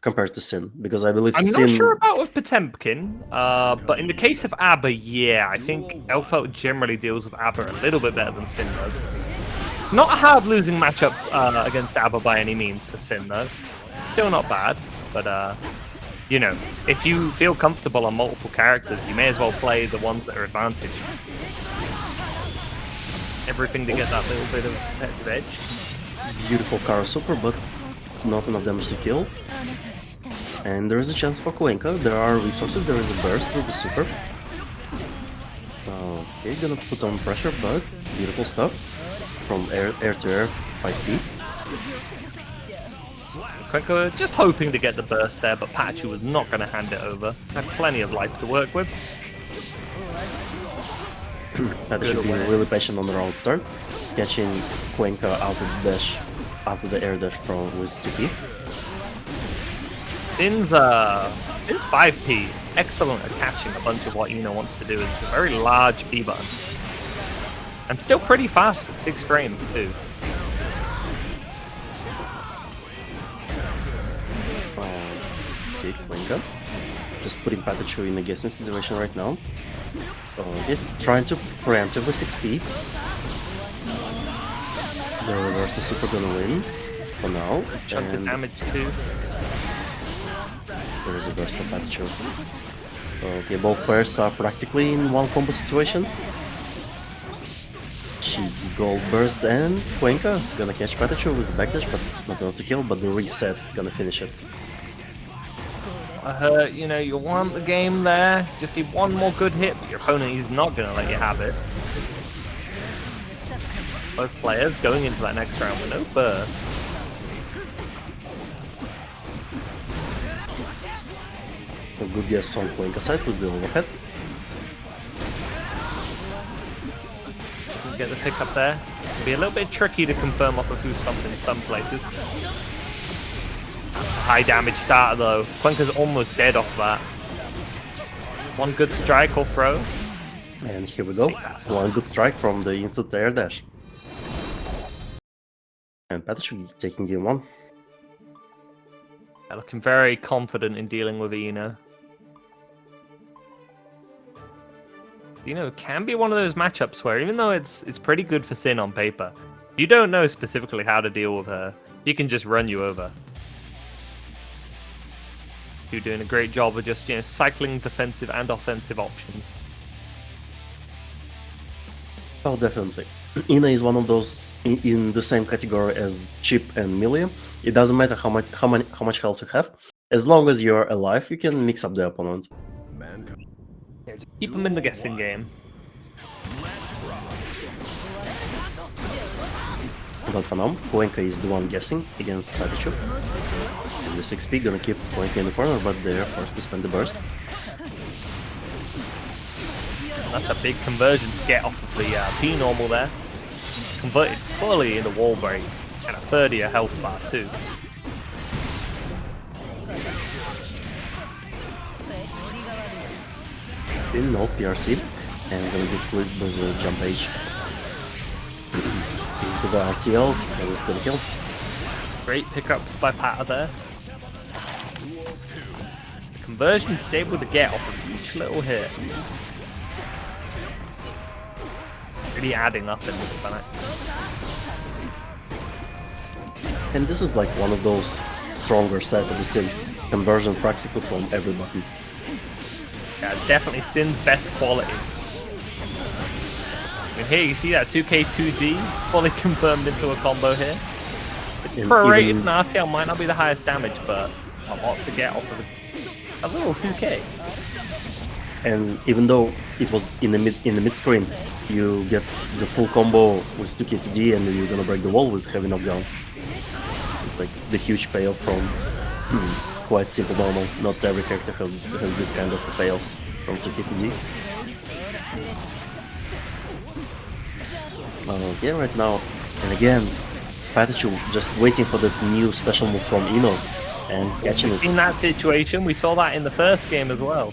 compared to Sin? Because I believe I'm Sin. not sure about with Potemkin, but in the case of A.B.A, yeah, I think Elfeld generally deals with A.B.A a little bit better than Sin does. Not a hard losing matchup against A.B.A by any means for Sin though. Still not bad, but you know, if you feel comfortable on multiple characters, you may as well play the ones that are advantaged. Everything to get that little bit of competitive edge. Beautiful Kara super, but not enough damage to kill. And there is a chance for Cuenca. There are resources, there is a burst with the super. Okay, gonna put on pressure, but beautiful stuff. From air to air, 5p. Cuenca just hoping to get the burst there, but PataChu was not going to hand it over. Had plenty of life to work with. PataChu being really patient on the round start, catching Cuenca out of the dash, out of the air dash from with 2p. Sin's 5p, excellent at catching a bunch of what Ino wants to do. It's a very large B button. And still pretty fast at 6 frames too. Okay, Cuenca. Just putting PataChu in a guessing situation right now. He's trying to preemptively 6p. The reverse is super gonna win for now. Chunk of damage too. There is a burst for PataChu. Okay, both players are practically in one combo situation. Cheeky gold burst and Cuenca gonna catch PataChu with the backdash, but not enough to kill, but the reset gonna finish it. You know, you want the game there, just need one more good hit, but your opponent is not gonna let you have it. Both players going into that next round with no burst. A good guess on Cuenca's side with the overhead. Doesn't get the pick up there. It'll be a little bit tricky to confirm off of who's stomped in some places. High damage starter though. Cuenca's almost dead off that. One good strike or throw. And here we go. One good strike from the instant air dash. And PataChu taking game 1. Yeah, looking very confident in dealing with Ino. Ino can be one of those matchups where even though it's pretty good for Sin on paper, you don't know specifically how to deal with her. She can just run you over. You're doing a great job of just, you know, cycling defensive and offensive options. Oh, definitely. Ina is one of those in the same category as Chip and Millia. It doesn't matter how much health you have. As long as you're alive, you can mix up the opponent. Yeah, just keep them in the guessing game. But for now, Cuenca is the one guessing against PataChu. And the 6p gonna keep Cuenca in the corner, but they're forced to spend the burst. That's a big conversion to get off of the P normal there. Converted fully into wall break and a 30 health bar too. In no PRC, and gonna get flipped with a jump H into the RTL, and it's gonna kill. Great pickups by Pata there. The conversion is able to get off of each little hit. Really adding up in this fight. And this is like one of those stronger side of the Sim. Conversion practically from every button. Yeah, it's definitely Sin's best quality. And here you see that 2K2D fully confirmed into a combo here. It's prorated and RTL might not be the highest damage, but it's a lot to get off of it. It's a little 2K. And even though it was in the mid screen, you get the full combo with 2K2D and you're gonna break the wall with heavy knockdown. It's like the huge payoff from quite simple normal. Not every character has this kind of payoffs from 2K2D. Okay, right now, and again, PataChu just waiting for that new special move from Ino. And catching it. In that situation, we saw that in the first game as well.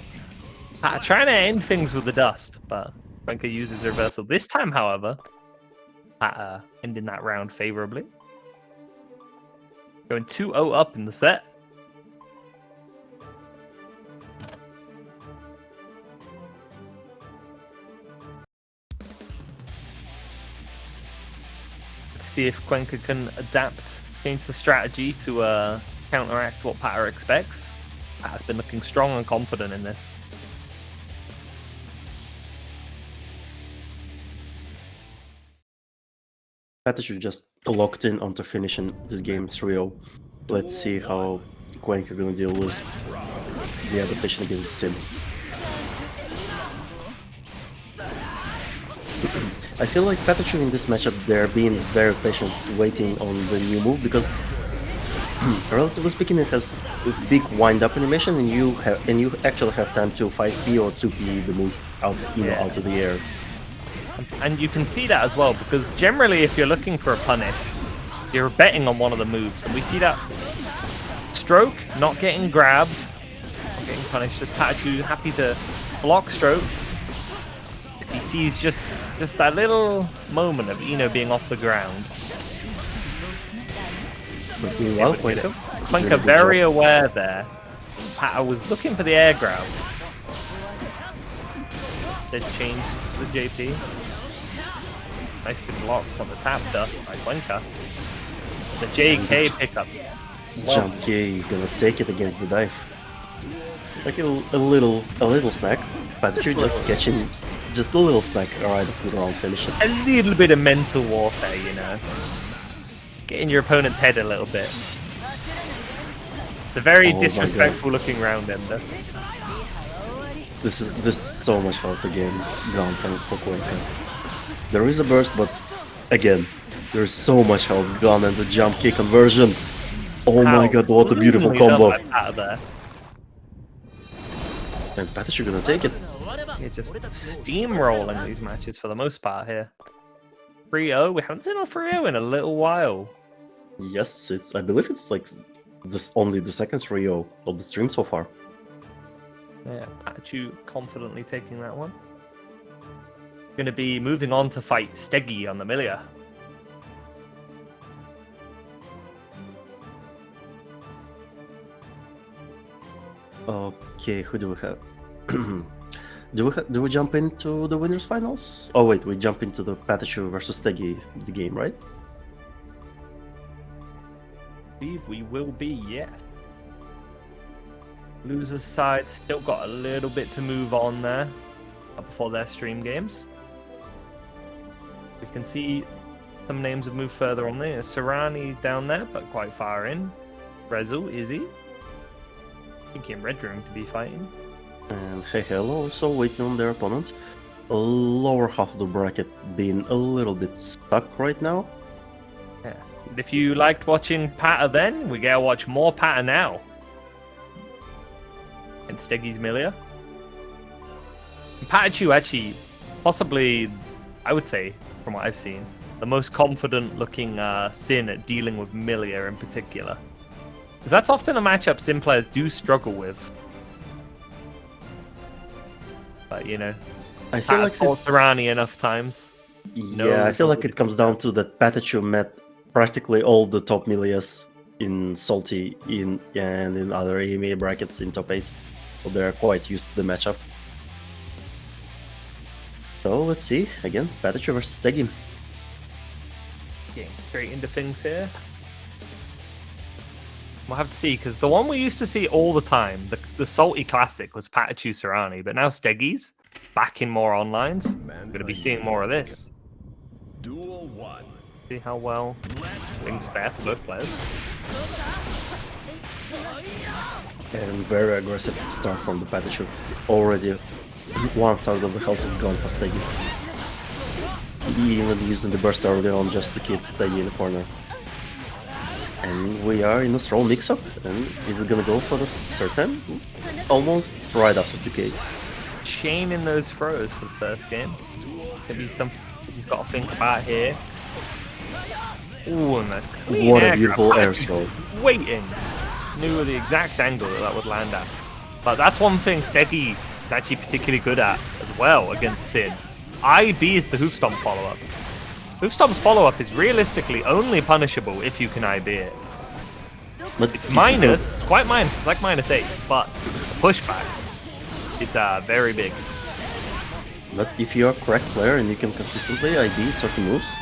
Trying to end things with the dust, but Cuenca uses reversal. This time, however, ending that round favorably. Going 2-0 up in the set. Let's see if Cuenca can adapt, change the strategy to counteract what Pata expects. Pata's been looking strong and confident in this. PataChu just locked in onto finishing this game 3-0. Let's see how Cuenca gonna deal with the adaptation against Sim. I feel like PataChu in this matchup, they're being very patient, waiting on the new move, because relatively speaking, it has a big wind-up animation, and you actually have time to 5P or 2P the move out, out of the air. And you can see that as well, because generally if you're looking for a punish, you're betting on one of the moves. And we see that stroke not getting grabbed, not getting punished. Just PataChu happy to block stroke. If he sees just that little moment of Eno being off the ground. But meanwhile, Cuenca very aware there. Pata was looking for the air grab. Instead changed to the JP. Nicely blocked on the tap dust by Cuenca. The JK pickup. Jump K gonna take it against the dive. Like a little snack. PataChu just catching just a little snack right after the round finish. Just a little bit of mental warfare, you know. Get in your opponent's head a little bit. It's a very disrespectful looking round ender. This is so much faster game gone for Cuenca. There is a burst, but again, there's so much health gone, and the jump kick conversion. Oh my god, what a beautiful combo! And PataChu gonna take it. You're just steamrolling these matches for the most part here. 3-0, we haven't seen a 3-0 in a little while. Yes, I believe it's like only the second 3-0 of the stream so far. Yeah, PataChu confidently taking that one. Going to be moving on to fight sstegy on the Millia. Okay, who do we have? Do we jump into the winners finals? Oh wait, we jump into the PataChu versus sstegy the game, right? I believe we will be, yes. Losers side still got a little bit to move on there before their stream games. We can see some names have moved further on there. Sarani down there, but quite far in. Resil, Izzy. I think in Red Room to be fighting. And heyheylo also waiting on their opponents. Lower half of the bracket being a little bit stuck right now. Yeah. And if you liked watching Pata then, we gotta watch more Pata now. And steggy's Millia. PataChu actually, possibly, I would say, from what I've seen, the most confident looking Sin at dealing with Millia in particular. Because that's often a matchup Sin players do struggle with. But, you know, I feel like fought Sarani enough times. Yeah, I feel like it comes down to that PataChu met practically all the top Millias in Salty and in other EMEA brackets in top 8. So they're quite used to the matchup. So let's see, again, PataChu versus sstegy. Getting straight into things here. We'll have to see, because the one we used to see all the time, the Salty Classic, was PataChu Sarani, but now steggy's back in more onlines. We're going to be seeing more of this. Duel 1. See how well things fare for both players. And very aggressive start from the PataChu. Already 1/3 of the health is gone for sstegy. Even using the burst early on just to keep sstegy in the corner. And we are in a strong mix-up. And is it gonna go for the third time? Almost right after 2K. Chain in those throws for the first game. Maybe something he's got to think about here. Ooh, and What a beautiful air throw. Waiting. knew the exact angle that would land at. But that's one thing sstegy is actually particularly good at as well against Shin. A.B.A is the hoof stomp follow-up. Hoof stomp's follow-up is realistically only punishable if you can A.B.A it. But It's minus, it's quite minus, it's like -8, but the pushback is very big. But if you're a correct player and you can consistently ID certain moves,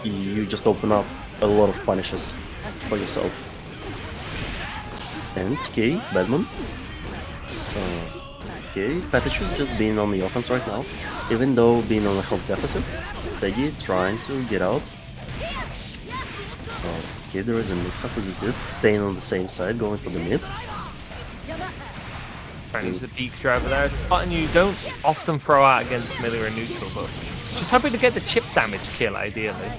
you just open up a lot of punishes for yourself. And TK, Bedman. Okay, PataChu just being on the offense right now, even though being on a health deficit. sstegy trying to get out. Okay, there is a mix-up with the disc, staying on the same side, going for the mid. Trying to use the peak driver there. It's a button you don't often throw out against Millia and neutral, but just hoping to get the chip damage kill ideally.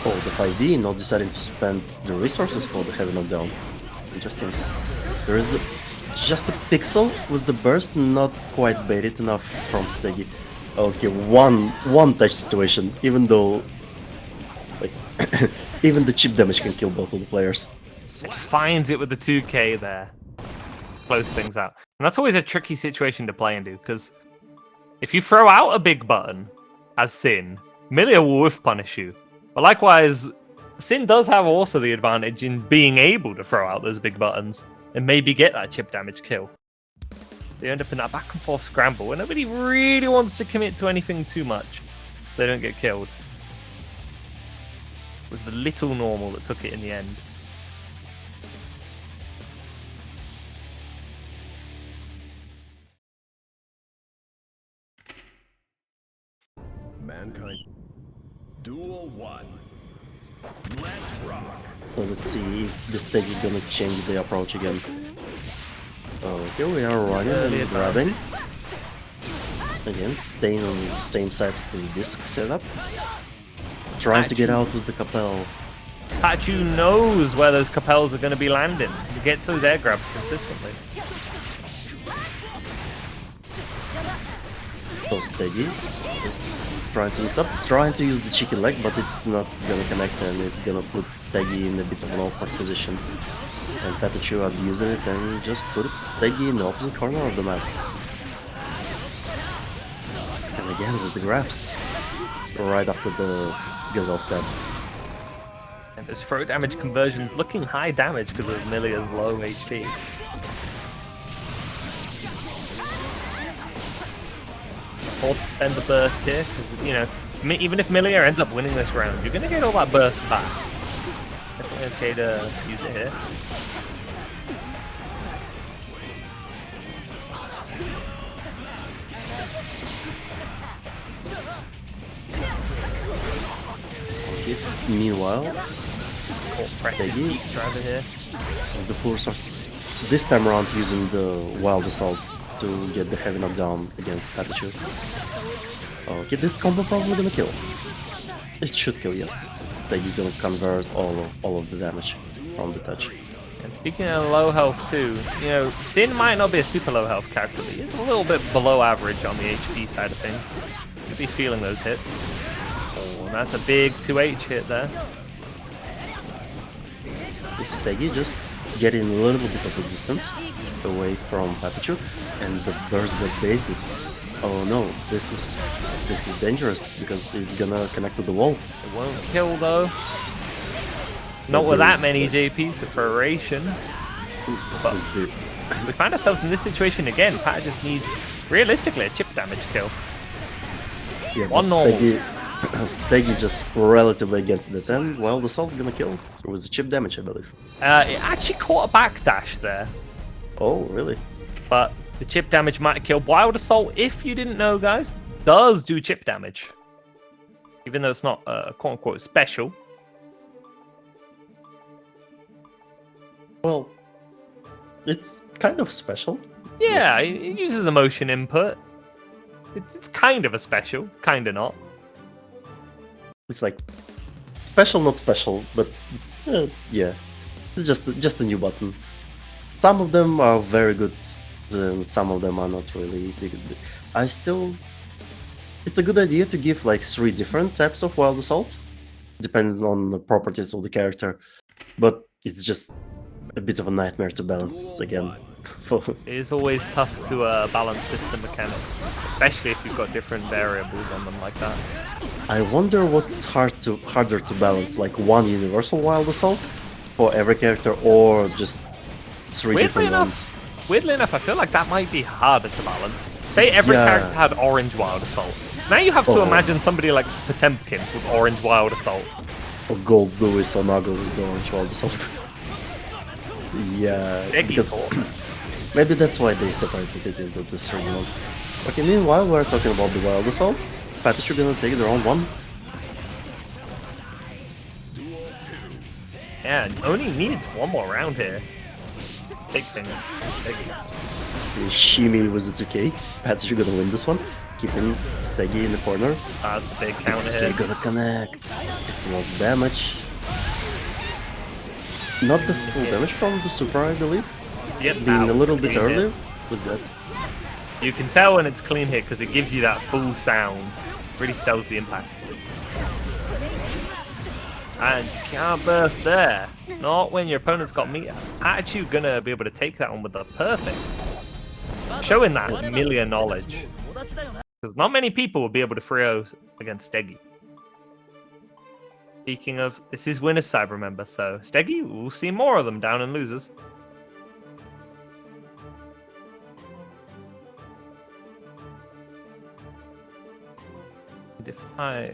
Oh, the 5D not deciding to spend the resources for the heavy knockdown. Interesting. There is just a pixel with the burst, not quite baited enough from sstegy. Okay, one touch situation, even though like even the chip damage can kill both of the players. Just finds it with the 2k there. Close things out. And that's always a tricky situation to play into, because if you throw out a big button as Shin, Millia will whiff punish you. But likewise, Shin does have also the advantage in being able to throw out those big buttons and maybe get that chip damage kill. They end up in that back and forth scramble where nobody really wants to commit to anything too much. They don't get killed. It was the little normal that took it in the end. Mankind. Duel 1. Let's rock. So let's see if the stage is gonna change the approach again. Here we are running and grabbing. Again, staying on the same side of the disc setup. Trying to get out with the Capel. PataChu knows where those Capels are going to be landing. He gets those air grabs consistently. So sstegy, just trying to mix up, trying to use the chicken leg, but it's not gonna connect and it's gonna put sstegy in a bit of an awkward position. And PataChu abusing it and just put sstegy in the opposite corner of the map. And again with the grabs, right after the Gazelle stab. And those throw damage conversions looking high damage because of Millia's low HP. Afford to spend the burst here, 'cause, you know, even if Millia ends up winning this round, you're going to get all that burst back. Definitely okay to use it here. Okay. Meanwhile, Pressing sstegy peak driver here. with the full source, this time around using the Wild Assault to get the heavy knockdown against PataChu. Okay, this combo probably gonna kill. It should kill, yes. Sstegy gonna convert all of the damage from the touch. And speaking of low health too, you know, Shin might not be a super low health character, but he's a little bit below average on the HP side of things. You'll be feeling those hits. Oh, and that's a big 2H hit there. Sstegy just getting a little bit of a distance away from PataChu, and the burst got baited. Oh no, this is dangerous because it's gonna connect to the wall. It won't kill though. Not with that many JPs separation. But we find ourselves in this situation again. Pat just needs, realistically, a chip damage kill. Yeah, One but normal. Sstegy just relatively against the 10, while the Assault gonna kill. It was a chip damage, I believe. It actually caught a backdash there, Oh, really? but the chip damage might kill. Wild Assault, if you didn't know, guys, does do chip damage. Even though it's not quote-unquote special. Well, it's kind of special. Yeah, it uses emotion input. It's kind of a special, kind of not. It's like special, not special, but yeah, it's just a new button. Some of them are very good, and some of them are not really good. It's a good idea to give like 3 different types of Wild Assaults, depending on the properties of the character. But it's just a bit of a nightmare to balance again. It is always tough to balance system mechanics, especially if you've got different variables on them like that. I wonder what's harder to balance, like one universal wild assault for every character, or just three different ones. Weirdly enough, I feel like that might be harder to balance. Say every Yeah. character had orange wild assault. Now you have to imagine somebody like Potemkin with orange wild assault. Or Goldlewis or Nago with the orange wild assault. Yeah, because maybe that's why they separated it into the certain ones. Okay, meanwhile, we're talking about the wild assaults. PataChu gonna take the round one. Yeah, and only needs one more round here. Big things. Shimmy with the 2K. PataChu gonna win this one. Keeping Steggy in the corner. That's a big counter They're hit. gonna connect. It's enough damage. Not the full damage from the super, I believe. Yep, Being a little bit clean hit. earlier was that. You can tell when it's clean hit because it gives you that full sound. Really sells the impact. And you can't burst there. Not when your opponent's got meter. PataChu gonna be able to take that one with the perfect. Showing that Millia knowledge. Because not many people will be able to 3-0 against Steggy. Speaking of, this is winner's side, remember, so Steggy, we'll see more of them down in losers. And if I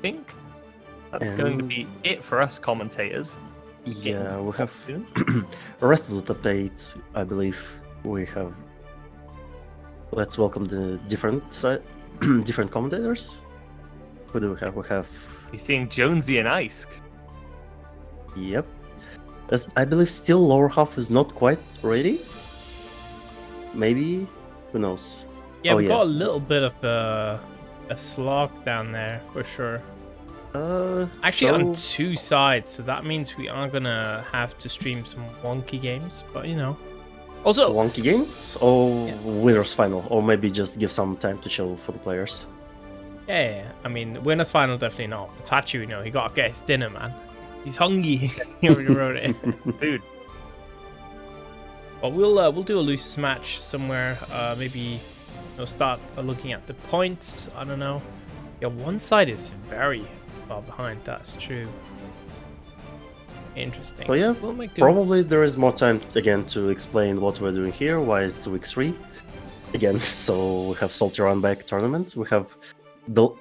think that's going to be it for us commentators. Yeah, we have Soon. the rest of the top 8, I believe we have. Let's welcome the different commentators. Who do we have? We have. You're seeing Jonesy and Ice. Yep. As I believe still lower half is not quite ready. Maybe. Who knows? Yeah, Oh, we yeah. got a little bit of a slog down there for sure. Actually, on two sides, so that means we are gonna have to stream some wonky games, but you know. Also, Wonky games or Yeah. winners final, or maybe just give some time to chill for the players. yeah, I mean, winners final definitely not. PataChu, you know, he gotta get his dinner, man. He's hungry. He already wrote it. Dude, But we'll do a losers match somewhere. Maybe start looking at the points. I don't know. Yeah, one side is very far behind. That's true. Interesting. So yeah, we'll make do. probably there is more time again to explain what we're doing here, why it's week 3. Again, so we have Salty Runback tournament. We have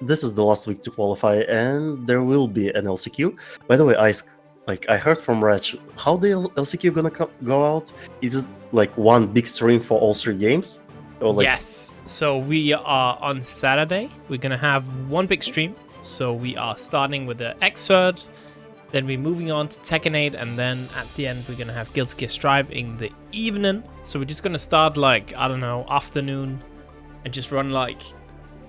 this is the last week to qualify, and there will be an LCQ. By the way, I heard from Rach, how the LCQ gonna go out? Is it like one big stream for all 3 games? Or like, Yes. So we are on Saturday. We're gonna have one big stream. So we are starting with the Xrd, then we're moving on to Tekken 8, and then at the end we're gonna have GGST Rev in the evening. So we're just gonna start like, I don't know, afternoon, and just run like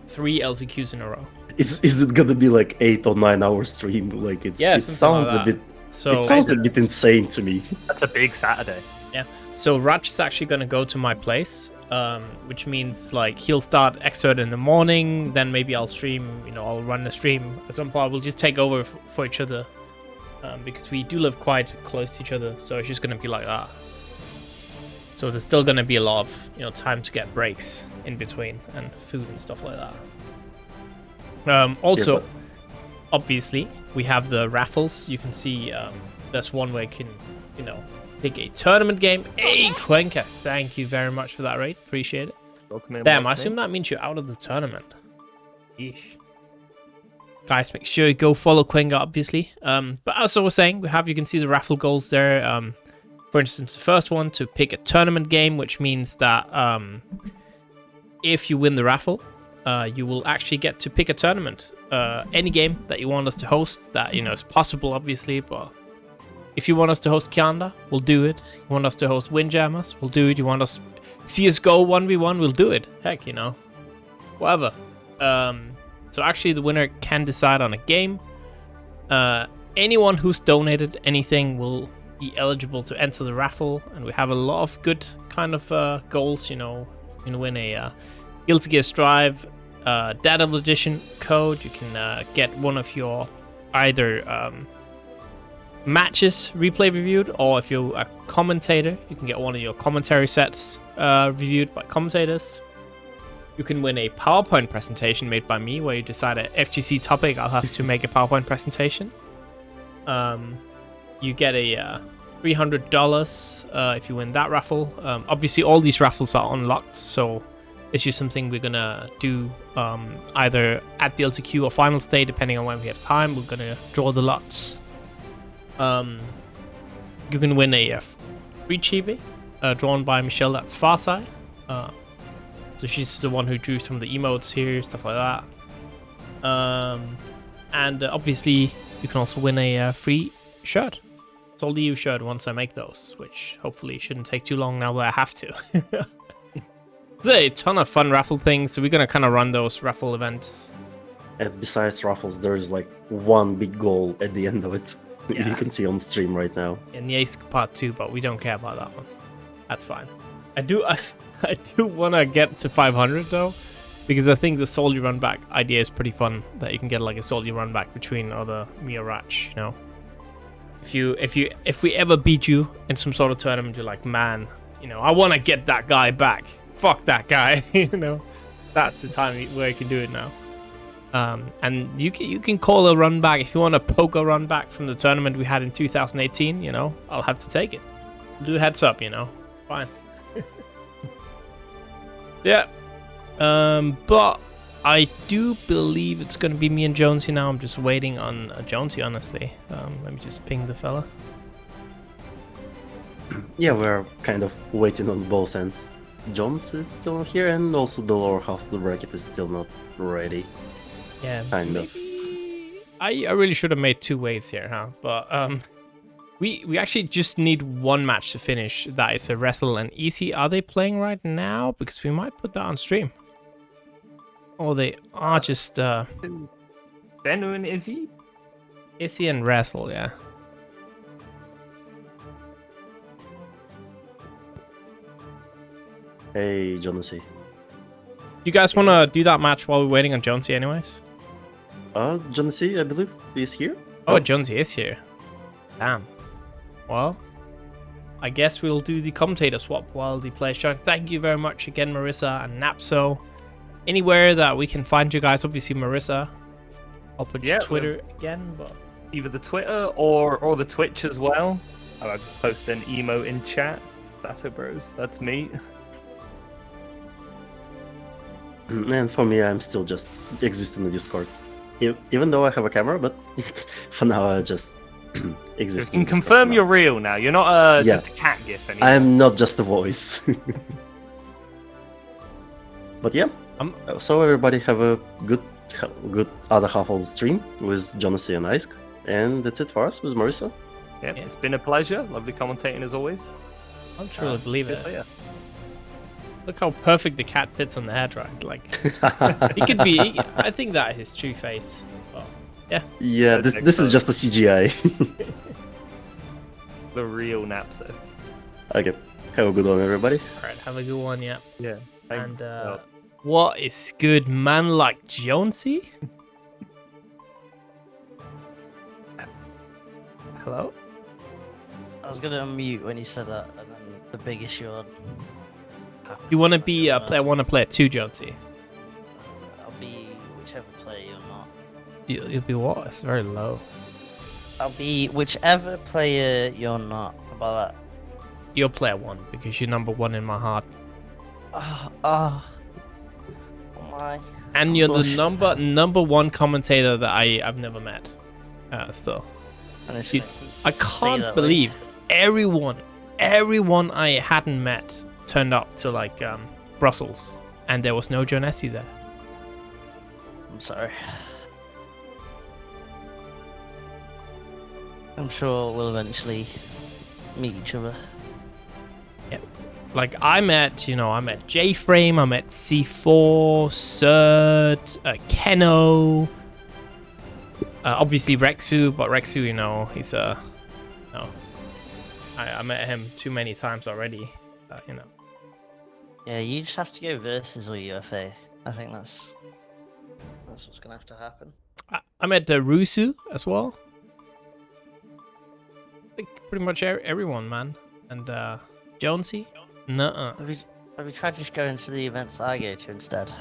3 LCQs in a row. is it gonna be like 8 or 9 hour stream? Like it Yeah, sounds something like a that. bit. So It sounds a bit insane to me. that's a big Saturday. yeah. So Raj is actually gonna go to my place, which means like he'll start Xrd in the morning, then maybe I'll stream. You know, I'll run the stream at some point. We'll just take over for each other. Because we do live quite close to each other, so it's just gonna be like that. So there's still gonna be a lot of time to get breaks in between and food and stuff like that. Also, Yeah, but- obviously, we have the raffles. You can see there's one where you can, pick a tournament game. Hey, Quenka, thank you very much for that raid. Appreciate it. Welcome in, Damn, I welcome assume in. that means you're out of the tournament. Yeesh. Guys, make sure you go follow Quenga, obviously. But as I was saying, you can see the raffle goals there. For instance, the first one to pick a tournament game, which means that if you win the raffle, you will actually get to pick a tournament. Any game that you want us to host, that is possible, obviously. But if you want us to host Kianda, we'll do it. You want us to host Windjammers, we'll do it. You want us CS:GO 1v1, we'll do it. Heck, whatever. So actually, the winner can decide on a game. Anyone who's donated anything will be eligible to enter the raffle, and we have a lot of good kind of goals. You can win a GGST Rev Daredevil Edition code. You can get one of your either matches replay reviewed, or if you're a commentator, you can get one of your commentary sets reviewed by commentators. You can win a PowerPoint presentation made by me, where you decide a FGC topic. I'll have to make a PowerPoint presentation. You get a $300 if you win that raffle. Obviously, all these raffles are unlocked, so it's just something we're gonna do either at the LTQ or finals day, depending on when we have time. We're gonna draw the lots. You can win a free chibi drawn by Michelle. That's Farside. So she's the one who drew some of the emotes here, stuff like that. And obviously, you can also win a free shirt. SaltyEU shirt once I make those, which hopefully shouldn't take too long now that I have to. There's a ton of fun raffle things, so we're gonna kind of run those raffle events. And besides raffles, there's like one big goal at the end of it. Yeah. You can see on stream right now. In the Ace part 2, but we don't care about that one. That's fine. I do want to get to 500 though, because I think the Soldier Runback idea is pretty fun. That you can get like a Soldier Runback between other Mia Ratch, you know. If we ever beat you in some sort of tournament, you're like, man, you know, I want to get that guy back. Fuck that guy, you know. That's the time where you can do it now. And you can call a run back if you want to poke a run back from the tournament we had in 2018. You know, I'll have to take it. Do a heads up, you know. It's fine. Yeah. But I do believe it's gonna be me and Jonesy now. I'm just waiting on Jonesy, honestly. Let me just ping the fella. Yeah, we're kind of waiting on both ends. Jones is still not here, and also the lower half of the bracket is still not ready. Yeah, Kind of. I really should have made 2 waves here, huh? But we actually just need 1 match to finish. That is a Resil and Easy. Are they playing right now? Because we might put that on stream. Or they are just Benu and Izzy? Izzy and Resil, yeah. Hey, Jonesy. You guys want to do that match while we're waiting on Jonesy anyways? Jonesy, I believe, is here. Oh, Jonesy is here. Damn. Well, I guess we'll do the commentator swap while the players join. Thank you very much again, Marissa and Napso. Anywhere that we can find you guys, obviously Marissa. I'll put your Twitter again, but Either the Twitter or the Twitch as well. I'll just post an emo in chat. Zato-Bros, that's me. And for me, I'm still just exist in the Discord. Even though I have a camera, but for now I just exist. You can confirm you're real now. You're not Yeah. just a cat gif anymore. I'm not just a voice. But yeah, so everybody have a good other half of the stream with Jonesy and Ice. And that's it for us with Marissa. Yeah, it's been a pleasure. Lovely commentating as always. I'll truly believe it. Yeah. Look how perfect the cat fits on the head, right? Like, he could be. I think that his true face. Well, yeah. Yeah, this is just a CGI. The real Napso. Okay, have a good one, everybody. All right, have a good one, yeah. Yeah. Thanks. And what is good, man like Jonesy? Hello? I was gonna unmute when you said that, and then the big issue on. You want to be a player 1 or player 2, Jonesy? I'll be whichever player you're not. You'll be what? It's very low. I'll be whichever player you're not. How about that? You're player 1 because you're number 1 in my heart. Oh my. And you're Bullshit. the number 1 commentator that I've never met. Still. And it's Dude, gonna I stay can't that way. believe everyone I hadn't met turned up to like Brussels, and there was no Jonesy there. I'm sorry. I'm sure we'll eventually meet each other. Like I met J-Frame, I met C4, Cert, Keno, obviously Rexu, but Rexu, you know, he's no. I met him too many times already, you know. Yeah, you just have to go versus or UFA. I think that's what's gonna have to happen. I met Rusu as well. pretty much everyone, man. And Jonesy? Nuh-uh. Have you tried just going to the events I go to instead?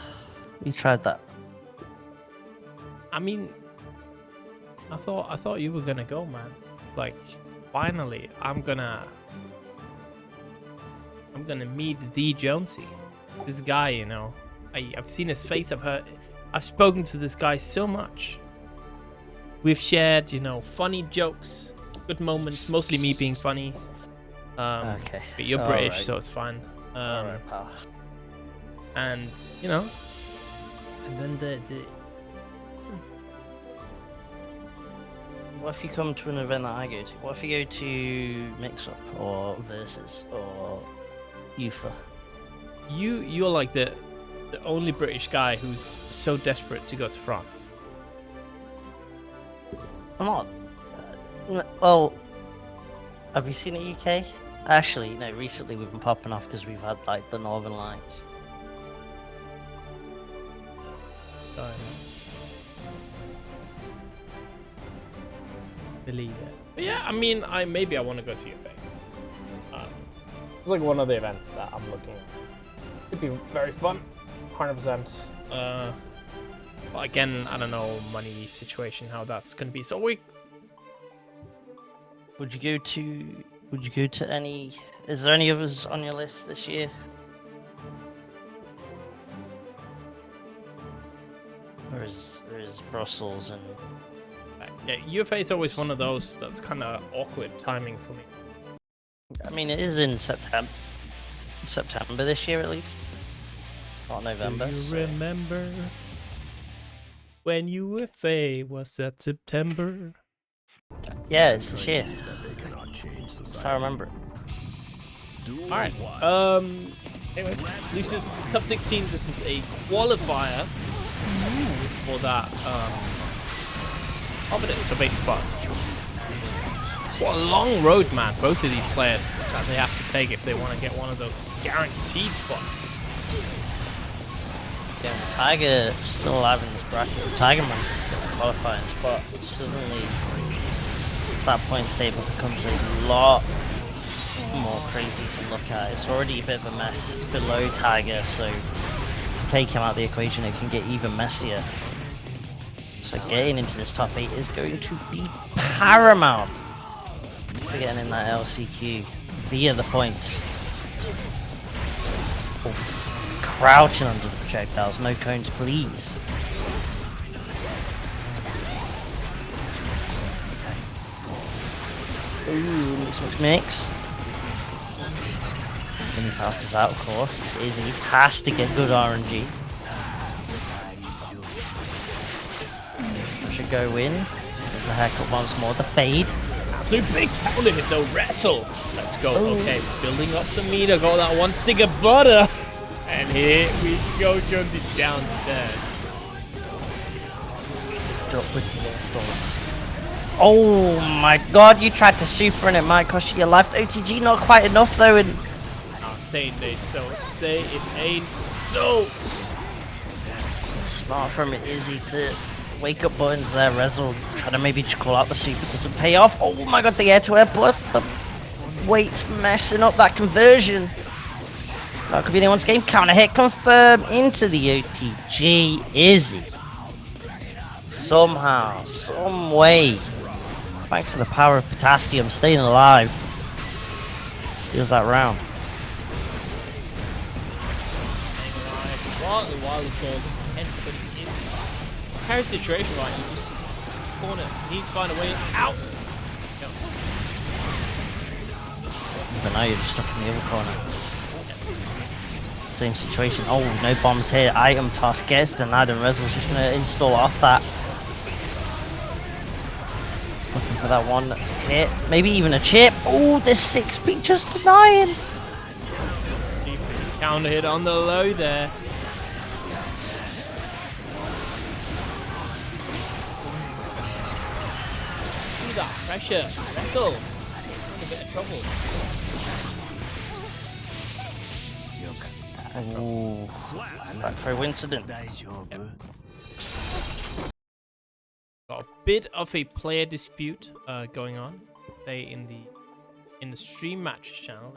You tried that? I mean, I thought you were gonna go, man. Like, finally, I'm gonna meet the Jonesy. This guy, you know, I've seen his face. I've spoken to this guy so much. We've shared, you know, funny jokes, good moments. Mostly me being funny. Okay. But you're British, so it's fine. Alright, pal. And you know, and then the What if you come to an event that I go to? What if you go to Mix Up or Versus or UFA? you're like the only British guy who's so desperate to go to France. I'm not. Well, have you seen the UK? Actually, no. Recently, we've been popping off because we've had like the Northern Lights. Believe it. But yeah, I mean, maybe I want to go see UFA. It's like one of the events that I'm looking at. Could be very fun, 100%. But again, I don't know money situation, how that's gonna be. So Would you go to any? Is there any others on your list this year? Or is Brussels and? yeah, UFA is always one of those that's kind of awkward timing for me. I mean, it is in September this year at least. Not November. Do you so- remember when UFA was that September? Yeah, it's this year. That they cannot change That's how I society. remember it. Duel Alright. one. Anyway, Lucius, Cup 16. This is a qualifier for that Providence or base spot. What a long road, man. Both of these players that they have to take if they want to get one of those guaranteed spots. Yeah, Tiger still alive in this bracket. Tiger managed to get the qualifying spot. Suddenly, that point table becomes a lot more crazy to look at. It's already a bit of a mess below Tiger, so to take him out of the equation, it can get even messier. So getting into this top 8 is going to be paramount for getting in that LCQ via the points. Oh, crouching under the projectiles, no cones please. Ooh, mix. Faust is out, of course. It's Izzy. Has to get good RNG. Should go in. There's the haircut once more. The fade. Blue big counter hit though, Resil. Let's go. Okay, building up some meter. Got that one stick of butter. And here we go, Jonesy downstairs. Drop with the install. Oh my god, you tried to super and it might cost you your life. OTG not quite enough though. And Say it ain't so. Say it ain't so. smart from it, Izzy, to wake up buttons there. Resil trying to maybe just call out the super, doesn't pay off. Oh my god, the air to air plus the weight's messing up that conversion. That could be anyone's game. Counter hit confirm into the OTG. Izzy somehow, some way, thanks to the power of potassium, staying alive, steals that round. While he's holding, but he is carry situation right. He just corner. He needs to find a way out. But now you're just stuck in the other corner. Same situation. Oh, no bombs here. Item toss gets denied, and Resil's just gonna install off that. Looking for that one hit, maybe even a chip. Oh, this 6p just denying. Counter hit on the low there. Look at that pressure. Resil in a bit of trouble. Ooh, back throw incident. Got a bit of a player dispute going on. They in the in the stream matches channel.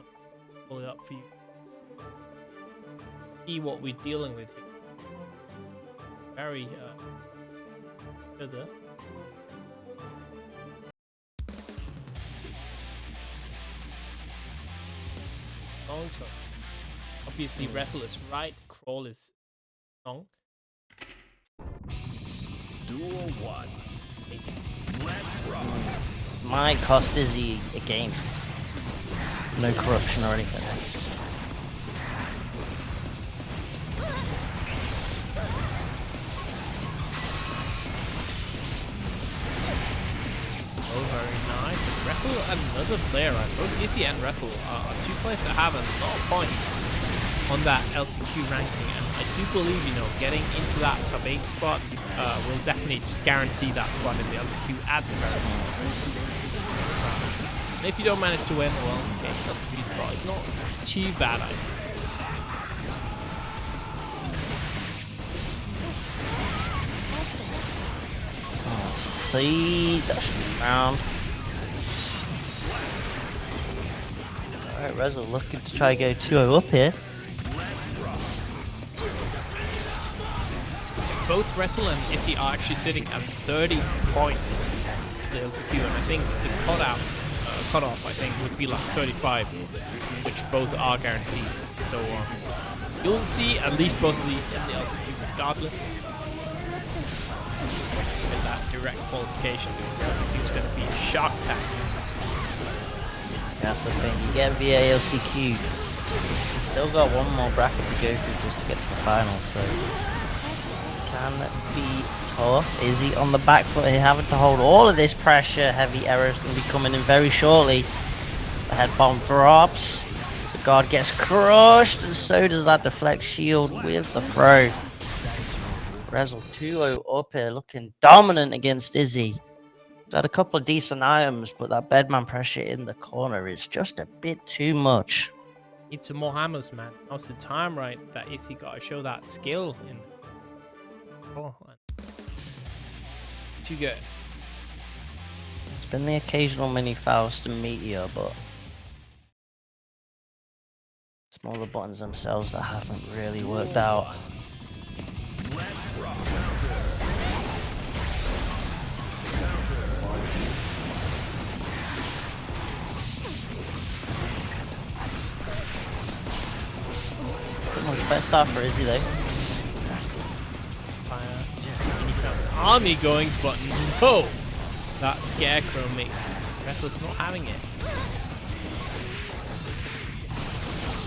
Pull it up for you. See what we're dealing with here. Very further. Song, so obviously Resil is right, Crawl is wrong. Duel 1. Let's rock. Might cost Izzy a game. No corruption or anything. Oh, very nice. Resil, another player, right? Both Izzy and Resil are two players that have a lot of points on that LCQ ranking, and I do believe, you know, getting into that top 8 spot will definitely just guarantee that spot in the LCQ at the very moment. And if you don't manage to win, well, okay, LCQ spot is not too bad, I think. See, that should be found. Alright, Resil looking to try to go 2-0 up here. Both Resil and Izzy are actually sitting at 30 points in the LCQ, and I think the cutoff, I think, would be like 35, which both are guaranteed. So you'll see at least both of these in the LCQ regardless. With that direct qualification, the LCQ is going to be a shark tank. That's the thing, you get via LCQ, you still got one more bracket to go through just to get to the final, so can be tough. Izzy on the back foot here, having to hold all of this pressure. Heavy errors going to be coming in very shortly. The head bomb drops, the guard gets crushed, and so does that deflect shield with the throw. Resil 2-0 up here, looking dominant against Izzy. Had a couple of decent items, but that Bedman pressure in the corner is just a bit too much. Need some more hammers, man. Now's the time, right? That Izzy got to show that skill in. Oh, too good. It's been the occasional mini Faust and Millia, but it's more the buttons themselves that haven't really worked out. Much better start for Izzy though. Army going, but no! That Scarecrow makes Resil's not having it.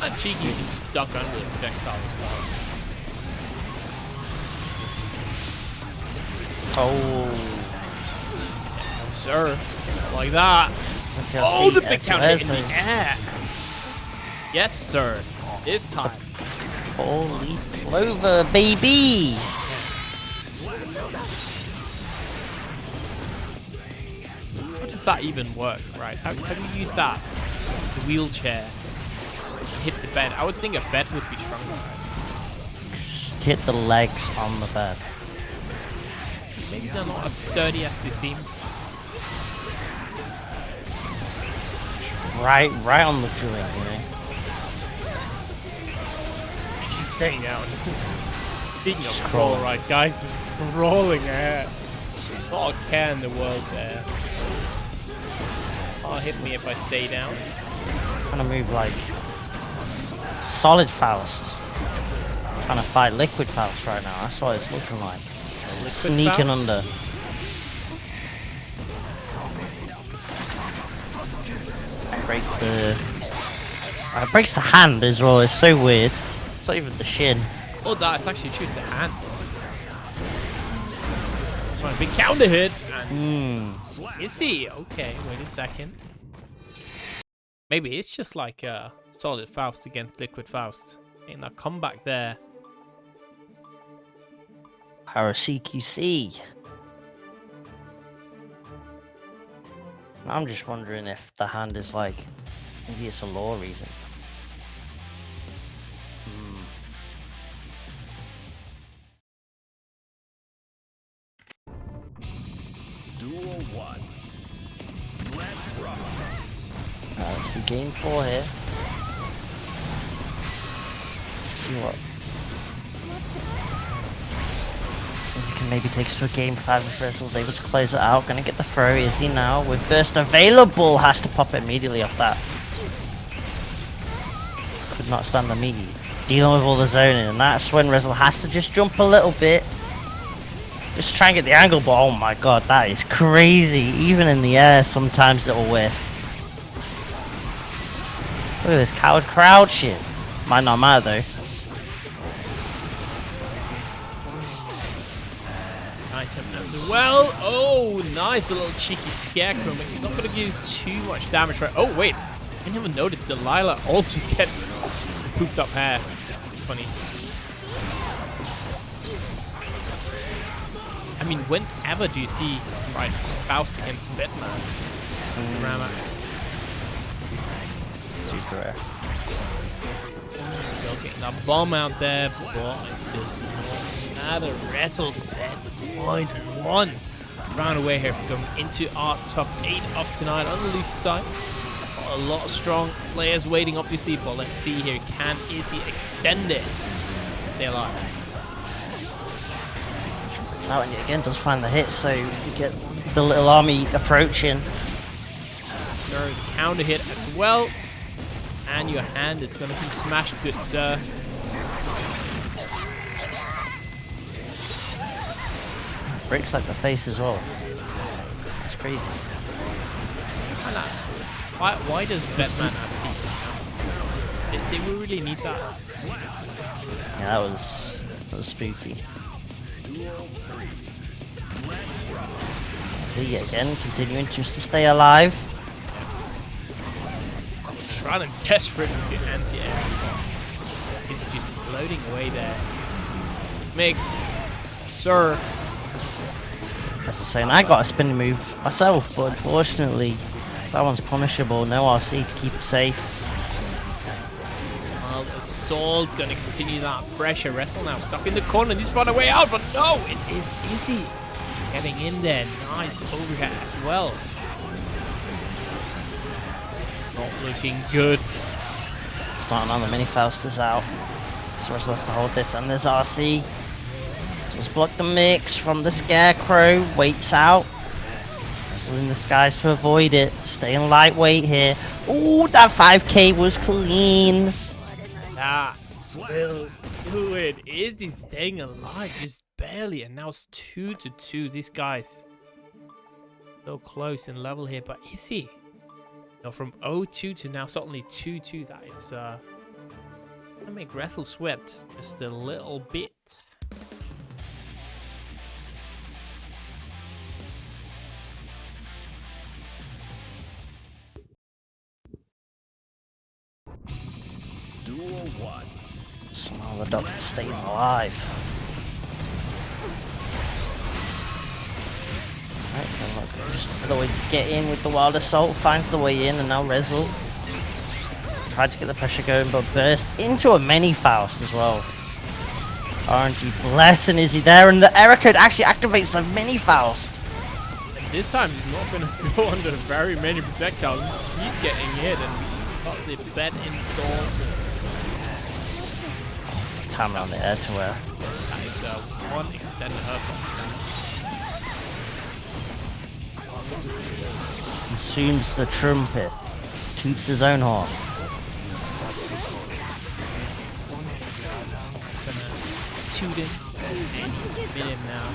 That cheeky, you can just duck under the projectile as well. Oh. Sir, like that. Okay, Oh, the see, big counter in the air. Yes, sir. This time. Holy clover, baby! How does that even work, right? How do you use that? The wheelchair. Hit the bed. I would think a bed would be stronger, right? Hit the legs on the bed. Maybe they're not as sturdy as they seem. Right on the joint, you know? Just staying down. Speaking of crawl, right, guys, just crawling ahead. Not a care in the world there. Oh, hit me if I stay down. Trying to move like solid Faust. Trying to fight liquid Faust right now. That's what it's looking like. Sneaking Faust? under. Breaks the hand as well. It's so weird. It's not even the shin. Oh, that's actually choose the hand. Trying a big counter hit. Is he? Okay, wait a second. Maybe it's just like a solid Faust against liquid Faust. In that comeback there. HerbaSilentia. I'm just wondering if the hand is like, maybe it's a lore reason. Duel 1. Let's rock. Let's see game 4 here. Let's see what. He can maybe take us to a game 5 if Resil's able to close it out. Gonna get the throw, is he now? With burst available, has to pop it immediately off that. Could not stand the meat. Dealing with all the zoning, and that's when Resil has to just jump a little bit. Just try and get the angle, but oh my god, that is crazy. Even in the air, sometimes it'll whiff. Look at this coward crouching. Might not matter though. Item as well. Oh, nice, the little cheeky scarecrow. It's not going to do too much damage, right? Oh, wait. I never noticed Delilah also gets poofed up hair. It's funny. I mean, whenever do you see, right, Faust against Bedman? It's a Rama. Super rare. Getting that bomb out there, but it does not matter. Resil set 1-1. Round away here for going into our top 8 of tonight on the loose side. Got a lot of strong players waiting, obviously, but let's see here. Can Izzy extend it? Stay alive. It's out and yet again does find the hit, so you get the little army approaching. Sir, the counter hit as well. And your hand is going to be smashed, good sir. Breaks like the face as well. It's crazy. Why does Bedman have teeth? Did we really need that? Yeah, that was spooky. See again, continuing just to stay alive. Trying desperate to anti-air. He's just floating away there. Makes, sir. I was saying I got a spinning move myself, but unfortunately that one's punishable. No RC to keep it safe. Well, Assault gonna continue that pressure. Resil now stuck in the corner and he's found a way out, but no, it is Izzy getting in there. Nice overhead as well. Not looking good. It's not another mini Faust is out. So Resil has to hold this, and there's RC. Just block the mix from the Scarecrow. Waits out. Resil in the skies to avoid it. Staying lightweight here. Ooh, that 5k was clean. That will do it. Izzy staying alive just barely, and now it's 2-2. These guys so close in level here, but Izzy. From 0-2 to now suddenly 2-2. That is gonna make Resil sweat just a little bit. Duel 1. Somehow the doctor stays alive. Right, then look, just another way to get in with the Wild Assault, finds the way in, and now Resil tried to get the pressure going, but burst into a mini Faust as well. RNG blessing Izzy there, and the error code actually activates the mini Faust. And this time he's not gonna go under very many projectiles. He's getting hit, and we got the bed installed. Time around the air to where. That is one extended HerbaSilentia. Consumes the trumpet, toots his own horn. Toot him. Hit him now.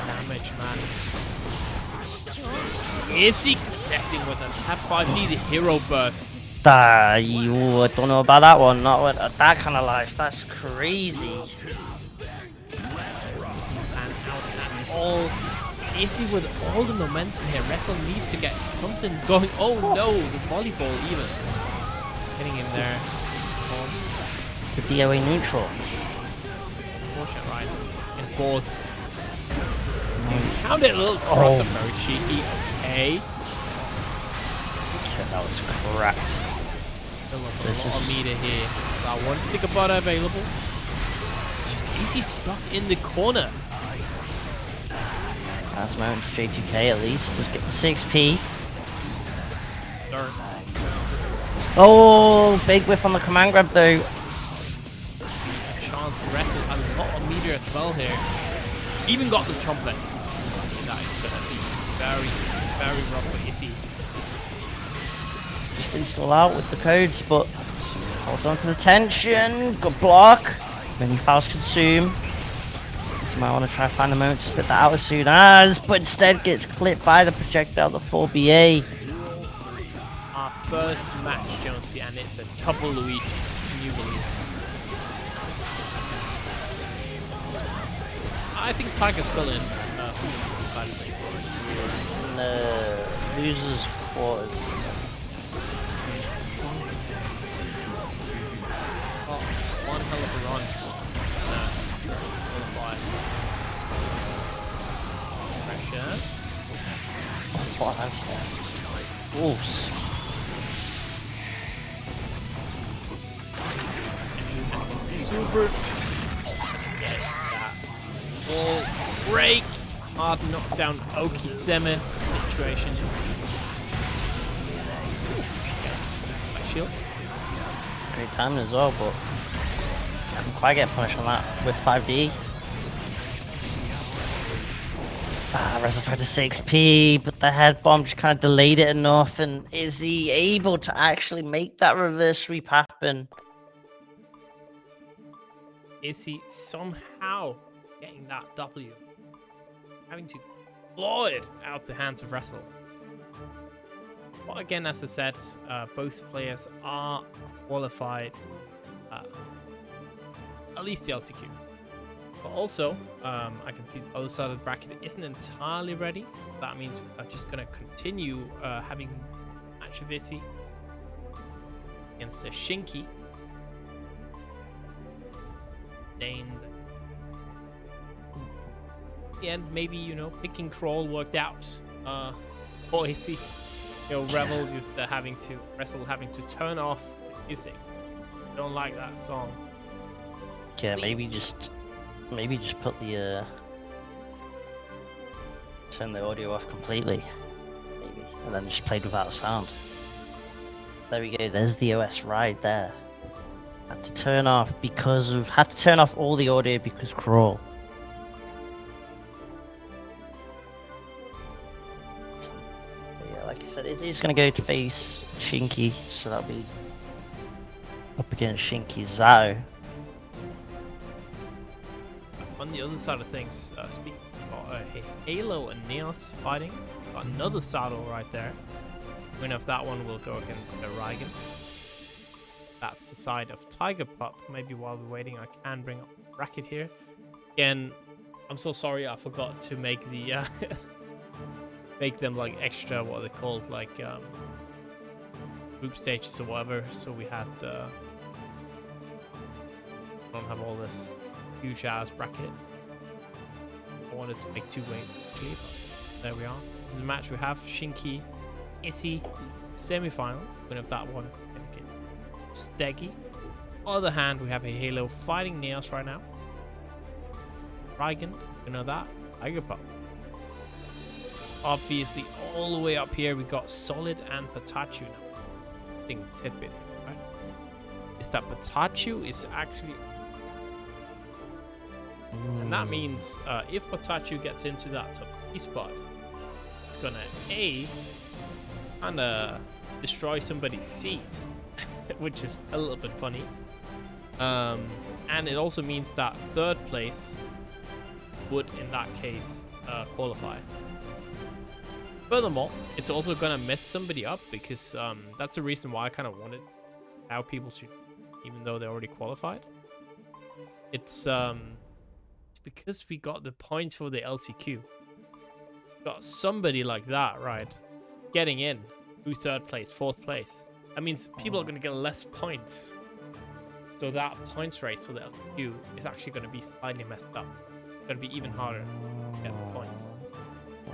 Damage, man. Is he connecting with a tap 5D, the hero burst? I don't know about that one, not with that kind of life. That's crazy. And out at all. Izzy with all the momentum here. Resil needs to get something going. Oh no, the volleyball even. Getting him there. The DOA neutral. Fortunate right. In fourth. Count it a little cross up, very cheeky. Okay. That was cracked. This is a meter here. Got one stick of butter available. It's just Izzy stuck in the corner. That's a moment to J2K at least. Just get the 6p. Darn. Oh, big whiff on the command grab though. Chance for Resil. A lot of meter as well here. Even got the trumpet. That is gonna be very, very rough for Izzy. Just install out with the codes, but holds on to the tension. Good block. Many Faust consume. So you might want to try to find a moment to spit that out as soon as, but instead gets clipped by the projectile, the 4BA. Our first match, Jonesy, and it's a double Luigi. Can you believe it? I think Tiger's still in. In the losers quarters. Oh, one hell of a run. Qualifier. Pressure. What else? Wolves. Super. Full break. Hard knockdown Oki Semi situation. Shield. Great timing as well, but couldn't quite get punished on that with 5D. Resil tried to 6p, but the head bomb just kind of delayed it enough. And is he able to actually make that reverse sweep happen? Is he somehow getting that W? Having to claw it out the hands of Resil. But again, as I said, both players are qualified. At least the LCQ. But also, I can see the other side of the bracket isn't entirely ready. That means I'm just going to continue having match of Izzy against the Shinky. Then in the end, maybe, you know, pick and crawl worked out. For Izzy, you know, Revel just Resil having to turn off the music. Don't like that song. Yeah, Please. maybe just put the turn the audio off completely, maybe, and then just played without sound. There we go. There's the OS right there. Had to turn off all the audio because crawl. But yeah, like I said, it's gonna go to face Shinky, so that'll be up against Shinky's Zato. On the other side of things, speaking of Heyheylo and Neos fighting, got another saddle right there. Winner of that one will go against the Rygand. That's the side of Tiger Pup. Maybe while we're waiting, I can bring up the bracket here. Again, I'm so sorry I forgot to make the make them like extra, what are they called, like group stages or whatever. So we had don't have all this huge ass bracket. I wanted to make two-way actually, but there we are. This is a match we have Shinky, Izzy, semi-final. Winner of that one, sstegy. On the other hand, we have a Heyheylo fighting Neos right now. Rygand, winner of that, Tiger Pup. Obviously, all the way up here, we got Solid and PataChu now. I think tidbit, right? Is that PataChu is actually. And that means if PataChu gets into that top 3 spot, it's gonna kind of destroy somebody's seat, which is a little bit funny. And it also means that 3rd place would, in that case, qualify. Furthermore, it's also gonna mess somebody up because that's the reason why I kind of wanted how people should, even though they already qualified. It's because we got the points for the LCQ. Got somebody like that, right, getting in through 3rd place, 4th place. That means people are going to get less points. So that points race for the LCQ is actually going to be slightly messed up. It's going to be even harder to get the points.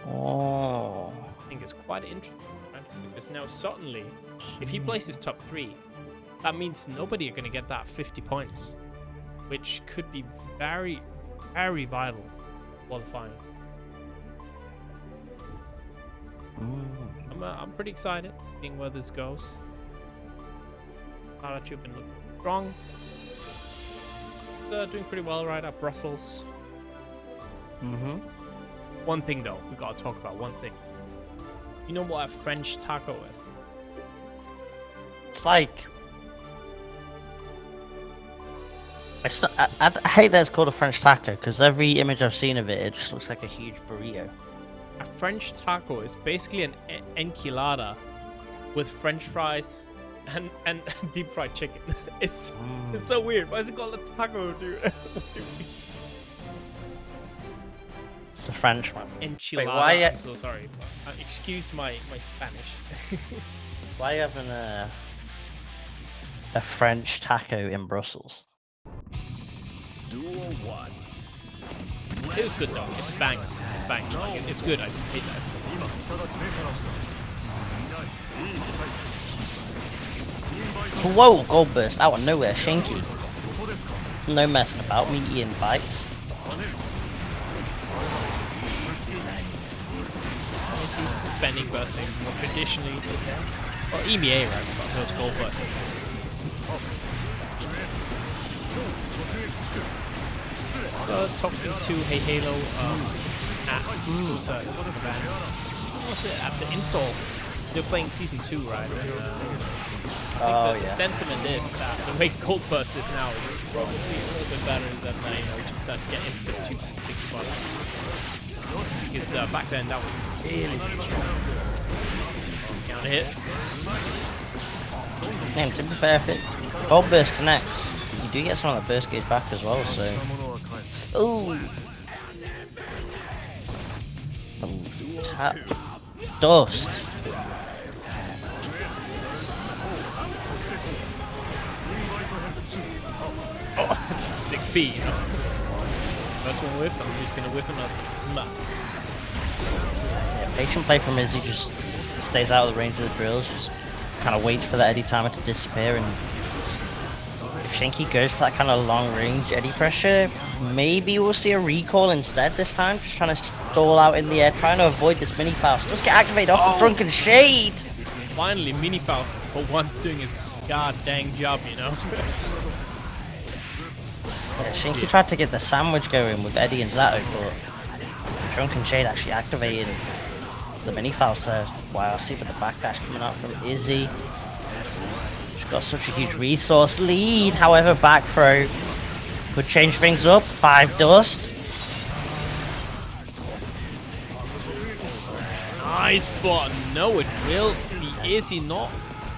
Oh. I think it's quite interesting, right? Because now suddenly, if he places top 3, that means nobody are going to get that 50 points, which could be very, very vital qualifying. I'm pretty excited seeing where this goes. PataChu been looking strong. Doing pretty well right at Brussels. One thing though, we gotta talk about one thing. You know what a French taco is? It's like... I hate that it's called a French taco, because every image I've seen of it, it just looks like a huge burrito. A French taco is basically an enchilada with French fries and deep fried chicken. It's so weird. Why is it called a taco, dude? It's a French one. Enchilada. Wait, why? I'm so sorry. Excuse my Spanish. Why are you having a French taco in Brussels? Duel 1. It was good though. It's bang. It's bang. Like, it's good. I just hate that. Whoa, gold burst out of nowhere, Shinky. No messing about, meaty invites. Spending burst maybe more traditionally. Well, EMEA, right? But those gold bursts. Top 2 heyheylo at the install. They're playing season 2, right? And, the sentiment is that the way Gold Burst is now is probably a little bit better than just get instant 2 big spots. Because back then that was really strong. Counter hit. Man, to be fair, if it Gold Burst connects, you do get some of that burst gauge back as well, so... Ooh! Tap. Dust! Oh, just a 6B, you know? First one whiffs, I'm just gonna whiff another. Doesn't matter. Yeah, patient play from Izzy just stays out of the range of the drills, just kind of waits for that Eddy timer to disappear, and if Shinky goes for that kind of long range Eddy pressure, maybe we'll see a recall instead this time, just trying to stall out in the air, trying to avoid this mini Faust. Let's get activated off the Drunken Shade! Finally, mini Faust for once doing his god dang job, you know? Yeah, Shinky tried to get the sandwich going with Eddy and Zato, but the Drunken Shade actually activated the mini Faust there. Wow, see with the backdash coming out from Izzy. She's got such a huge resource lead, however, back throw could change things up. 5 dust. Nice, but no, it will be Izzy not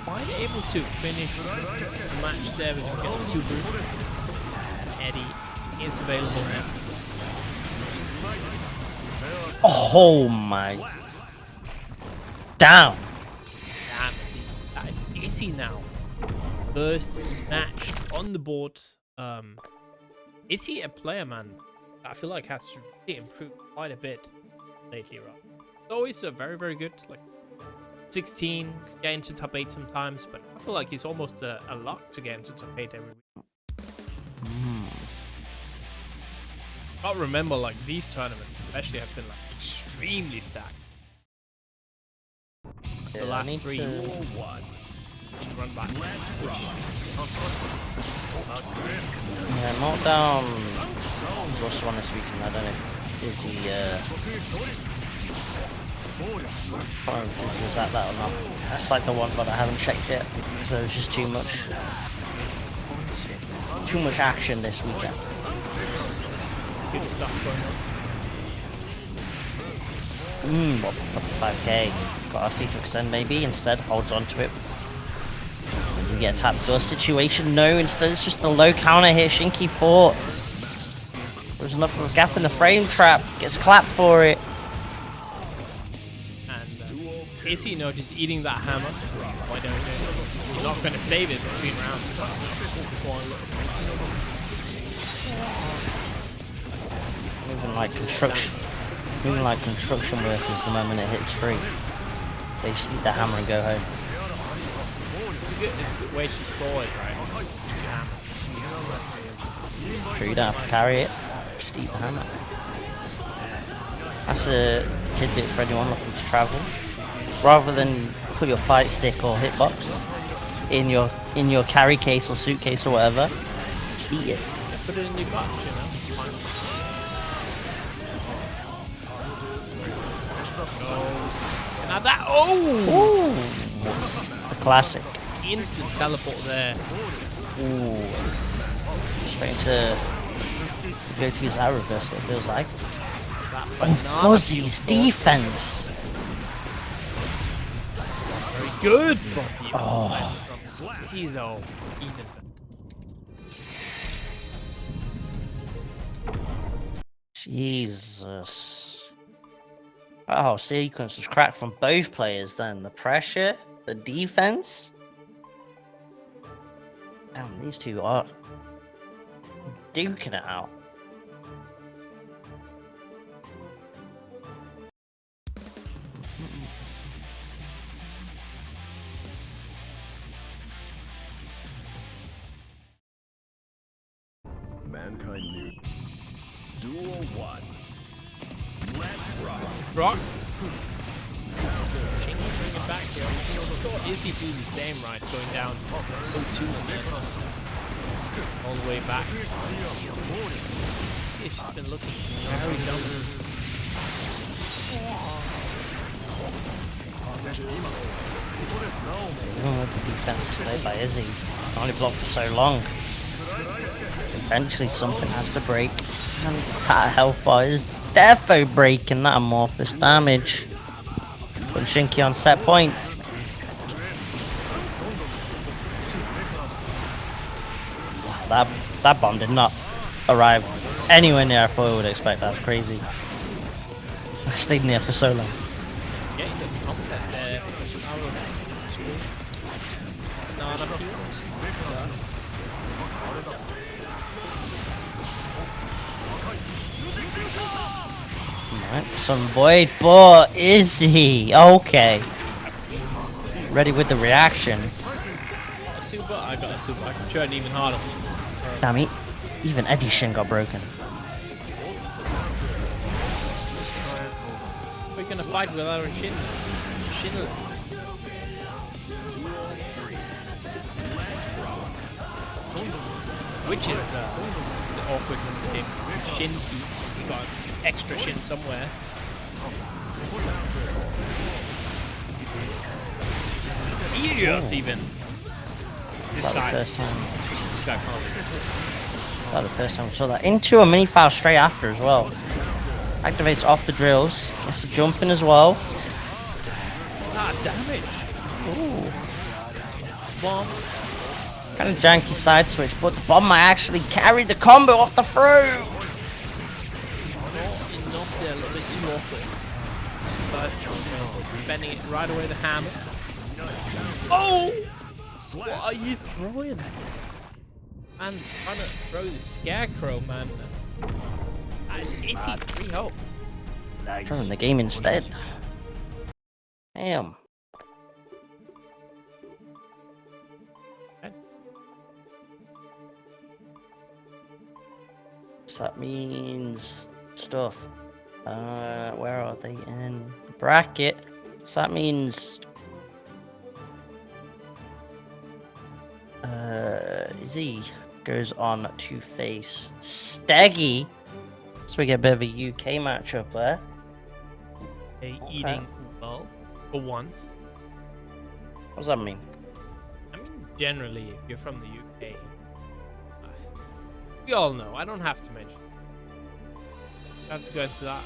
quite able to finish the match there with the super. Eddy is available now. Oh my. Damn. Damn, that is Izzy now. First match on the board. Is he a player, man? I feel like has really improved quite a bit lately, right? Always very, very good. Like 16, could get into top 8 sometimes, but I feel like he's almost a lock to get into top 8 every week. I remember like these tournaments especially have been like extremely stacked. Yeah, The last 3 to... in Runback. Yeah, not down. There's also one this weekend. I don't know if Izzy I don't know if Izzy was at that or not. That's like the one, but I haven't checked yet. So it's just too much action this weekend. Good stuff going on. What 5k? Got RC to extend maybe. Instead, holds on to it. You get a tap dust situation. No, instead it's just a low counter here. Shinky fought. There's enough of a gap in the frame trap. Gets clapped for it. And is he just eating that hammer? Why don't he? He's not going to save it between rounds. Just one moving like construction workers the moment it hits free. They just eat the hammer and go home. It's a good way to store it, right? Eat your hammer. True, you don't have to carry it, just eat the hammer. That's a tidbit for anyone looking to travel. rather than put your fight stick or hitbox in your carry case or suitcase or whatever, just eat it. Put it in your box, you know. Fine. No. Now that. Oh! Ooh. A classic. Instant teleport there. Ooh. Straight to go to his arrow burst, it feels like. Oh, Fuzzy's defense. Very good. Oh. From Fuzzy though. Even. Jesus. Oh, sequence was cracked from both players then. The pressure, the defense. Damn, these two are duking it out. Mankind knew. Duel 1. Let's rock. Rock. Chingy bring it back here. So is he do the same, right? Going down 0-2 and then all the way back. See, she's been looking very dumb. Oh, the defense is played by Izzy. Only blocked for so long. Eventually something has to break. And that health bar is defo breaking that amorphous damage. Put Shinky on set point. That bomb did not arrive anywhere near I thought I would expect. That's crazy. I stayed near for so long. Yeah, he did something there. Not up here. Alright, some void, but is he? Okay. Ready with the reaction. A super, I got a super. I can turn even harder. Damn it. Even Eddie's Shin got broken. We're gonna fight without a Shin. Shinless. Which is the awkward in the games. Shin key. You got extra Shin somewhere. Yes, even. This About the guy. first time. This guy can't lose. About the first time we saw that. Into a mini foul straight after as well. Activates off the drills. Gets the jump in as well. Ah, damage. Ooh. Bomb. Kind of janky side switch, but the bomb might actually carry the combo off the throw. Not enough there, a little bit too awkward. First, spending it right away the hammer. Oh! What are you throwing? Man's trying to throw the scarecrow, man. That's itty. 3-0. Throwing the game instead. Damn. So that means stuff. Where are they in the bracket? So that means Z goes on to face Steggy. So we get a bit of a UK matchup there. Eating well for once. What does that mean? I mean, generally, if you're from the UK, we all know. I don't have to mention. I have to go into that.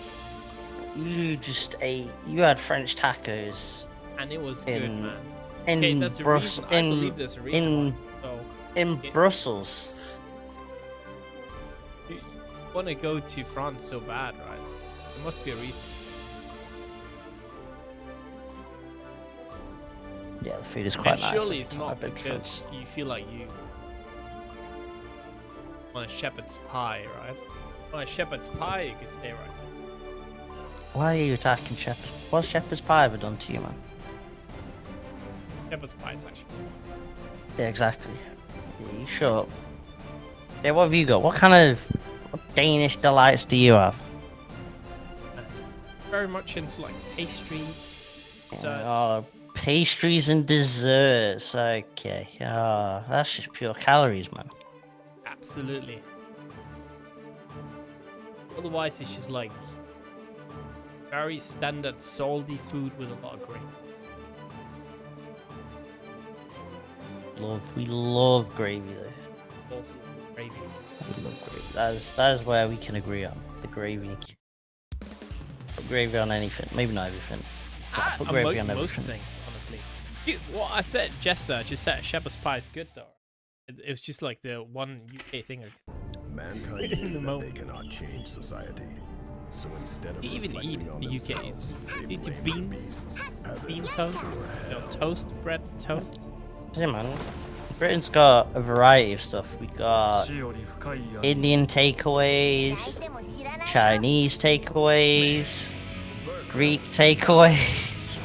You had French tacos And it was good, man. in Okay, that's the reason. I believe there's a reason. in Brussels. You want to go to France so bad, right? There must be a reason. Yeah, the food is quite And nice. surely it's I've not been to because you feel like you want a shepherd's pie, right? On a shepherd's pie, you can stay right there. Why are you attacking Shepherd's? What's Shepherd's Pie ever done to you, man? Shepherd's pie is actually. Yeah, exactly. Yeah, you shut up. Yeah, what have you got? What kind of Danish delights do you have? Very much into like pastries, desserts. Oh, pastries and desserts. Okay. Oh, that's just pure calories, man. Absolutely. Otherwise, it's just like very standard salty food with a lot of gravy. We love gravy though. Also, gravy. We love gravy. That is where we can agree on the gravy. Put gravy on anything. Maybe not everything. But put gravy on Most everything. things, honestly. What I said, just search. Just said shepherd's pie is good though. It was just like the one UK thing. Mankind In the knew that moment. they cannot change society. So instead of You even reflecting eat on the UK. themselves, they Eat your blamed the beans, beasts. bean toast, toast bread toast. Yeah, man. Britain's got a variety of stuff. We got Indian takeaways, Chinese takeaways, Greek takeaways,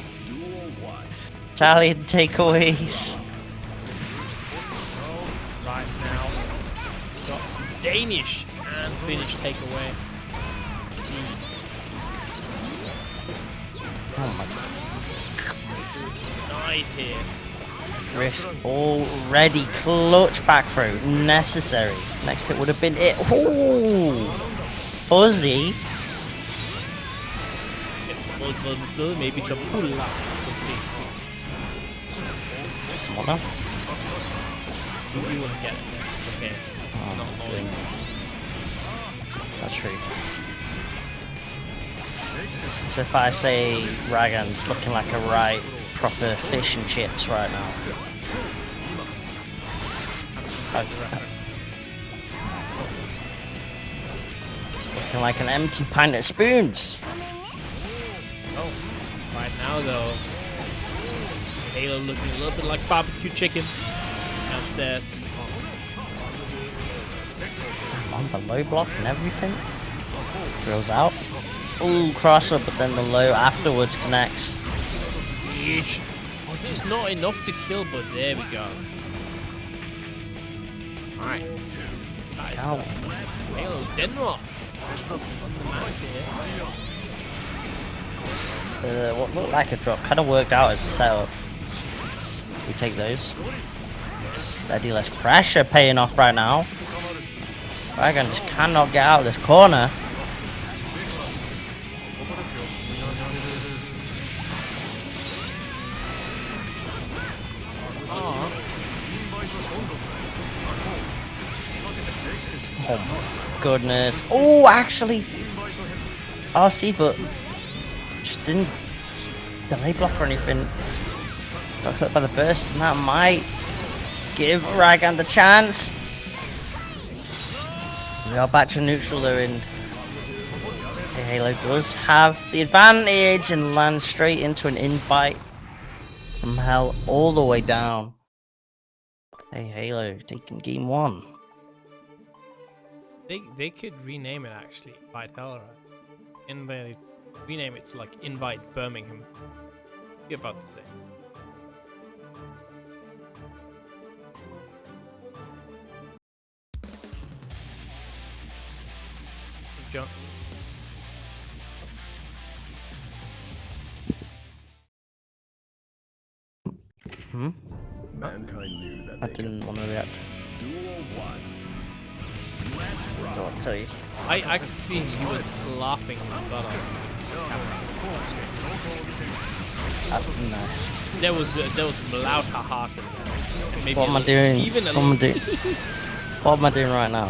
Italian takeaways. Right now, got some Danish and Finnish takeaway. Oh my Night here. Risk already clutch back throw necessary. Next it would have been it. Ooh, fuzzy. It's full, maybe some pulla. Let's see. Smaller. You want to get it. Okay. Oh Not my all. goodness. That's true. So if I say Rygand's looking like a right proper fish and chips right now. Looking like an empty pint of spoons. Oh, right now though, Halo looking a little bit like barbecue chicken downstairs. On the low block and everything. Drills out. Ooh, cross up, but then the low afterwards connects. Yeesh. Oh, just not enough to kill, but there we go. Alright. Ow. Halo Denmark. On the map here. What looked like a drop kind of worked out as a setup. We take those. Steady less pressure paying off right now. Rygand just cannot get out of this corner. Oh my goodness. Oh, actually. RC, but just didn't delay block or anything. Got clipped by the burst, and that might give Rygand the chance. We are back to neutral though, and Heyheylo does have the advantage and lands straight into an invite from hell all the way down. Heyheylo taking game one. They could rename it actually. Invite Hell, right? Invite, rename it to like Invite Birmingham. You're about to say. John. Mankind knew that I they could didn't want to react. duel one. Don't tell you. I could see he was laughing his butt off. No. There was some loud ha-has in there. And maybe What am I doing? Even a What am I little. doing? What am I doing right now?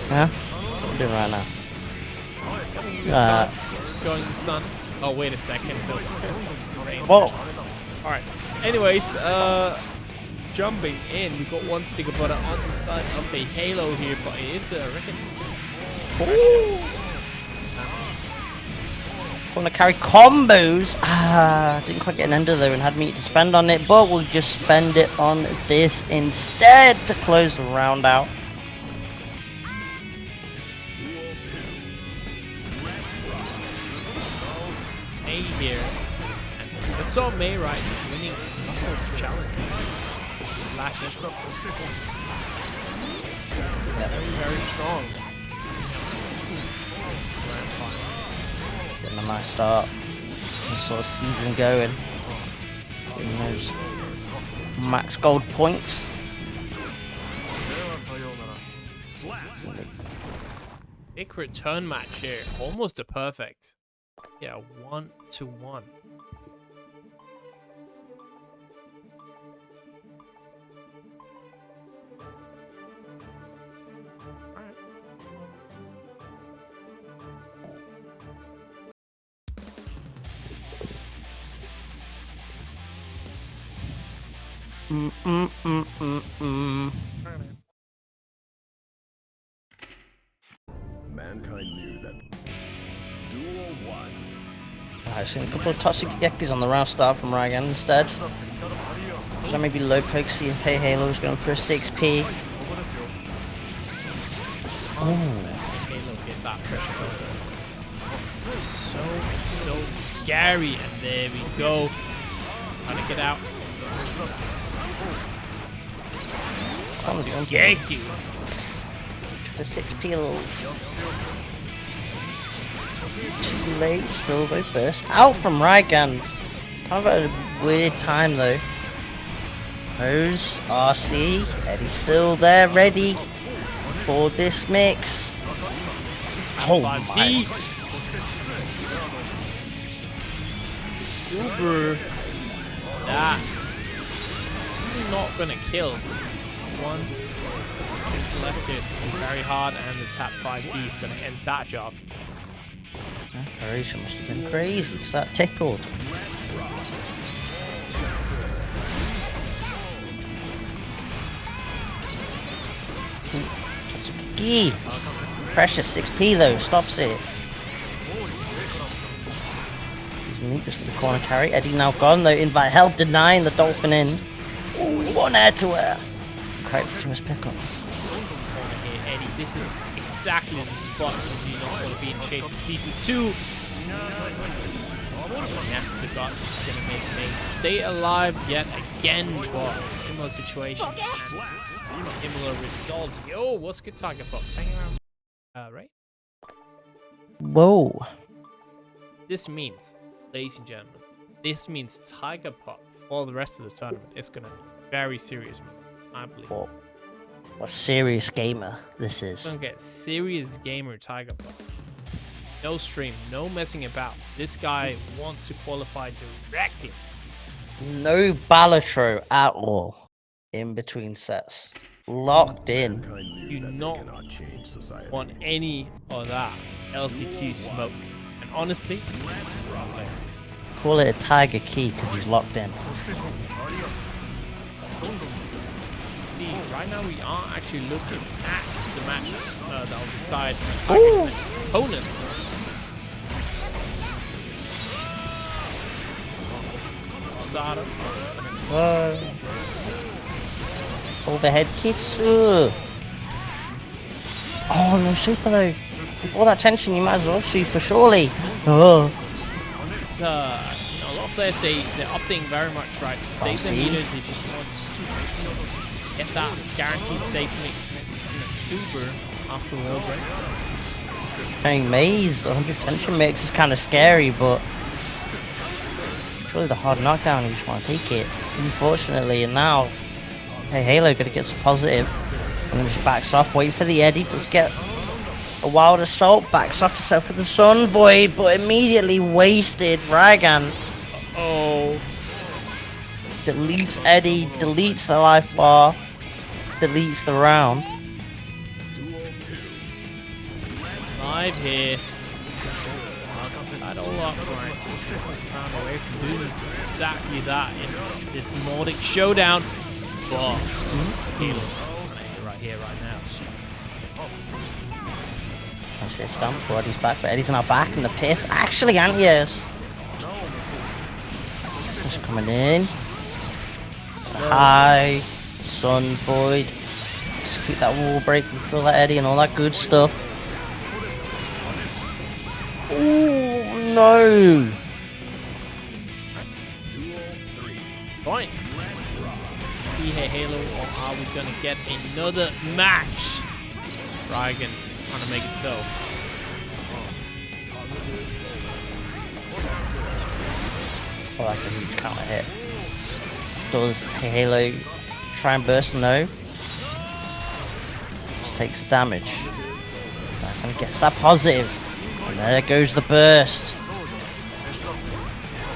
Huh? What am I doing right now? Going the sun. Oh wait a second. Rain. Whoa! Alright. Anyways, jumping in, we got one stick of butter on the side of a Halo here, but it is a reckon. Want to carry combos? Didn't quite get an ender though and had me to spend on it, but we'll just spend it on this instead to close the round out. May here. And I saw May right winning Russell's challenge. Last very, very strong. Getting a nice start. some sort of season going. Getting those max gold points. Big return match here. Almost a perfect. Yeah, 1-1. Mankind knew that Duel 1 I've seen a couple of toxic Gekis on the round start from Rygand instead. So maybe low poke, see if heyheylo's going for a 6p. Halo get that pressure button. So scary, and there we go. Trying to get out. Geki. The 6p a little too late, still though, burst out from Rygand. Kind of at a weird time though. Rose, RC, Eddie's still there, ready for this mix. Oh my. Super. That. Not gonna kill. One. It's left here. It's gonna be very hard, and the tap 5D is gonna end that job. That variation must have been crazy, because that tickled. Precious 6p though, stops it. He's Lucas for the corner carry. Eddie now gone though, invite help, denying the dolphin in. Ooh, one air to air. Correct to his pick up. Here, Eddie, this is exactly the spot where you not want to be in Shades of Season 2. Yeah, the gods is gonna make May stay alive yet again, but similar situation. Similar result. Yo, what's good target box? Hang around. Right? Whoa. This means, ladies and gentlemen, this means Tiger Pop for the rest of the tournament is gonna be very serious, I believe. What a serious gamer this is. Don't get serious gamer Tiger Pop. No stream, no messing about. This guy wants to qualify directly. No Balatro at all in between sets. Locked in. mankind You knew that not they cannot change society. Want any of that LCQ smoke. And honestly, Call it a tiger key because he's locked in. right now we are actually looking at the match that will decide Tiger's next opponent. Zato. Overhead kiss. Oh, no super though. With all that tension, you might as well super, surely. Oh. It's, you know, a lot of players, they're opting very much right to save their meters. They just want to get that guaranteed safe mix, you know, super after wall break. Playing Maze, 100 tension mix is kind of scary, but surely the hard knockdown, you just want to take it. Unfortunately, and now heyheylo gonna get some positive, and then just backs off. Wait for the Eddie, does get a wild assault, backs off to set for the Sun Void, but immediately wasted. Rygand Oh, deletes Eddie, deletes the life bar, deletes the round. live here. Title lock, right? Just round away from doing exactly that in this Nordic showdown. But healing right here, right now. Trying to get stunned before Eddie's back, but Eddie's now back in the piss. Actually, anti-airs. Just coming in. High, Sun Void. Execute that wall break, control that Eddie and all that good stuff. Oh no! Point. heyheylo, or are we gonna get another match? Rygand trying to make it so. Oh, that's a huge counter hit. Does heyheylo try and burst? No. Just takes the damage. And gets that positive. And there goes the burst.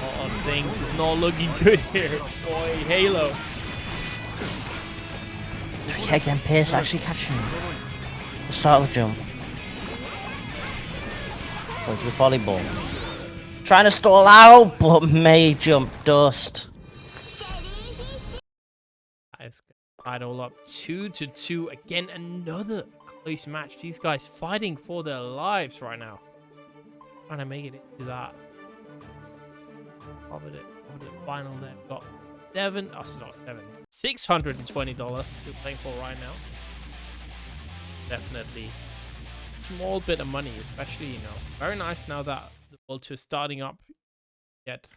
A lot of things is not looking good here. Boy, Halo. Yeah, again, Pierce actually catching him. The start of the jump. Goes to the volleyball. Trying to stall out, but may jump dust. Guys, tied all up 2-2. Again, another close match. These guys fighting for their lives right now. Trying to make it into that. Over the final there. Got $620 we're playing for right now. Definitely small bit of money, especially, you know, very nice now that the World Tour is starting up. Get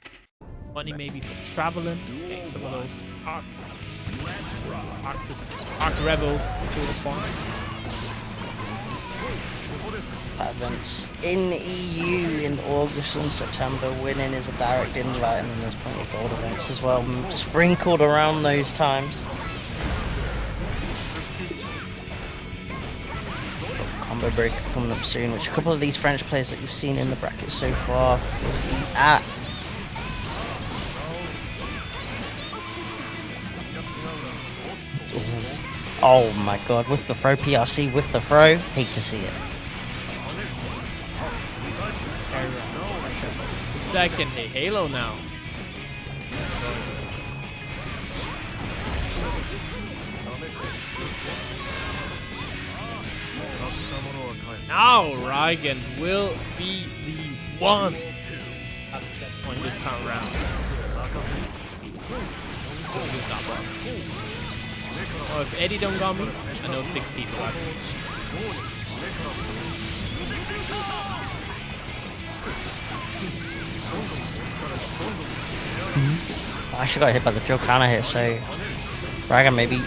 money maybe for traveling, getting some of those Arc Rebel to the point. Events in the EU in August and September. Winning is a direct invite, and then there's plenty of gold events as well, sprinkled around those times. Combo break coming up soon, which a couple of these French players that you've seen in the bracket so far will be at. Oh my god, with the throw, PRC with the throw, hate to see it. The second heyheylo now. Now Rygand will be the one at the checkpoint this time around. Oh, if Eddie don't got me, I know 6 people out there. I actually got hit by the drill counter here, so Rygand maybe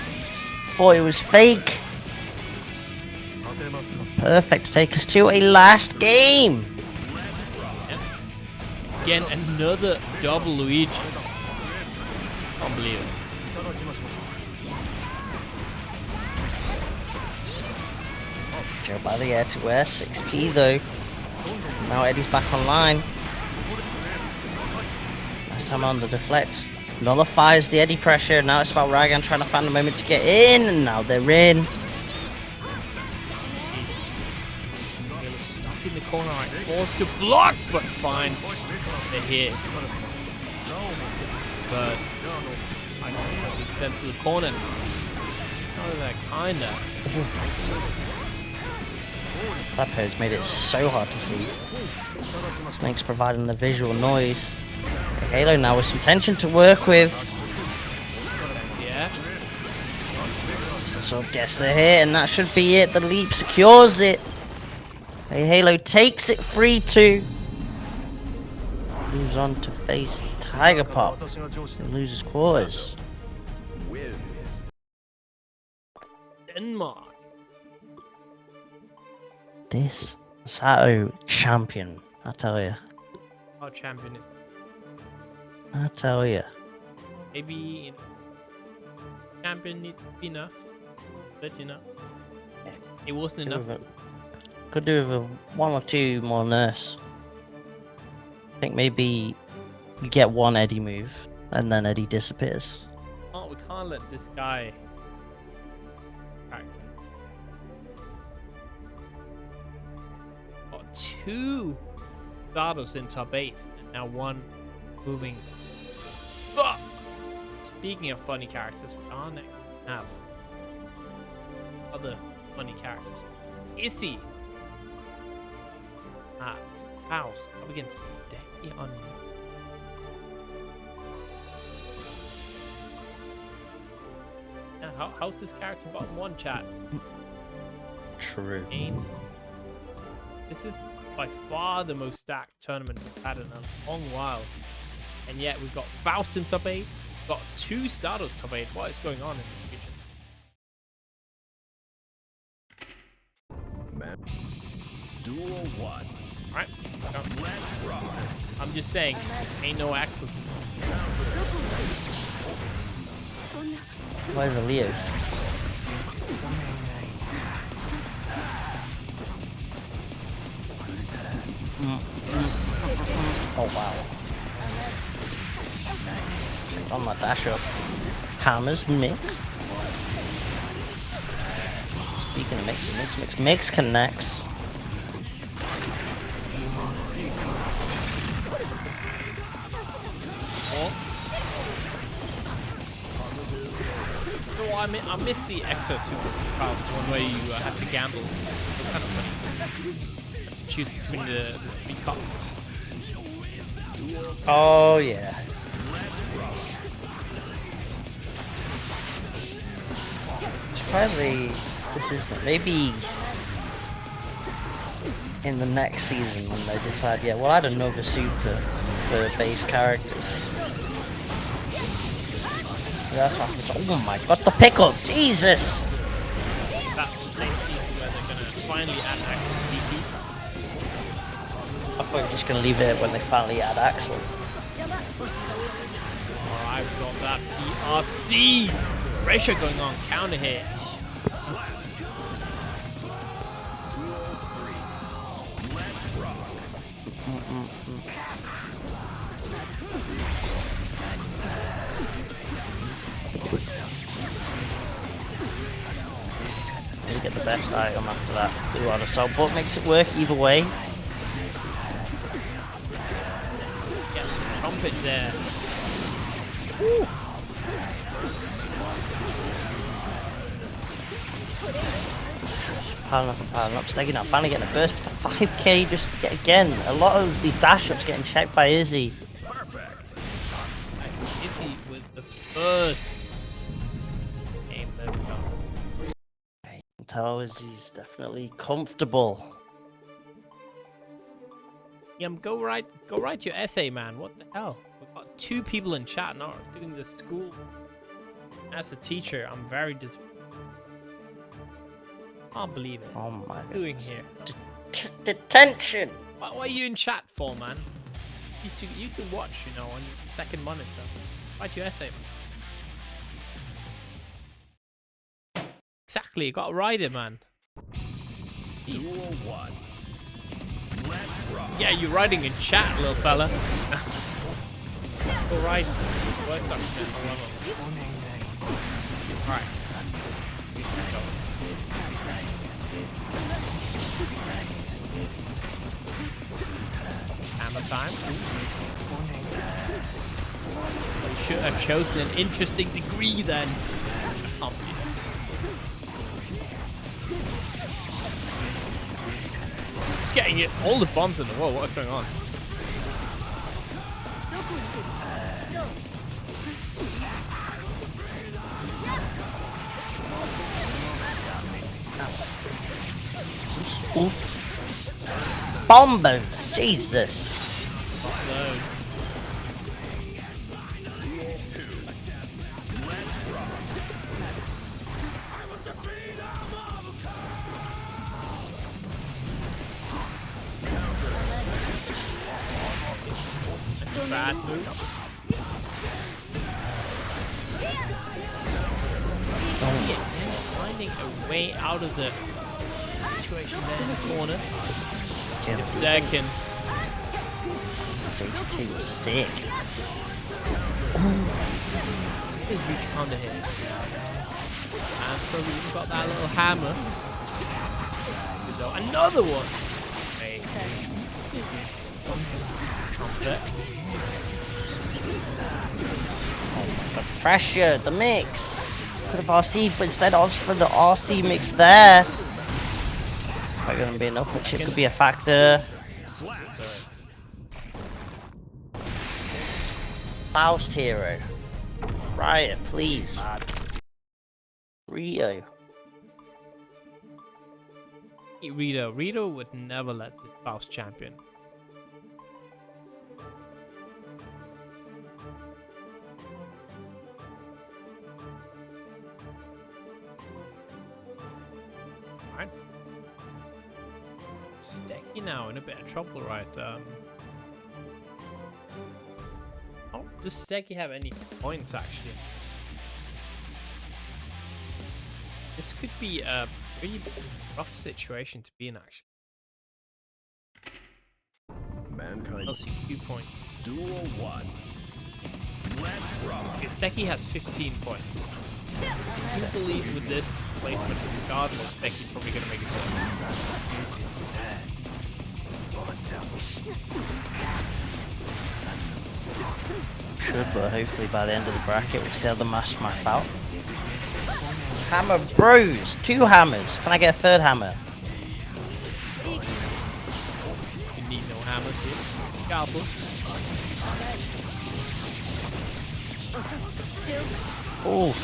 thought it was fake. Perfect to take us to a last game. Again, another double Luigi. Unbelievable. Joe by the air to air, 6p though. Now Eddie's back online. Last time on the deflect. Nullifies the Eddie pressure. Now it's about Rygand trying to find a moment to get in, and now they're in. Stuck in the corner, right? Forced to block, but finds the hit. First. Sent to the corner. Oh, that kinda. That pose made it so hard to see. Snake's providing the visual noise. Halo now with some tension to work with. Yeah. So gets the hit, and that should be it. The leap secures it. Heyheylo takes it 3-2. Moves on to face Tiger Pop. And loses quarters. Denmark. This Zato champion, I tell you. Our champion is I tell you. maybe, you know, champion needs to be nerfed, but you know, it wasn't enough. Could do with one or two more nerfs. I think maybe you get one Eddie move, and then Eddie disappears. Oh, we can't let this guy character. Got 2 Zatos in top 8, and now 1 moving. Ah! Speaking of funny characters, we are next have other funny characters. Issy. Faust up against Sstegy on. Now, how's this character bottom 1, chat? True. This is by far the most stacked tournament we've had in a long while. And yet we've got Faust in top 8, got 2 Zatos top 8. What is going on in this region? Duel 1. Alright, Let's rock. I I'm just saying, ain't no axles. Where's the Leos? Oh wow. On my dash up. Hammers mix. Speaking of mix connects. No, I missed the Exo Super Faust, the one where you have to gamble. It was kind of funny. You have to choose between the 3 cups. Oh yeah. Surprisingly, this is maybe in the next season when they decide, yeah, we'll add another super for base characters. That's what happens. Oh my god, the pickup! Jesus! That's the same season where they're gonna finally add Axel DP. I thought you were just gonna leave it when they finally add Axel. Oh, I've got that PRC! Ratio going on, counter hit. You get the best item after that. Blue on assault, but makes it work either way. Get some trumpet there. Piling up, Steggy now finally getting a burst, but the 5k just again. A lot of the dash ups getting checked by Izzy. Izzy with the first game they've done. You can tell Izzy's definitely comfortable. Yum, go write your essay, man. What the hell? We've got 2 people in chat now doing the school. As a teacher, I'm very disappointed. Can't believe it. Oh my god. What are you doing here? Detention! What are you in chat for, man? You can watch, you know, on your second monitor. Write your essay, man. Exactly, you got to write it, man. Jeez. Yeah, you're writing in chat, little fella. All right. Work on it. Alright. Hammer time. You should have chosen an interesting degree then. Just getting it all the bombs in the wall. What's going on? Ooh. Bombos! Jesus! Those. Bad move. See it, finding a way out of the situation there in the corner. It's second. JJK was sick. Big huge counter hit. And probably got that little hammer. Another one. Hey. Trumpet. The pressure, the mix. Could have RC'd, but instead opts for the RC mix there. Not gonna be enough, which it could be a factor. Faust hero. Riot, please. Rio. Rito would never let the Faust champion. Alright. Sstegy now in a bit of trouble, right? Does sstegy have any points actually? This could be a pretty rough situation to be in actually. Mankind LCQ point. Duel 1. Let's rock. Okay, sstegy has 15 points. I do believe with this placement, regardless, sstegy probably gonna make it to Should, but hopefully by the end of the bracket we'll see how the mass map out. Hammer bros! 2 hammers! Can I get a 3rd hammer? You need no hammers here. Careful. Oh!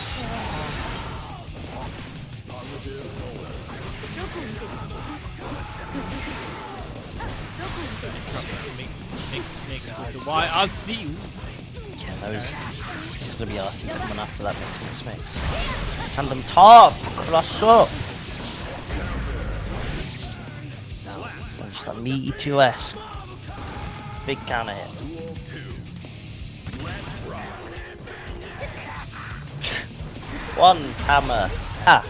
Mix with the YRC. Yeah, those. It's gonna be RC coming after that mix. Tandem top! Cross up! Just that meaty 2S. Big counter hit. Duel 2. Let's rock. 1 hammer. Ah.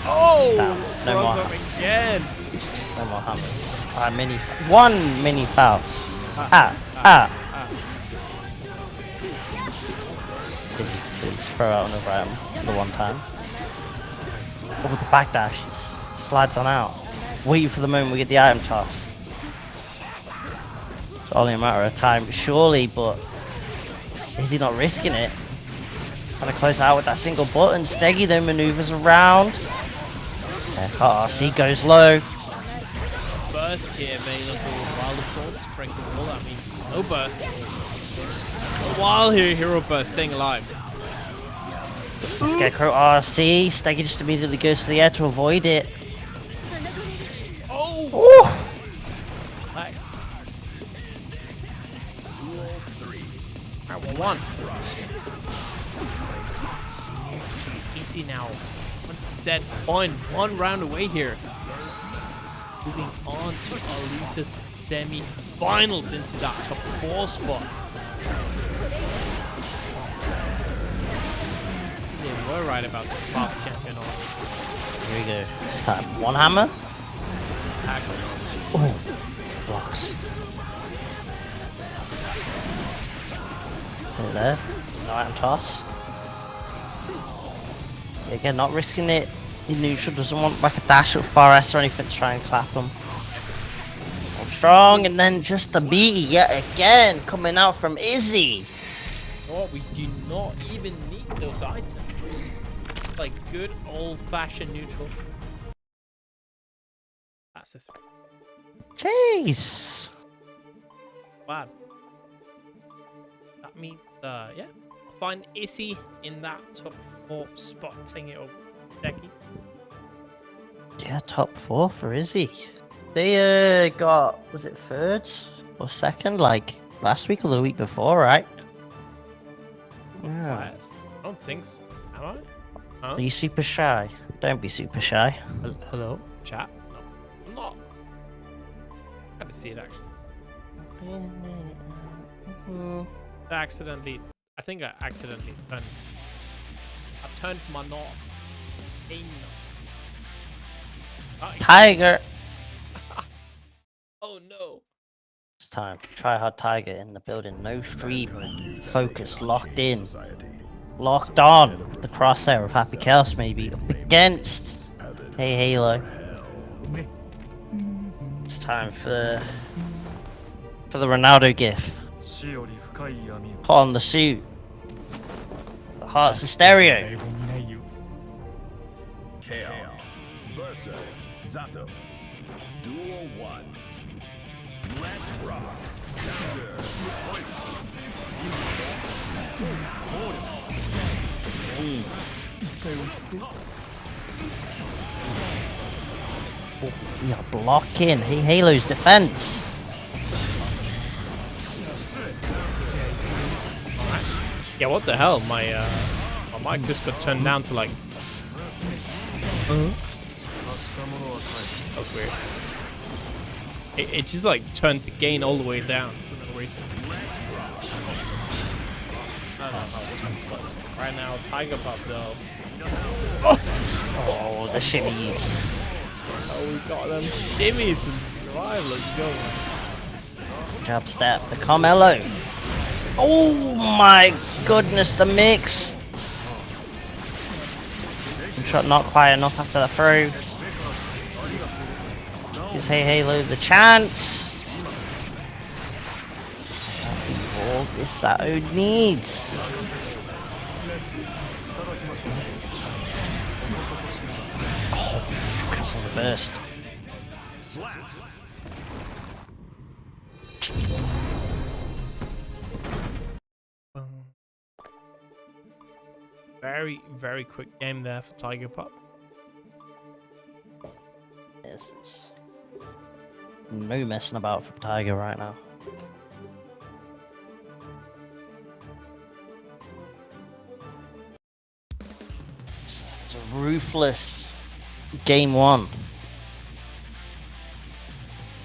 Oh! Down. No more. Cross up again. No more hammers. One mini Faust. Please throw out another item for the one time. Oh, with the backdashes. Slides on out. Waiting for the moment we get the item toss. It's only a matter of time, surely, but is he not risking it? Trying to close out with that single button. sstegy then maneuvers around. RC goes low. Burst here available while the sword to break the wall. That means no burst. While here, hero burst, staying alive. Scarecrow RC. sstegy just immediately goes to the air to avoid it. Oh! Ooh. Back. Duel 3. Alright, 1. Easy now. Set point. 1 round away here. Moving on to Alusa's semi-finals into that top 4 spot. They were right about this Faust champion. Here we go. This time. 1 hammer. Oh, blocks. So there. No item toss. Again, not risking it. In neutral, doesn't want like a dash or far S or anything to try and clap him. Strong, and then just the B yet again coming out from Izzy. Oh, we do not even need those items. It's like good old-fashioned neutral. That's this one. Jeez. Bad. That means, yeah. Find Izzy in that top 4 spot, taking it over sstegy. Yeah, top 4 for Izzy. They got, was it 3rd or 2nd like last week or the week before, right? Yeah. I don't think so. Am I? Huh? Are you super shy? Don't be super shy. Hello? Chat? No. I'm not. I gotta see it actually. I think I accidentally turned. I turned my knob. A knob. Tiger! Oh no. It's time. Try hard Tiger in the building. No stream. Focus. Locked in. Locked on. The crosshair of Happy Chaos maybe. Up against heyheylo. It's time for the Ronaldo gif. Put on the suit. The heart's the stereo. Chaos versus Zato. Duel 1. Let's rock. Counter. We are blocking heyheylo's defense. Yeah, what the hell? My mic just got turned down to like. That was weird. It just like turned the gain all the way down for no reason. I don't know how this one's close. Right now, Tiger Pop though. Oh, the shimmies. Oh, we got them shimmies and survive. Let's go. Jab step, the Carmelo. Oh my goodness, the mix. Shot not quite enough after the throw. Here's heyheylo, the chance. All this Zato needs. Oh, cancel the burst. Very, very quick game there for Tiger Pop. This is no messing about from Tiger right now. It's a ruthless game one.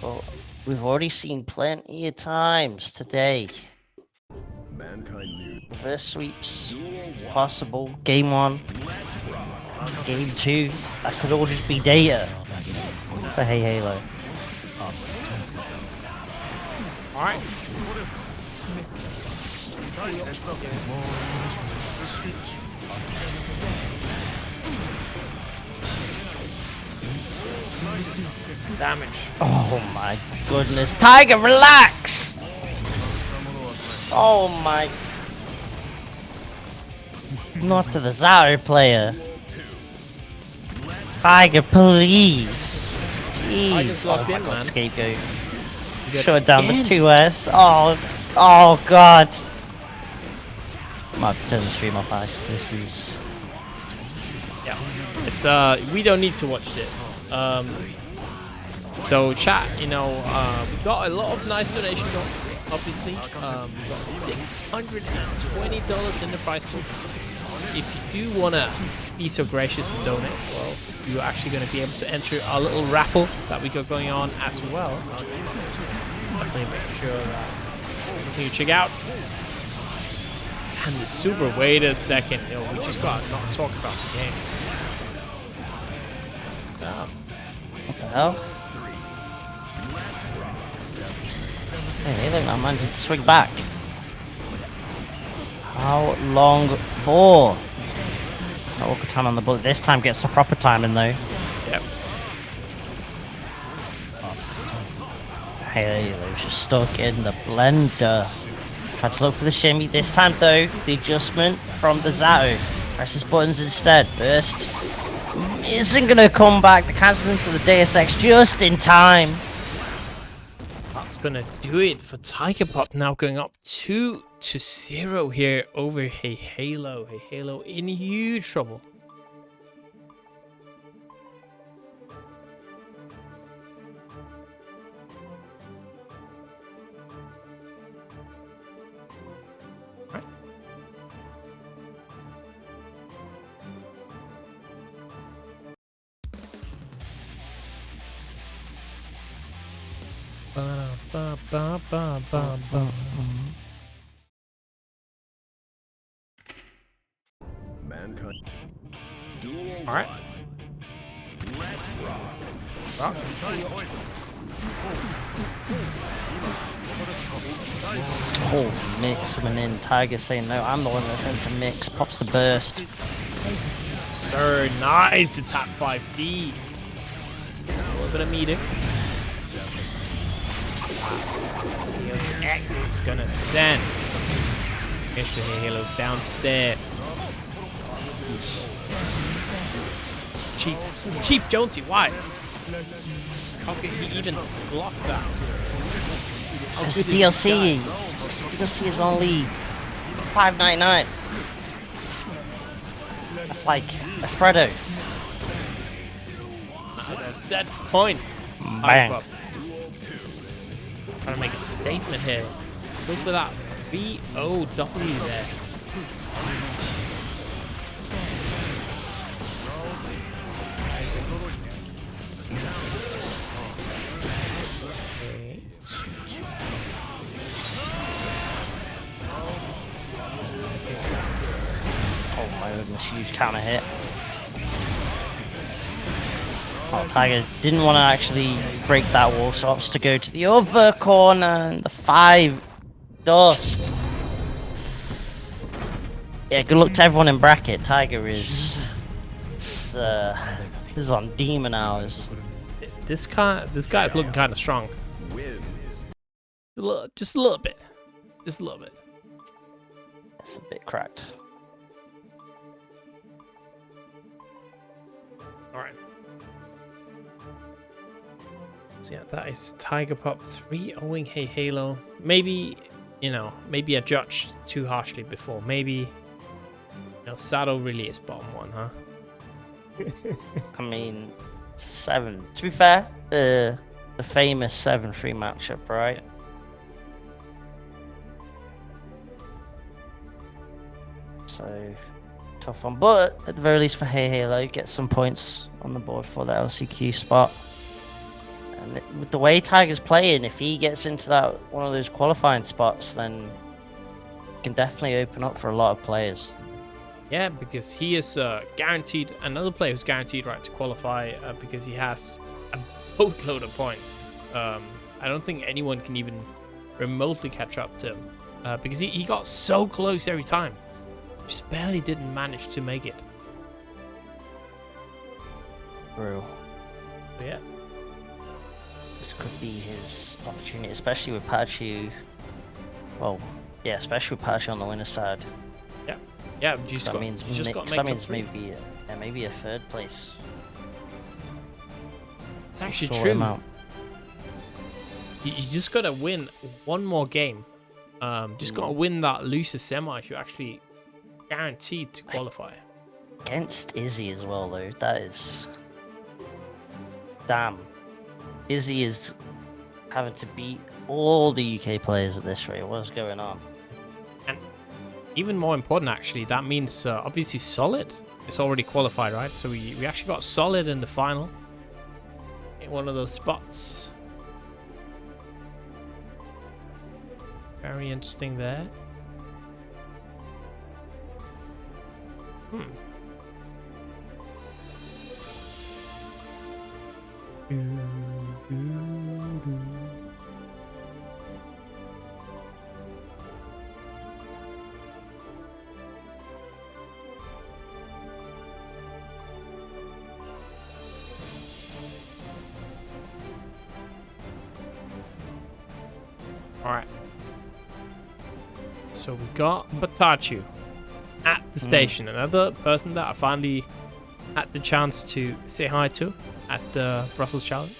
But we've already seen plenty of times today. Mankind knew Reverse sweeps possible. Game one. Game two. That could all just be data for heyheylo. Alright. Damage. Oh my goodness. Tiger, relax! Oh my. Not to the Zato player. Tiger, please. Tiger's Jeez. locked Oh my in, god, man. scapegoat. Get Shut down the in. 2S. Oh god. I might have to turn the stream off, guys. This is. Yeah. It's we don't need to watch this. So chat, you know, we got a lot of nice donation drops, obviously. We got $620 in the prize pool. If you do wanna be so gracious and donate, well, you're actually gonna be able to enter our little raffle that we got going on as well. Definitely make sure that you check out. And the super, wait a second, yo, we just gotta not talk about the game. What the hell? Hey, look, I managed to swing back. How long for? Not local time on the bullet. This time gets the proper timing though. Yep. Hey, they're just stuck in the blender. Tried to look for the shimmy. This time though, the adjustment from the Zato. Presses buttons instead. Burst isn't gonna come back. The cancel into the Deus Ex just in time. That's gonna do it for Tiger Pop, now going up 2-0 here over heyheylo. heyheylo in huge trouble. Right. Ba-da-ba-ba-ba-ba-ba. mankind. All right. Rock. Oh, mix coming in. Tiger saying no, I'm the one that's going to mix. Pops the burst. Sir, nice attack 5D. A little bit of meter. X is gonna send Mr. Halo downstairs. It's cheap, Jonesy. Why? How can he even block that? How It's good is this DLC. guy? This DLC is only $5.99. That's like a Freddo. Set point. Bang. Hype up. Trying to make a statement here. Go for that VOW there. with this huge counter hit. Oh, Tiger didn't want to actually break that wall, so opts to go to the other corner, and the 5 dust. Yeah, good luck to everyone in bracket. Tiger is on demon hours. This guy's looking kind of strong. Wins. Just a little bit. Just a little bit. It's a bit cracked. All right. So yeah, that is Tiger Pop 3-0ing heyheylo. Maybe, maybe I judged too harshly before. Maybe, Zato really is bottom 1, huh? I mean, 7. To be fair, the famous 7-3 matchup, right? So, tough one. But at the very least for heyheylo, get some points on the board for the LCQ spot. And with the way Tiger's playing, if he gets into that one of those qualifying spots, then it can definitely open up for a lot of players. Yeah, because he is guaranteed, another player who's guaranteed right to qualify because he has a boatload of points. I don't think anyone can even remotely catch up to him because he got so close every time. Just barely didn't manage to make it. True. But yeah. This could be his opportunity, especially with PataChu. Well, yeah, especially with PataChu on the winner's side. Yeah, That means maybe a 3rd place. It's actually true. You just gotta win one more game. Just gotta win that loser semi. You're actually guaranteed to qualify. Against Izzy as well, though. That is... Damn. Izzy is having to beat all the UK players at this rate. What's going on? And even more important, actually, that means obviously Solid is already qualified, right? So we actually got Solid in the final in one of those spots. Very interesting there. Alright. So we got PataChu at the station. Another person that I finally had the chance to say hi to at the Brussels Challenge.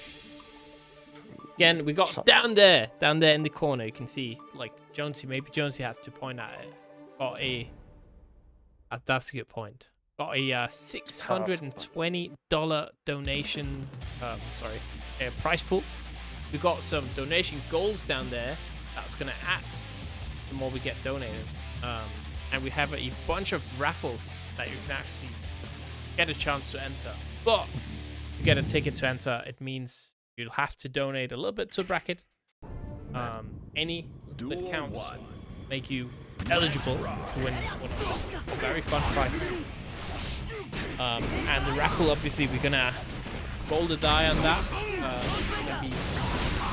Again, we got down there in the corner. You can see, like, Jonesy, maybe Jonesy has to point at it. Got a, that's a good point. Got a $620 donation, prize pool. We got some donation goals down there. That's gonna add the more we get donated. And we have a bunch of raffles that you can actually get a chance to enter. But you get a ticket to enter, it means you'll have to donate a little bit to a bracket. Any that counts make you eligible to win one of those very fun prizes. And the raffle, obviously, we're gonna roll the die on that. It's gonna be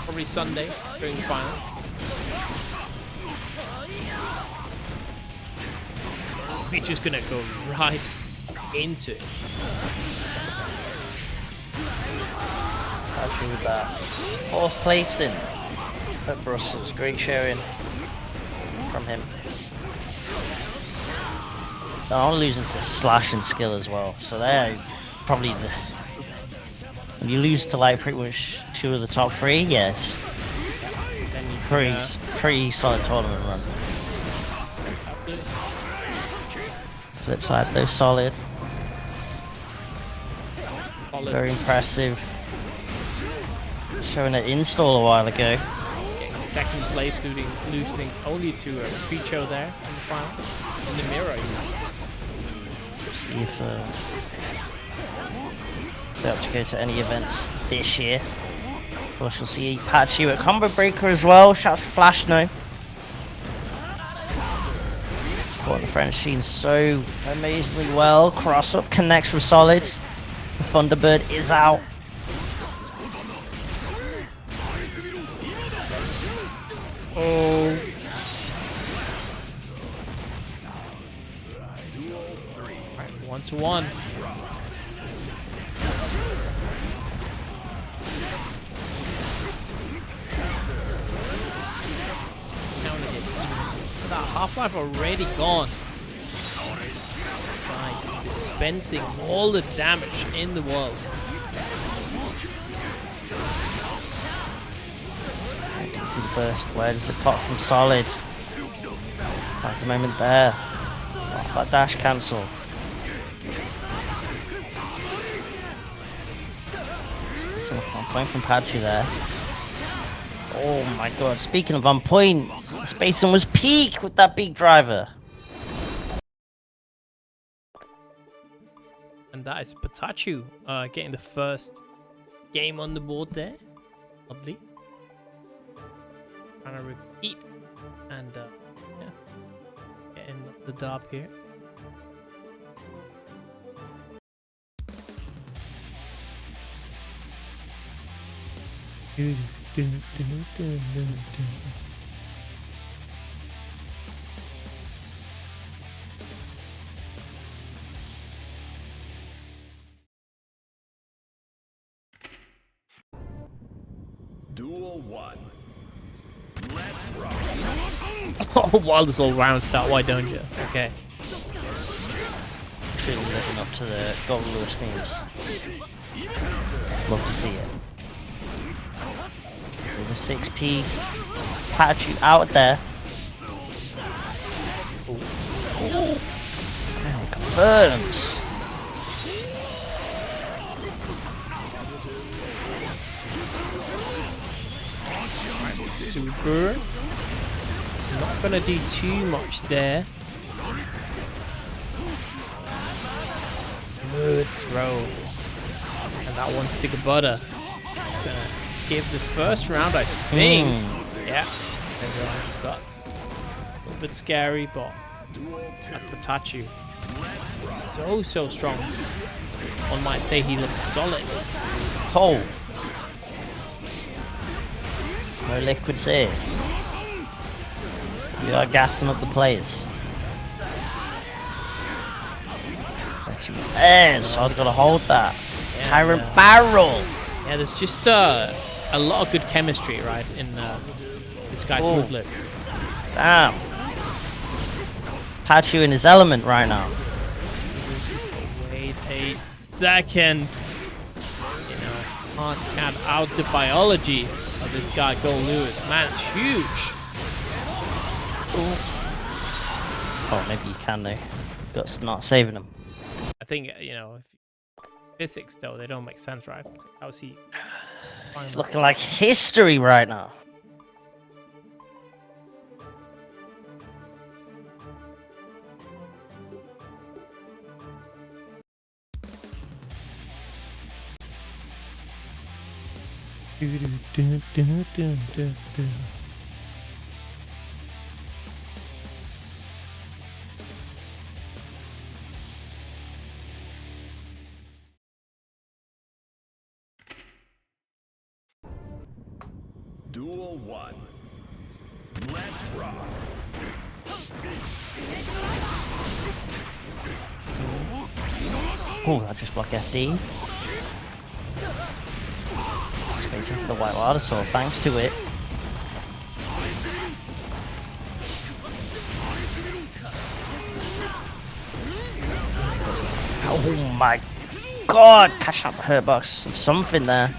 probably Sunday during the finals. We're just gonna go right into it. Happy with that. 4th place in at Brussels. Great showing from him. They're losing to Slash and Skill as well. So they're probably the... When you lose to like pretty much 2 of the top 3, yes. Then you pretty solid tournament run. Flip side though, solid. Very impressive. Showing an install a while ago. Getting 2nd place, losing only to PataChu there in the final. In the mirror, So see if they're up to go to any events this year. Of course, you'll see PataChu at Combo Breaker as well. Shouts to Flash, no. But the French Shin so amazingly well. Cross up connects with solid. The Thunderbird is out. Oh. Right, 1-1. That Half-Life already gone. This guy just dispensing all the damage in the world. See the burst. Where does it pop from solid? That's the moment there. Off that dash cancel. It's on point from PataChu there. Oh my god, speaking of on point, Spacing was peak with that big driver. And that is PataChu getting the first game on the board there. Lovely. Trying to repeat and yeah, getting the dub here. Duel 1. Let's rock. Oh, wildest all round start, why don't you? Okay. Truly living up to the Goldlewis memes. Love to see it. With a 6p. PataChu out there. And confirms. Super. It's not gonna do too much there. Good throw. And that one's stick of butter. It's gonna give the first round, I think. Yeah. Everyone's guts. A little bit scary, but that's PataChu. So strong. One might say he looks solid. Oh. No liquids here. We are gassing up the players. So I've got to hold that. Tyrant barrel. Yeah, there's just a lot of good chemistry, right, in this guy's move list. Damn. PataChu in his element right now. Wait a second. You know, can't count out the biology of this guy, Goldlewis. Man, it's huge. Oh, maybe you can though. Gut's not saving him. I think, you know, physics though, they don't make sense, right? How's he? He's looking like history right now. Duel 1. Let's rock. Oh, I just blocked FD. Just waiting for the White Water Sword, thanks to it. Oh my god! Cash out the hurt box of something there.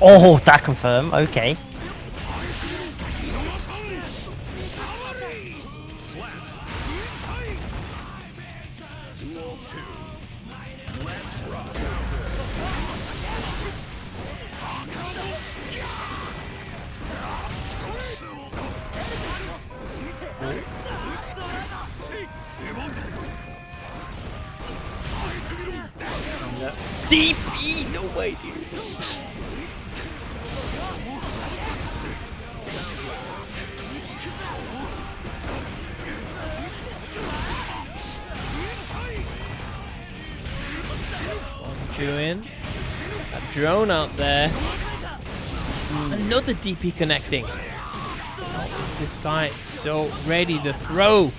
Oh, that confirmed. Okay. Duel 2. Let's rock. Deep E! No way, dude. doing? That drone out there. Another DP connecting. Oh, is this guy so ready to throw?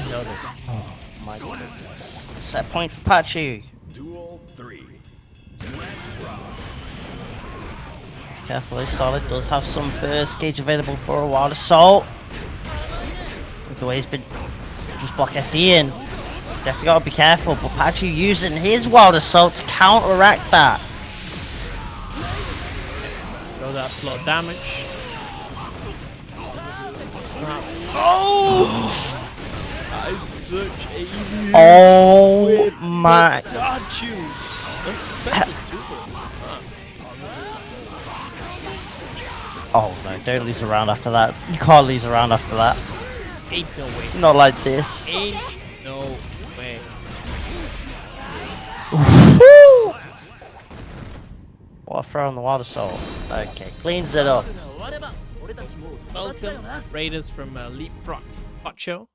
Another. Oh my goodness. Set point for PataChu. Duel 3. Carefully, Solid does have some burst gauge available for a wild assault. With the way he's been just block FD in. Definitely gotta be careful, but PataChu using his wild assault to counteract that. Throw that float damage. Oh! That is such a huge Oh my. Oh no, don't lose a round after that. You can't lose a round after that. Ain't no way. It's not like this. Ain't no way. What a throw on the wild assault. Okay, cleans it up. Welcome, Raiders from Leapfrog Hot Show.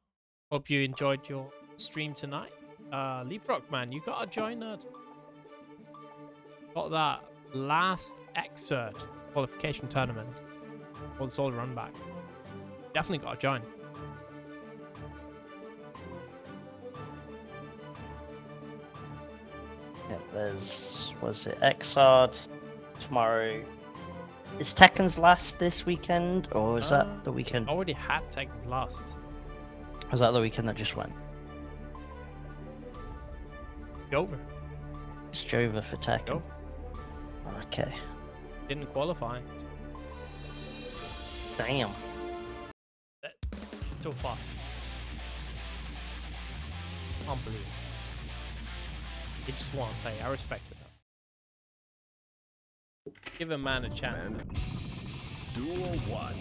Hope you enjoyed your stream tonight. Leapfrog, man, you gotta join us. Got that last Xrd qualification tournament for the Soul Runback. Definitely gotta join. Yeah, there's, was it Xrd tomorrow? Is Tekken's last this weekend, or is that the weekend? Already had Tekken's last. Was that the weekend that just went? Over. It's Jova for Tekken. Go. Okay. Didn't qualify. Damn. So fast. Can't believe it. He just want to play. I respect it. Give a man a chance. And Duel 1.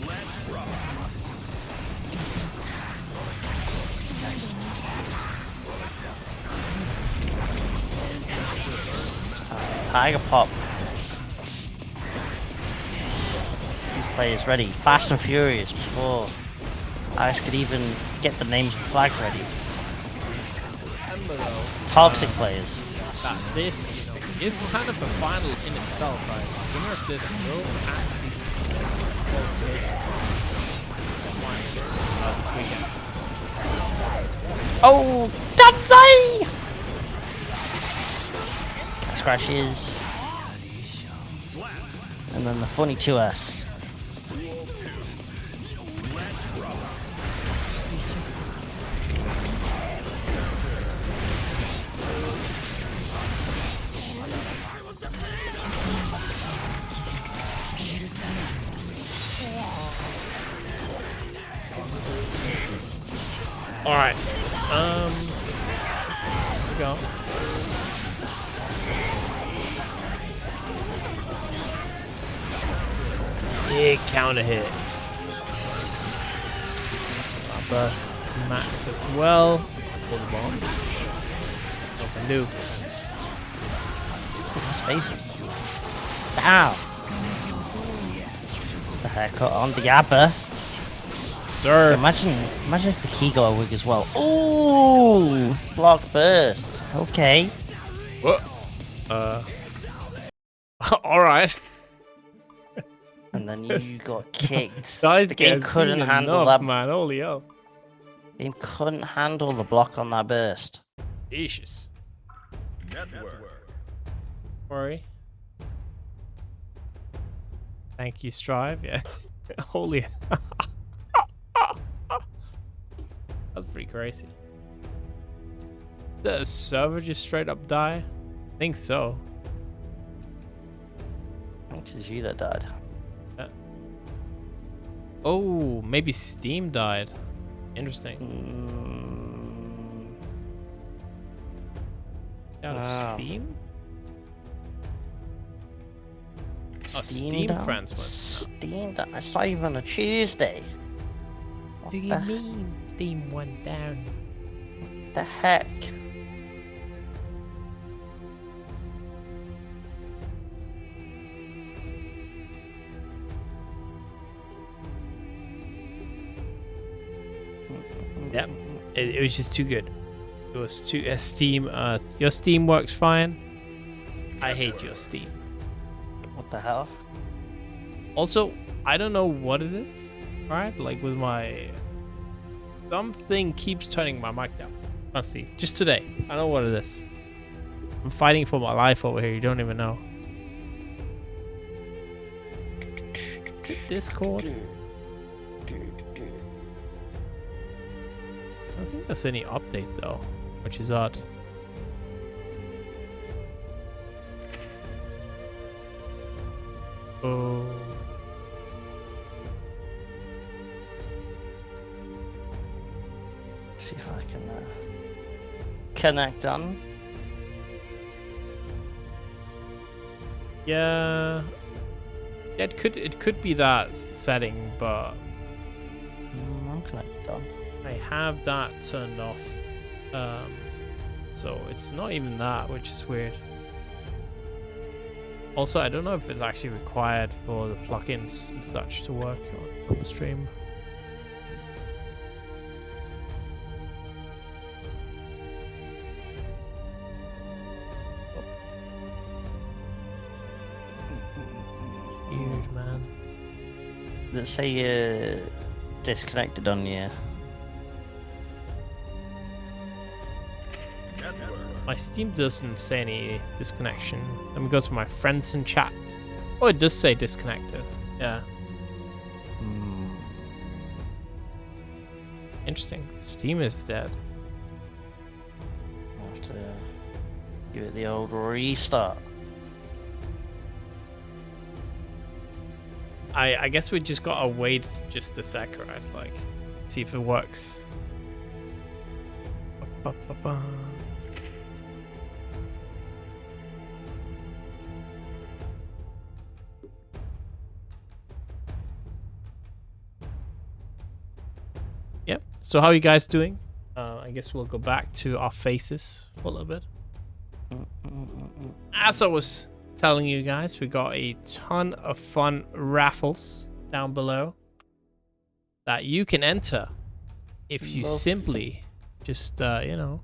Let's rock. Tiger Pop. These players ready. Fast and furious before Iris could even get the names and flag ready. Remember though, Toxic players. that this is kind of a final in itself, right? I wonder if this will actually this weekend. Oh, Datsai! Scratches. And then the funny 2S. Duel 2. Let's rock. All right. Here we go. Big counter hit. Burst max as well. For the bomb. Open new. Space. Ow! The haircut on the A.B.A. Sir. Imagine if the key got a wig as well. Ooh! Block burst. Okay. What? Alright. And then you got kicked. Guys, The game couldn't handle enough, that. man. Holy hell. Game couldn't handle the block on that burst. Delicious. Network. Worry. Thank you, Strive. Yeah. Holy. That's pretty crazy. Did the server just straight up die? I think so. I think it was you that died. Yeah. Oh, maybe Steam died. Interesting. Out of Wow. Steam? Oh, Steam down? friends went. Steam down. It's not even a Tuesday. What Do you the, mean Steam went down? the heck? Yep. It was just too good. Yours to Steam. Your Steam works fine. I hate your Steam. What the hell? Also, I don't know what it is. Right? Like with my something keeps turning my mic down. Honestly, just today. I don't know what it is. I'm fighting for my life over here. You don't even know. Is it Discord? I don't think there's any update though, which is odd. Oh. See if I can connect on. Yeah. It could be that setting, but I'm connected on. I have that turned off. So it's not even that, which is weird. Also, I don't know if it's actually required for the plugins and such to work on the stream. Weird, man. Does it say you're disconnected on you? My Steam doesn't say any disconnection. Let me go to my friends and chat. Oh, it does say disconnected. Yeah. Interesting. Steam is dead. I'll have to give it the old restart. I guess we just gotta wait just a sec, right? Like, see if it works. Ba-ba-ba-ba. Yep. So how are you guys doing? I guess we'll go back to our faces for a little bit. As I was telling you guys, we got a ton of fun raffles down below that you can enter if you simply just, you know,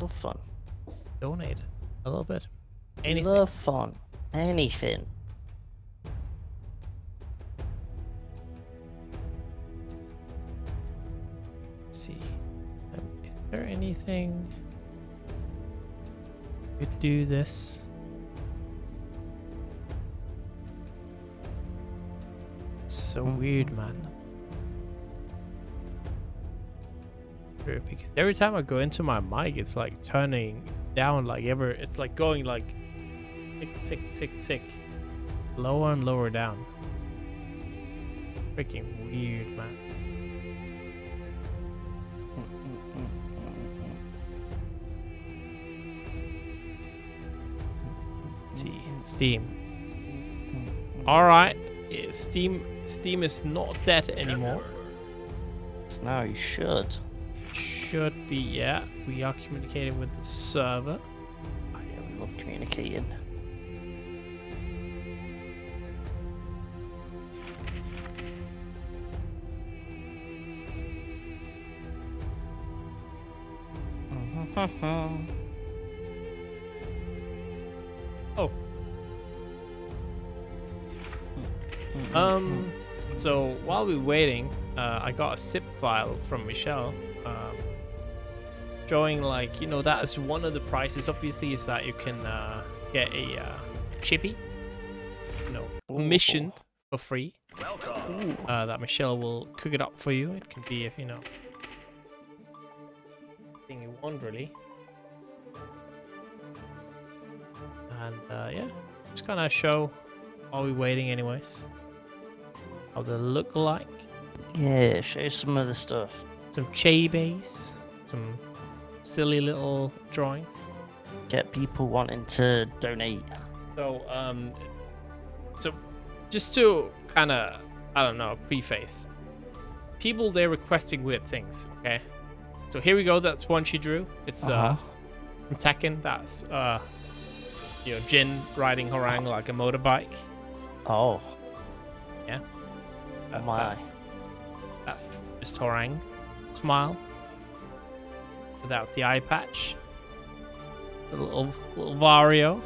Love fun. donate a little bit. Anything. Love fun. Anything. Let's see. Is there anything? Could do this. It's so weird, man. Because every time I go into my mic, it's like turning down, like it's like going like tick, tick, tick, tick, lower and lower down. Freaking weird, man. See, Steam. All right, Steam is not dead anymore. Now you should. Should be, yeah. We are communicating with the server. Oh, yeah, we love communicating. Oh. So while we're waiting, I got a zip file from Michelle, showing, like, you know, that is one of the prizes. Obviously, is that you can get a chippy, you know, commissioned for free. That Michelle will cook it up for you. It can be, if you know, thing you want, really. And yeah, just kind of show while we're waiting, anyways, how they look like. Yeah, show some of the stuff. Some chibes, some silly little drawings. Get people wanting to donate. So so just to kind of, I don't know, preface, people, they're requesting weird things. Okay, so here we go. That's one she drew. It's from Tekken. That's you know, Jin riding Horang like a motorbike. Oh. Yeah. Oh my. That's just Horang. Smile. without the eye patch. Little Wario.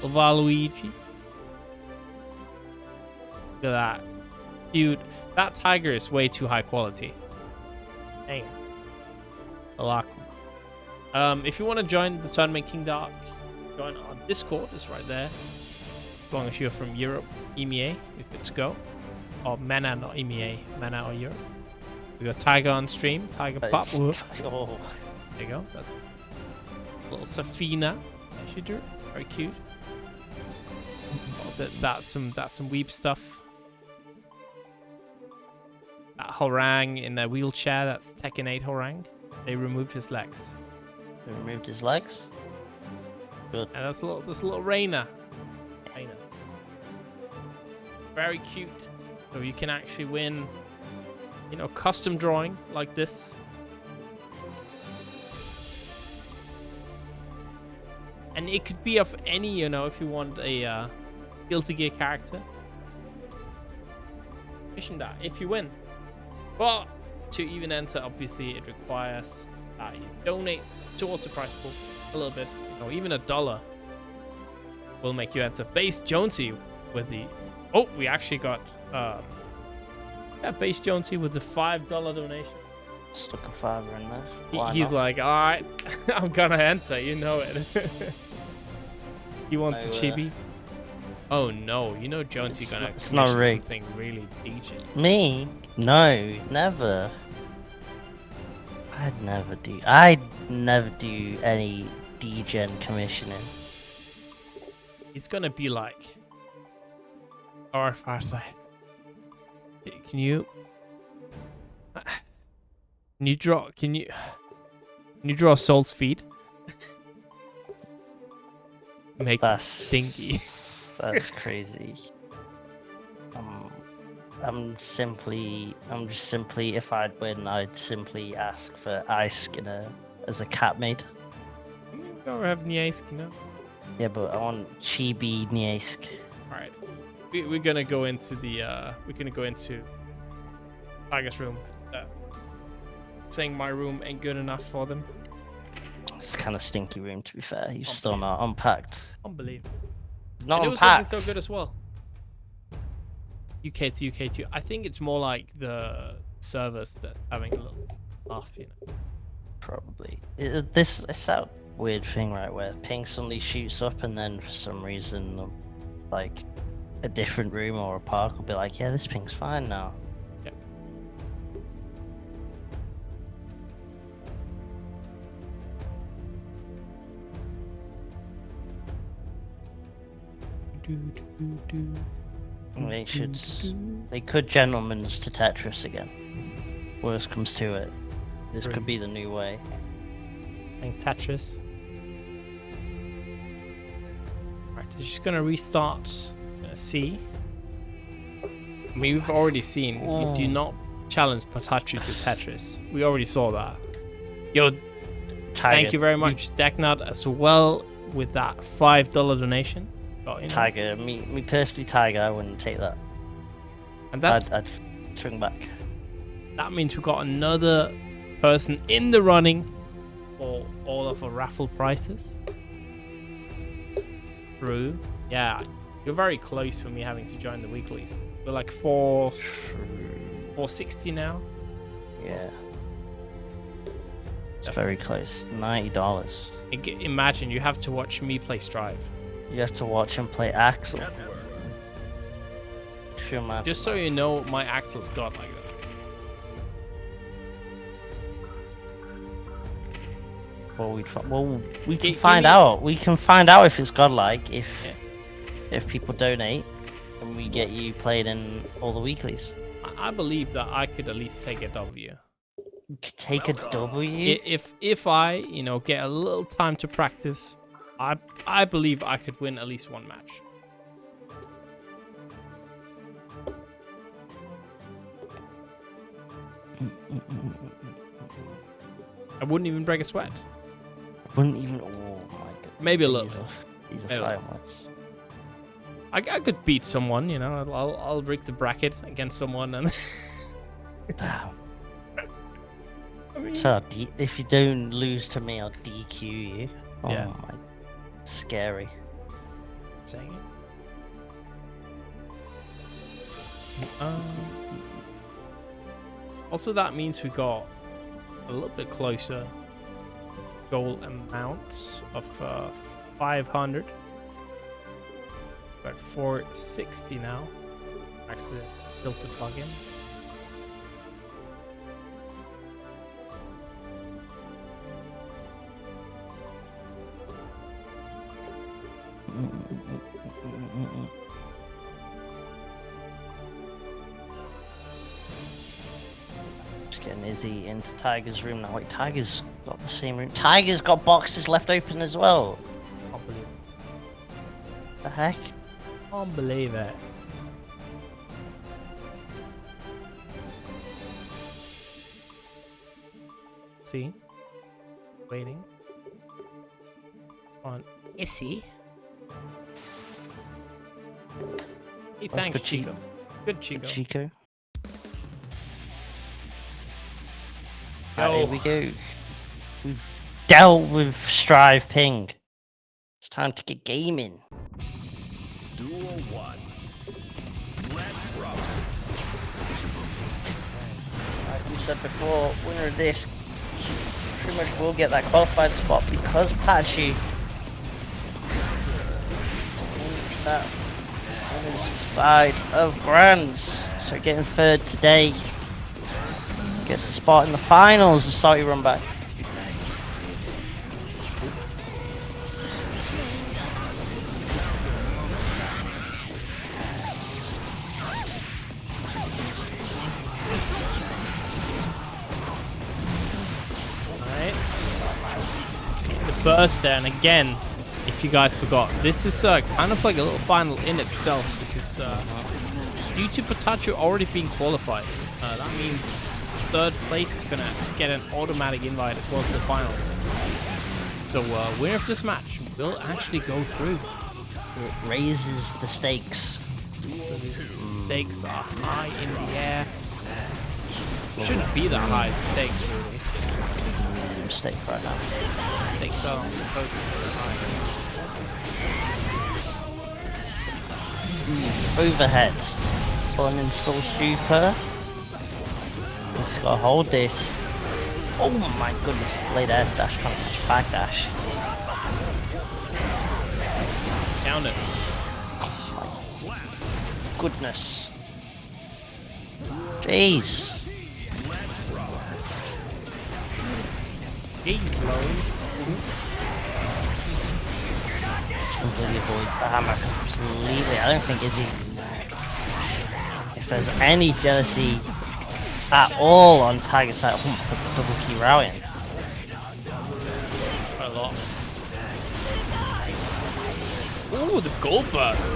Little Waluigi. Look at that. Dude, that tiger is way too high quality. Dang. A lot cool. If you want to join the Tournament King Dark, join our Discord. It's right there. As long as you're from Europe, EMEA, you're good to go. Or MENA, not EMEA. MENA or Europe. We got Tiger on stream. Tiger Pop. Oh, There you go. That's a little Safina that she drew. Very cute. Oh, that's some weep stuff. That Horang in the wheelchair. That's Tekken 8 Horang. They removed his legs. they removed his legs. Good. And that's a little Reina. Very cute. So you can actually win, you know, custom drawing like this. And it could be of any, you know, if you want a Guilty Gear character. Mission that if you win. But to even enter, obviously, it requires that you donate towards the prize pool a little bit. You know, even $1 will make you enter. Base Jonesy with the... Oh, we actually got... yeah, Base Jonesy with the $5 donation. Stuck a fiver in there. He's like, all right, I'm gonna enter. You know it. He wants a chibi. Oh no, you know Jonesy gonna it's not commission rigged. something really decent. Me? No, never. I'd never do any degen commissioning. It's gonna be like, all right, Farside. Can you draw Soul's feet? Make That's stinky. That's crazy. I'm just simply, if I'd win, I'd simply ask for Ice Skinner as a cat maid. Or have Niaisk, you know? Yeah, but I want Chibi Niaisk. Alright. We're gonna go into Tiger's room. Saying my room ain't good enough for them. It's kind of stinky room, to be fair. You've still not unpacked. Unbelievable. Not And it was unpacked. looking so good as well. UK to UK to. I think it's more like the servers that's having a little laugh, you know. Probably. It's that weird thing, right, where ping suddenly shoots up and then for some reason, like, a different room or a park will be like, yeah, this ping's fine now. Yep. They could gentlemen's to Tetris again. Worst comes to it. This could be the new way. Playing Tetris. Alright, it's just gonna restart C. I mean, we've already seen you do not challenge PataChu to Tetris. We already saw that. Yo, thank you very much, Decknut, as well with that $5 donation. Oh, you know. Tiger, me personally, Tiger, I wouldn't take that. And that's I'd swing back. that means we got another person in the running for all of our raffle prizes. True. Yeah, you're very close for me having to join the weeklies. We're like 460 now. Yeah. It's very close. $90. Imagine you have to watch me play Strive. You have to watch him play Axel. Sure, man. Just so you know, my Axel's got like that. Well, we can find out. We can find out if it's godlike if people donate and we get you played in all the weeklies. I believe that I could at least take a W. You could take a W. If I, you know, get a little time to practice, I believe I could win at least one match. I wouldn't even break a sweat. Wouldn't even. Oh my god. Maybe a little bit. These are Maybe. fireworks. I could beat someone, you know. I'll rig the bracket against someone and Damn. So if you don't lose to me, I'll DQ you. Oh Yeah. my, scary. Saying it. Also, that means we got a little bit closer goal amounts of 500. We're at 460 now. Actually, tilted plugin. Just getting Izzy into Tiger's room now. Wait, Tiger's got the same room. Tiger's got boxes left open as well. Can't believe it. The heck? Can't believe it. See? Waiting. On Issy. Hey, thanks, good, Chico. Good, Chico. Good Chico. Yo. Right, here we go. We've dealt with Strive Ping. It's time to get gaming. Duel 1. Let's rock. Like we said before, winner of this pretty much will get that qualified spot because PataChu is in that winner's side of Grands. So getting third today gets the spot in the finals of Salty Runback. Burst there, and again, if you guys forgot, this is kind of like a little final in itself because due to PataChu already being qualified, that means third place is gonna get an automatic invite as well to the finals. So winner of this match will actually go through. It raises the stakes. The stakes are high in the air. Shouldn't be that high, the stakes really. Mistake right now. Stakes are supposed to be high. Overhead. Uninstall super. Just gotta hold this. Oh my goodness. Late air dash trying to catch back dash. Count it. Goodness. Jeez. Jeez, Lois. Completely avoids the hammer completely. I don't think Izzy. If there's any jealousy at all on Tiger's side, put the double key routing. Quite a lot. Ooh, the gold burst. I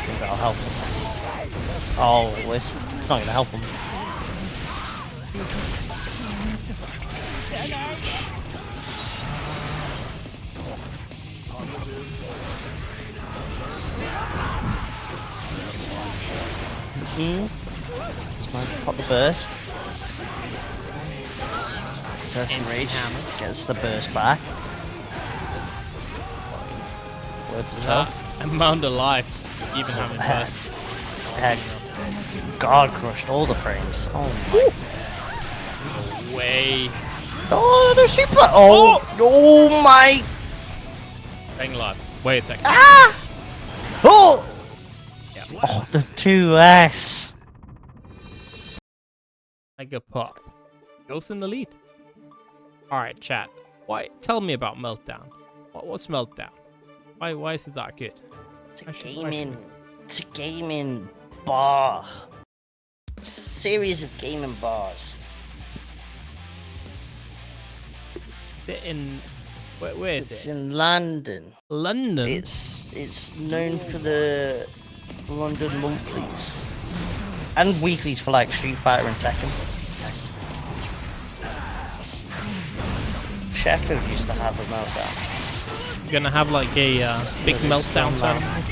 think that'll help him. Oh, it's not gonna help him. Pop the burst. Certain Rage gets the burst back. Words of health. Amount of life, even having burst. Heck. God crushed all the frames. Oh my. Way. Oh, the super. Oh, oh my. Staying alive. Wait a second. Ah! Oh! Yeah. Oh, the 2S. Mega pop. Goes in the lead. Alright, chat. Why? Tell me about Meltdown. What's Meltdown? Why is it that good? It's a gaming bar. Series of gaming bars. Is it in... Where is It's it? in London. London? It's known for the London monthlies and weeklies for like Street Fighter and Tekken. Sheffield used to have a meltdown. You're gonna have like a big Yeah, meltdown it's tournament.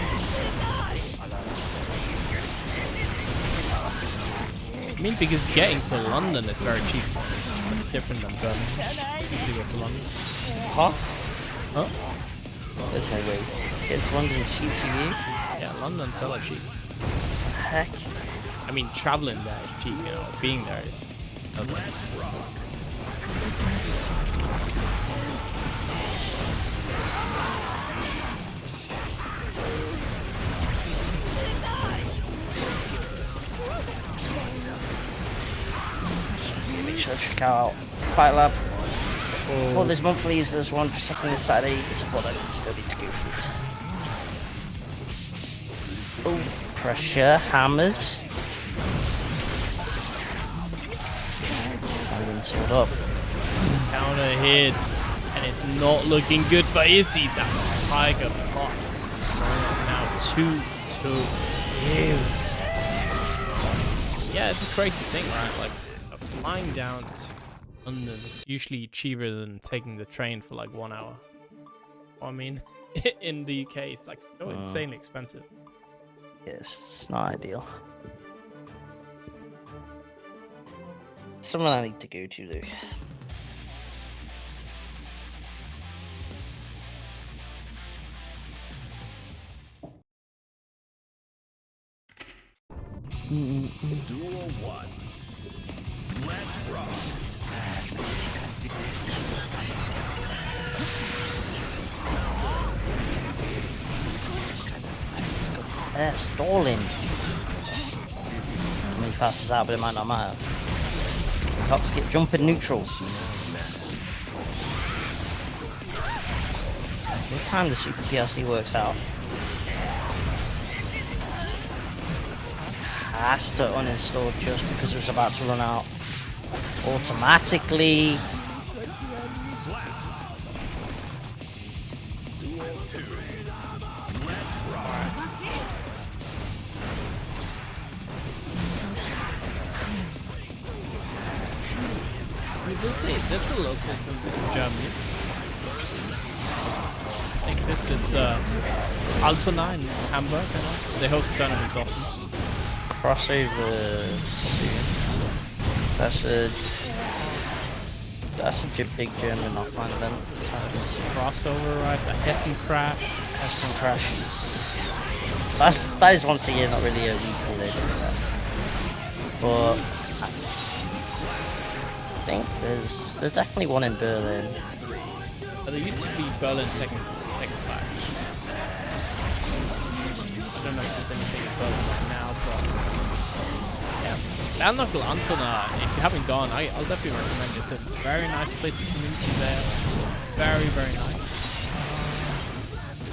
I mean, because getting to London is very cheap. different than Birmingham. Usually go to London. Huh? Huh? There's no way. It's London cheap for you. Yeah, London's hella cheap. Heck. I mean, traveling there is cheap, you know. Being there is. Okay. Make sure to check out Fight Lab. For this monthlies, there's one for second this Saturday. It's what I still need to go through. Oh, pressure, hammers. And then sword up. Counter hit. And it's not looking good for Izzy. That Tiger pot. Now 2-0. Yeah, it's a crazy thing, right? Like, flying down to London is usually cheaper than taking the train for like 1 hour. I mean, in the UK, it's like so insanely expensive. Yes, it's not ideal. Someone I need to go to though. Duel 1. Let's rock. They're stalling. How many fast is out, but it might not matter. Hop, skip, jump, and neutral. This time the Super PLC works out. Has to uninstall just because it was about to run out automatically. Duel 2. Let's rock. There's a locals in Germany. Exists this Altona in Hamburg. You know? They host tournaments often. Crossover. That's a big German offline event. It's a crossover, right? The Hessen Crash. Hessen Crash. That is once a year, not really a weekly they do that. But I think there's definitely one in Berlin. But there used to be Berlin Tekken Clash. I don't know if there's anything in Berlin right now, but yeah. Bandknuckle Antona, if you haven't gone, I'll definitely recommend it. It's a very nice place of community there. Very, very nice.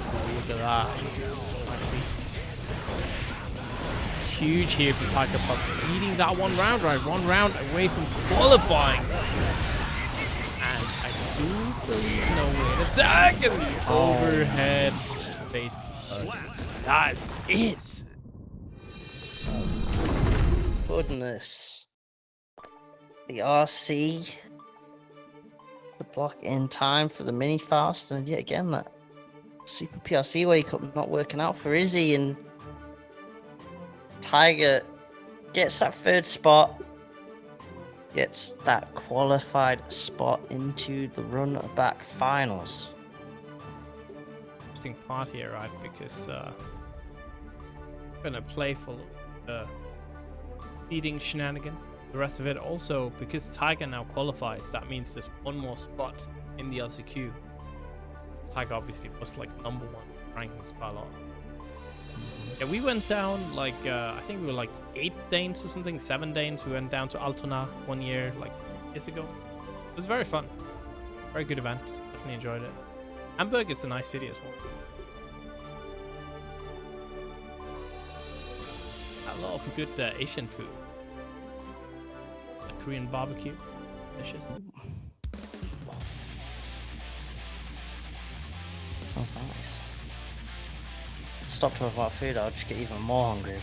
Oh, look at that. Huge here for Tiger Pop. Just needing that 1 round, right? 1 round away from qualifying. And I do believe, no, wait a second. The overhead fades to us. That's it. Goodness. The RC. The block in time for the mini Faust, and yet again that Super PRC wake up not working out for Izzy, and Tiger gets that 3rd spot, gets that qualified spot into the Runback finals. Interesting part here, right? Because gonna play for feeding shenanigan. The rest of it also, because Tiger now qualifies, that means there's 1 more spot in the LCQ. Tiger obviously was like #1 rankings by a lot. Yeah, we went down like I think we were like 8 Danes or something, 7 Danes. We went down to Altona 1 year, like years ago. It was very fun, very good event. Definitely enjoyed it. Hamburg is a nice city as well. A lot of good Asian food, like Korean barbecue, delicious. Sounds nice. Stop talking about food, I'll just get even more hungry.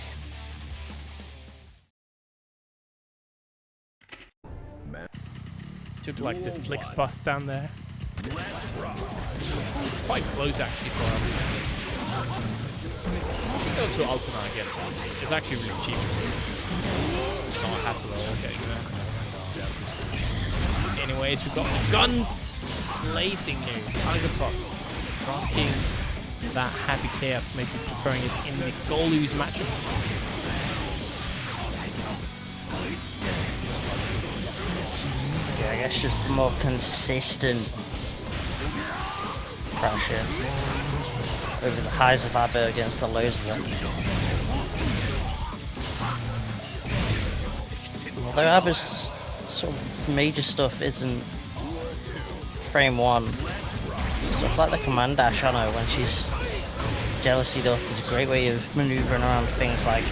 Took like the Flix bus down there. It's quite close actually for us. We go to Altona, I guess, but it's actually really cheap. It's not a hassle at all getting there. Anyways, we've got guns blazing new. Tiger Pop rocking that Happy Chaos, maybe preferring it in the Goldlewis matchup. Yeah, I guess just more consistent pressure over the highs of A.B.A against the lows of it. Although A.B.A's sort of major stuff isn't frame 1, stuff like the command dash on her when she's jealousied up is a great way of maneuvering around things like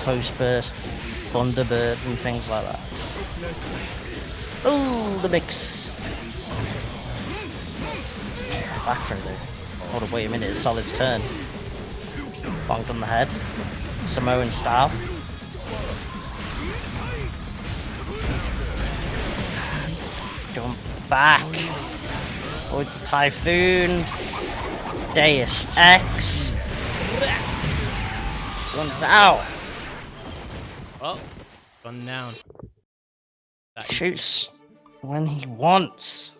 post burst, thunderbirds and things like that. Oh, the mix! Back through though. Hold on, wait a minute, it's Solid's turn. Bonked on the head. Samoan style. Jump back. Avoids the Typhoon. Deus X. Runs out. Oh, gone down. That Shoots when he wants.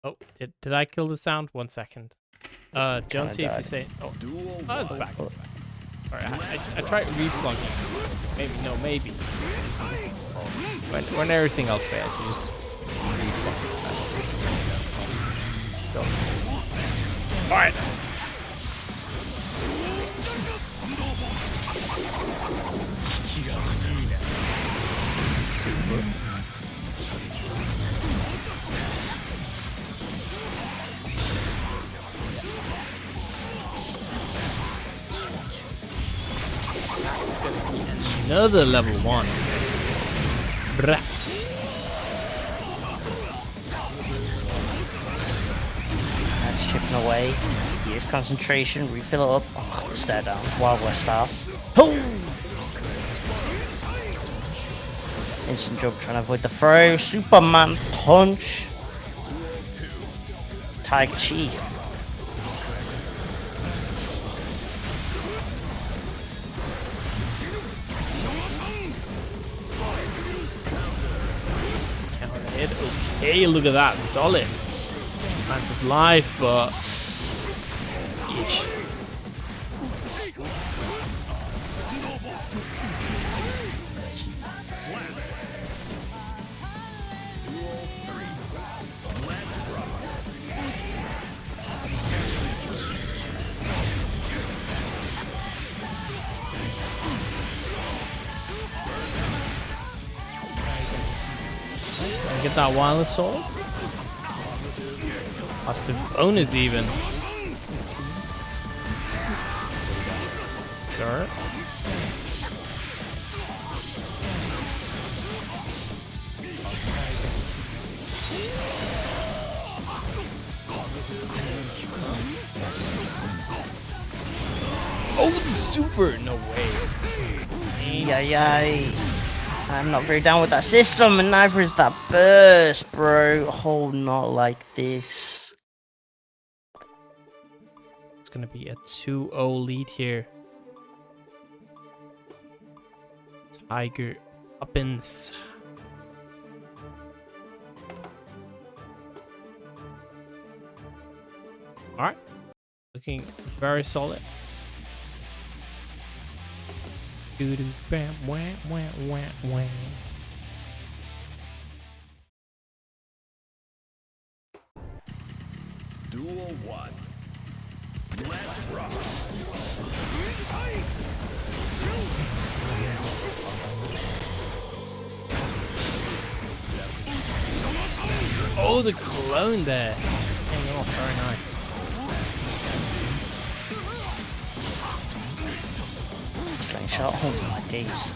Oh, did I kill the sound? 1 second. Don't see if you say. Oh, it's back. It's back. Alright, I tried replugging. Maybe. When everything else fails, you just replug it. Go. Alright. Another level 1. Brah. That's chipping away. Use concentration, refill it up. Oh, stare down. Wild West style. Oh! Instant jump trying to avoid the throw. Superman punch. Tiger Chief. Okay, look at that, solid. Signs of life, but yeesh. Get that wireless sword. Plus the bonus even. Sir. Oh, the super! No way. Yay. I'm not very down with that system, and neither is that burst, bro. Oh, not like this. It's gonna be a 2-0 lead here. Tiger Poppins. Alright. Looking very solid. Bam, wah, wah, wah, wah. Duel 1. Let's rock. Oh, the clone there. Hang on, very nice. Slingshot, oh my days.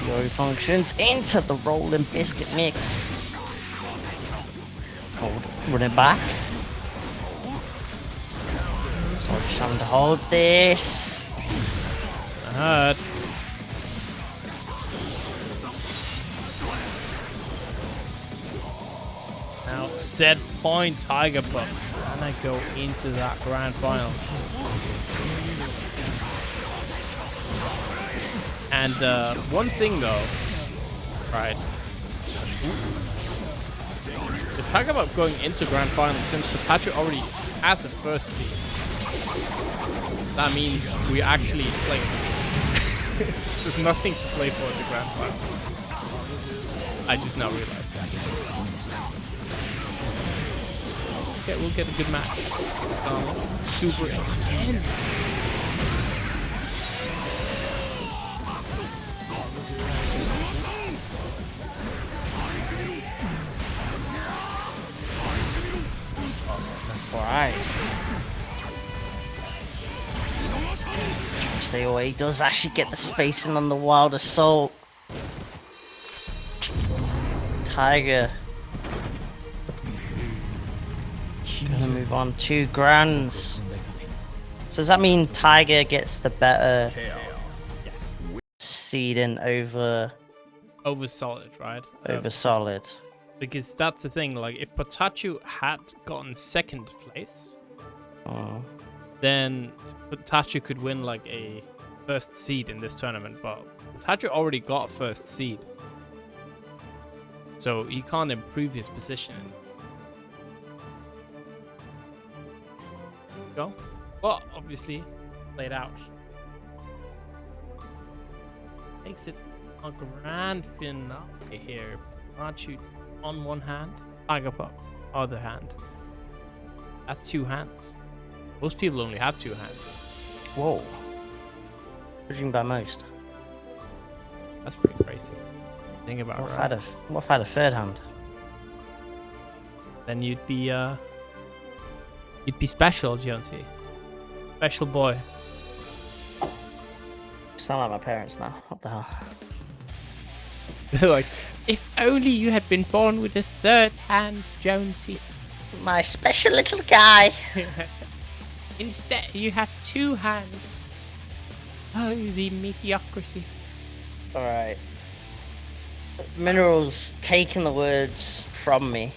Fury functions into the rolling biscuit mix. Hold, running back. So I'm just having to hold this. Hurt. Now set point Tiger Pup. And I go into that grand final. And one thing though, right? The Tiger Pup going into grand final, since PataChu already has a first seed, that means we actually play. There's nothing to play for in the grand final. I just now realized that. Okay, we'll get a good match. Super intense. Alright. Stay away. He does actually get the spacing on the Wild Assault. Tiger. Gonna move on 2 grands. So does that mean Tiger gets the better seeding over Solid, right? Solid? Because that's the thing, like if PataChu had gotten second place, then PataChu could win like a first seed in this tournament, but PataChu already got first seed. So he can't improve his position. Go. Well, obviously, played out. Makes it a grand finale here. PataChu on one hand, Tiger Pup other hand. That's 2 hands. Most people only have 2 hands. Whoa. What do you mean by most? That's pretty crazy. Think about What it. if Right? what if I had a third hand? Then you'd be special, Jonesy. Special boy. Sound like my parents now. What the hell? Like, if only you had been born with a third hand, Jonesy. My special little guy. Instead, you have 2 hands. Oh, the mediocrity. Alright. Minerals taking the words from me.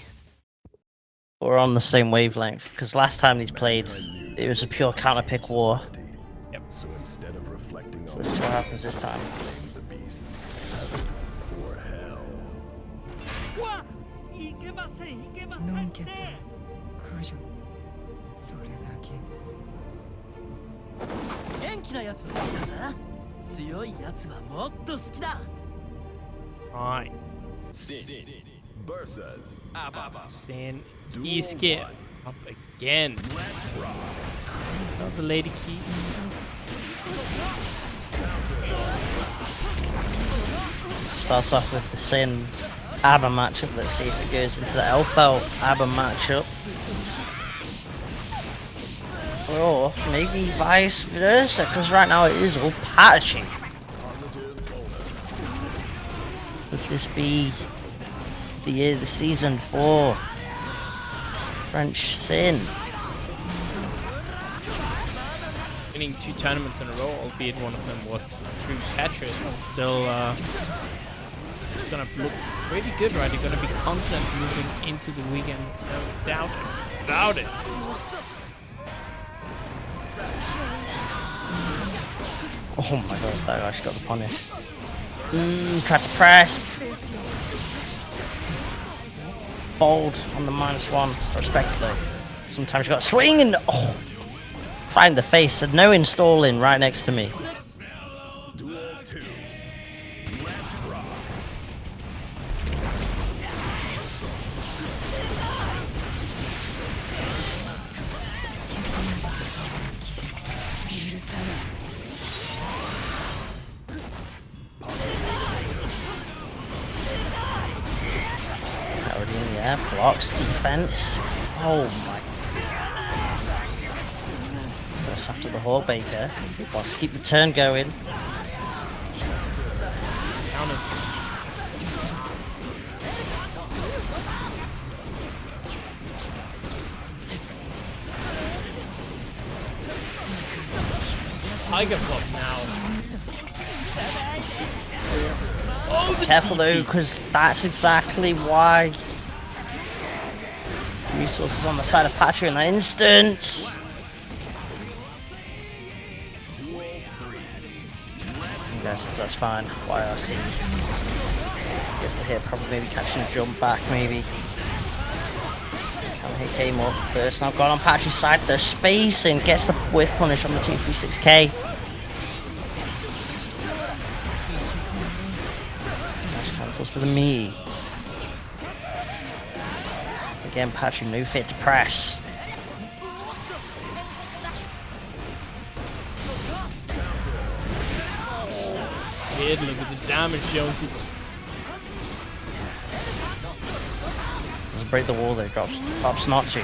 We're on the same wavelength, because last time he's played, it was a pure counter-pick war. Yep. So instead of reflecting So on let's see what happens this time. the beasts, or hell. わいけませんいけませんのんってけつ駆除それだけ元気なやつは好きださ強いやつはもっと好きだ Right. Sin versus Sin Iskit up against the Lady Key. Starts off with the Sin A.B.A matchup. Let's see if it goes into the Elfelt A.B.A matchup. Or maybe vice versa, because right now it is all PataChu. Would this be the year, the season for French Sin? Winning 2 tournaments in a row, albeit one of them was through Tetris, and still gonna look pretty good, right? You're gonna be confident moving into the weekend. No doubt about it. Oh my god, that guy just got the punish. Tried to press. Bold on the -1. Respect though. Sometimes you got to swing and right in the face. And no installing right next to me. Already in the air, blocks, defense. Oh my. Goes after the Hawkbaker. Wants to keep the turn going. Counter. Tiger Pop now. Careful though, because that's exactly why resources on the side of PataChu in that instance. Guesses that's fine. YRC gets the hit, probably maybe catching a jump back, maybe. He came up first. Now got on PataChu's side. The spacing gets the whiff punish on the 236k. Dash cancels for the me. Again, PataChu no fit to press. Look at the damage, Jonesy. Doesn't break the wall though, drops not to.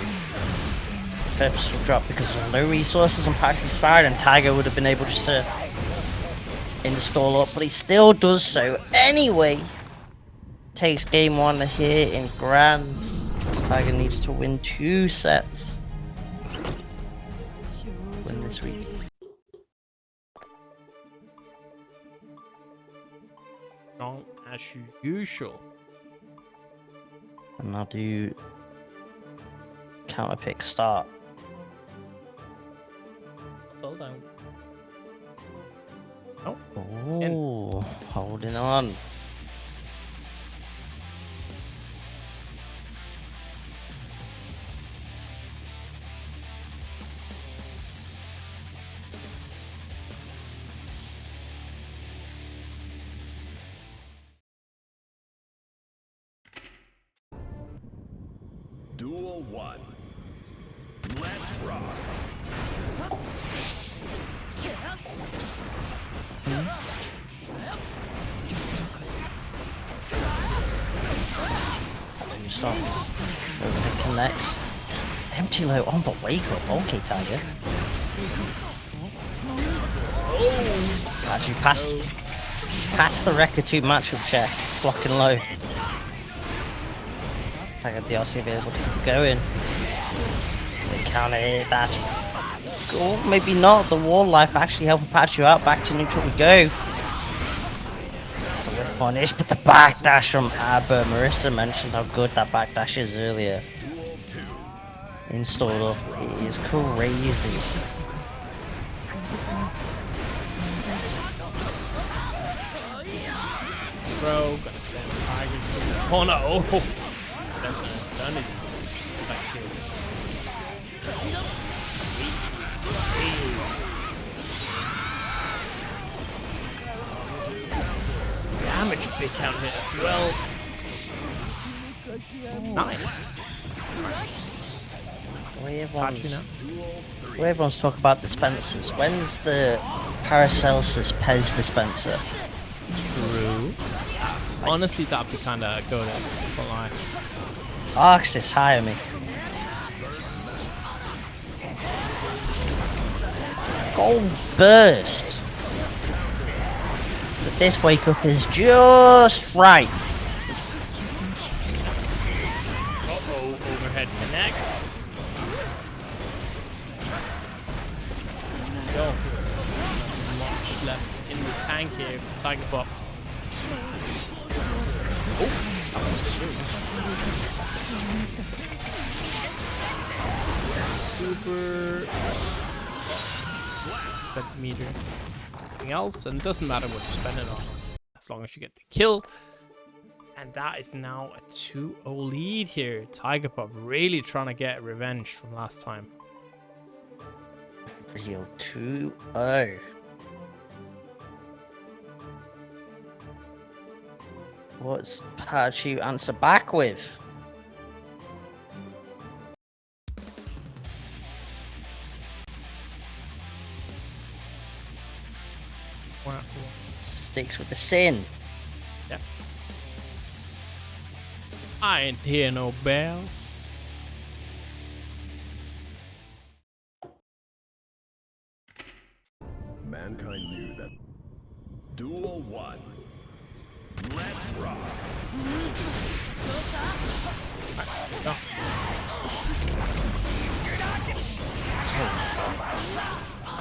Flips will drop because there's no resources on PataChu's side, and Tiger would have been able just to install up, but he still does so anyway. Takes game 1 here in grands. Tiger needs to win 2 sets. Win this week. Strong as usual. And I'll do counter pick start. Hold on. Oh, holding on. Duel 1. Let's rock. You stop. Overhead connects. Empty low on the wake up. Okay, Tiger. Actually passed the record 2 matchup check. Blocking low. Tiger DRC available to keep going. They counter hit. That's cool. Maybe not. The wall life actually helping PataChu out. Back to neutral we go. Punish, but the backdash from A.B.A. Marissa mentioned how good that backdash is earlier. Installed up, it is crazy. Bro, gonna send Tiger to the corner. Oh, that's an eternity. Damage big count hit as well. Nice. Everyone's talking about dispensers. When's the Paracelsus Pez dispenser? True. Honestly, that'd be kind of good. Don't lie. Arxis, hire me. Gold burst. So this wake up is just right. Uh-oh, overhead connects. Go. Much left in the tank here for Tiger Pop. Oh. Super. Spent the meter. Anything else, and it doesn't matter what you spend it on, as long as you get the kill. And that is now a 2-0 lead here. Tiger Pop really trying to get revenge from last time. Real 2-0. What's PataChu answer back with? Sticks with the Shin. Yep. I ain't hear no bell. Mankind knew that. Duel 1. Let's rock. Go.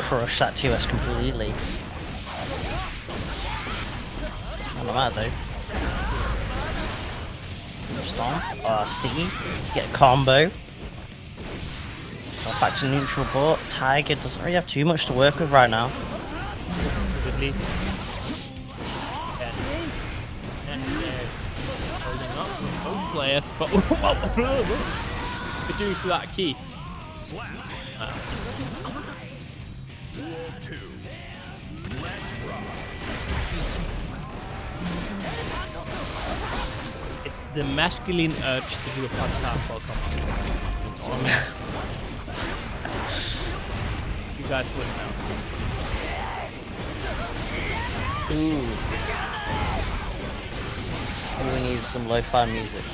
crush that 2S completely. Not bad though. Stomp. C to get a combo. Back to neutral, but Tiger doesn't really have too much to work with right now. Good lead. Holding up with both players, but we're due to that key. It's the masculine urge to do a podcast while coming. You guys wouldn't know. Ooh. Maybe we need some lo-fi music.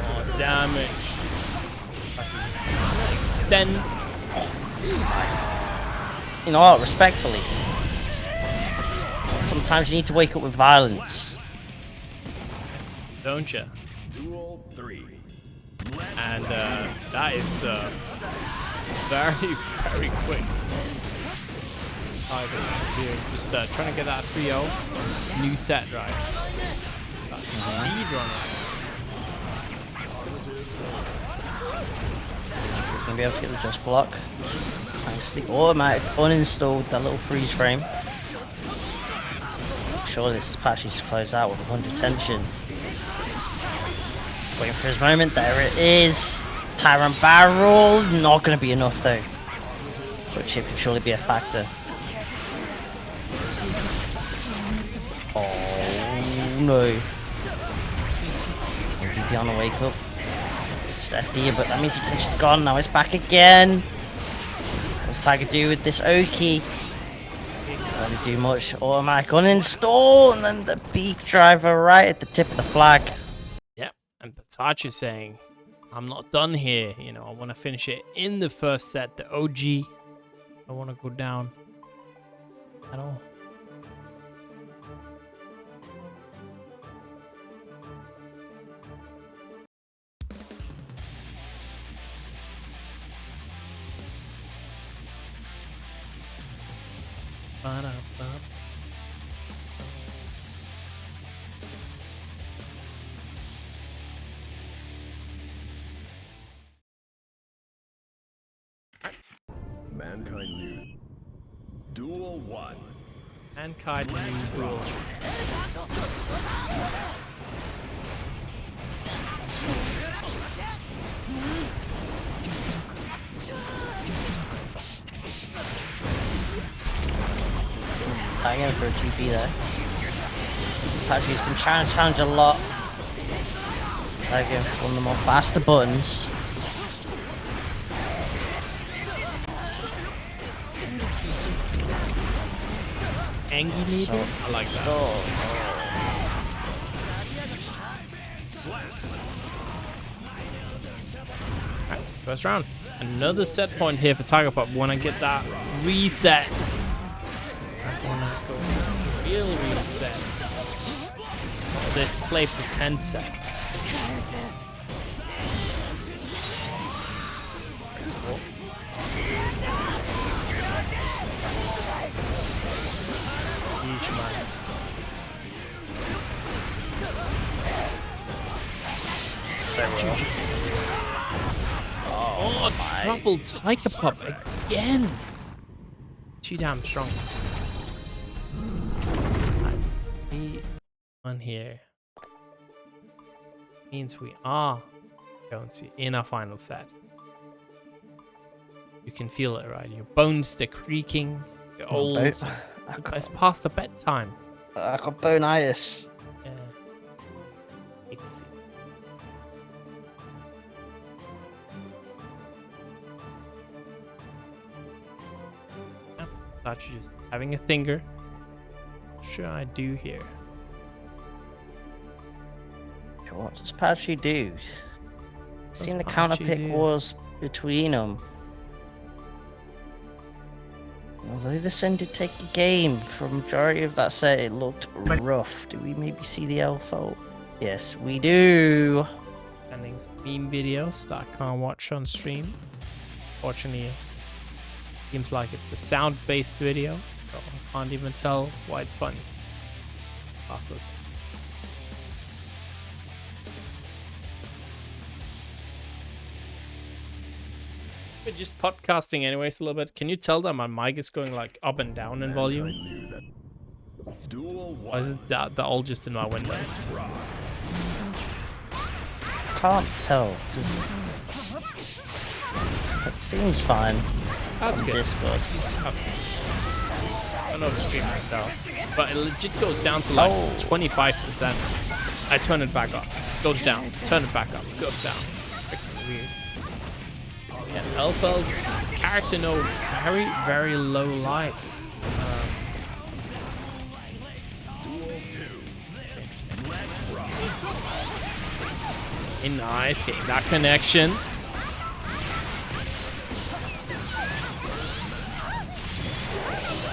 Oh, damage. Extend. You know what, respectfully. Sometimes you need to wake up with violence. Don't you? Duel 3. And that is very, very quick. Just trying to get that 3-0. New set, right? Speed run, right? Gonna be able to get the just block. Thanks to the automatic uninstalled that little freeze frame. Sure, this is PataChu to close out with 100 tension. Waiting for his moment. There it is. Tyrant barrel. Not going to be enough though. But chip can surely be a factor. Oh no. DP on the wake up. Just FD, but that means his tension's gone. Now it's back again. What's Tiger do with this Oki? Doesn't do much. Automatic uninstall, and then the beak driver right at the tip of the flag. Yep, and PataChu saying, I'm not done here. You know, I want to finish it in the first set. The OG. I want to go down at all. Mankind new. Duel 1. Mankind new duel. Tiger for a GP there. PataChu's been trying to challenge a lot. So Tiger for one of the more faster buttons. Angie needle? I like that. Alright, first round. Another set point here for Tiger Pop. Wanna get that reset. I wanna go real reset. This play pretend set. Oh, trouble Tiger Pop again. Too damn strong. Nice. One here. Means we are going to in our final set. You can feel it, right? Your bones, they're creaking. You're old. It's past the bedtime. I got bonitis. Yeah. Hate to see. PataChu just having a thinker. What should I do here? What does PataChu do? Seen the PataChu counter pick do? wars between them. Although the Shin did take the game, for a majority of that set it looked rough. Do we maybe see the L fault? Yes, we do. sending some meme videos that I can't watch on stream. Fortunately, it seems like it's a sound-based video, so I can't even tell why it's funny. Afterwards. We're just podcasting anyways a little bit. Can you tell that my mic is going like up and down in volume? Or is it that all just in my windows? Can't tell, 'cause it seems fine. That's on good. Discord. That's good. I don't know if the stream can tell, but it legit goes down to like 25%. I turn it back up, goes down, turn it back up, goes down. Freaking weird. Yeah, Elfeld's character no very, very low life. Nice, getting that connection.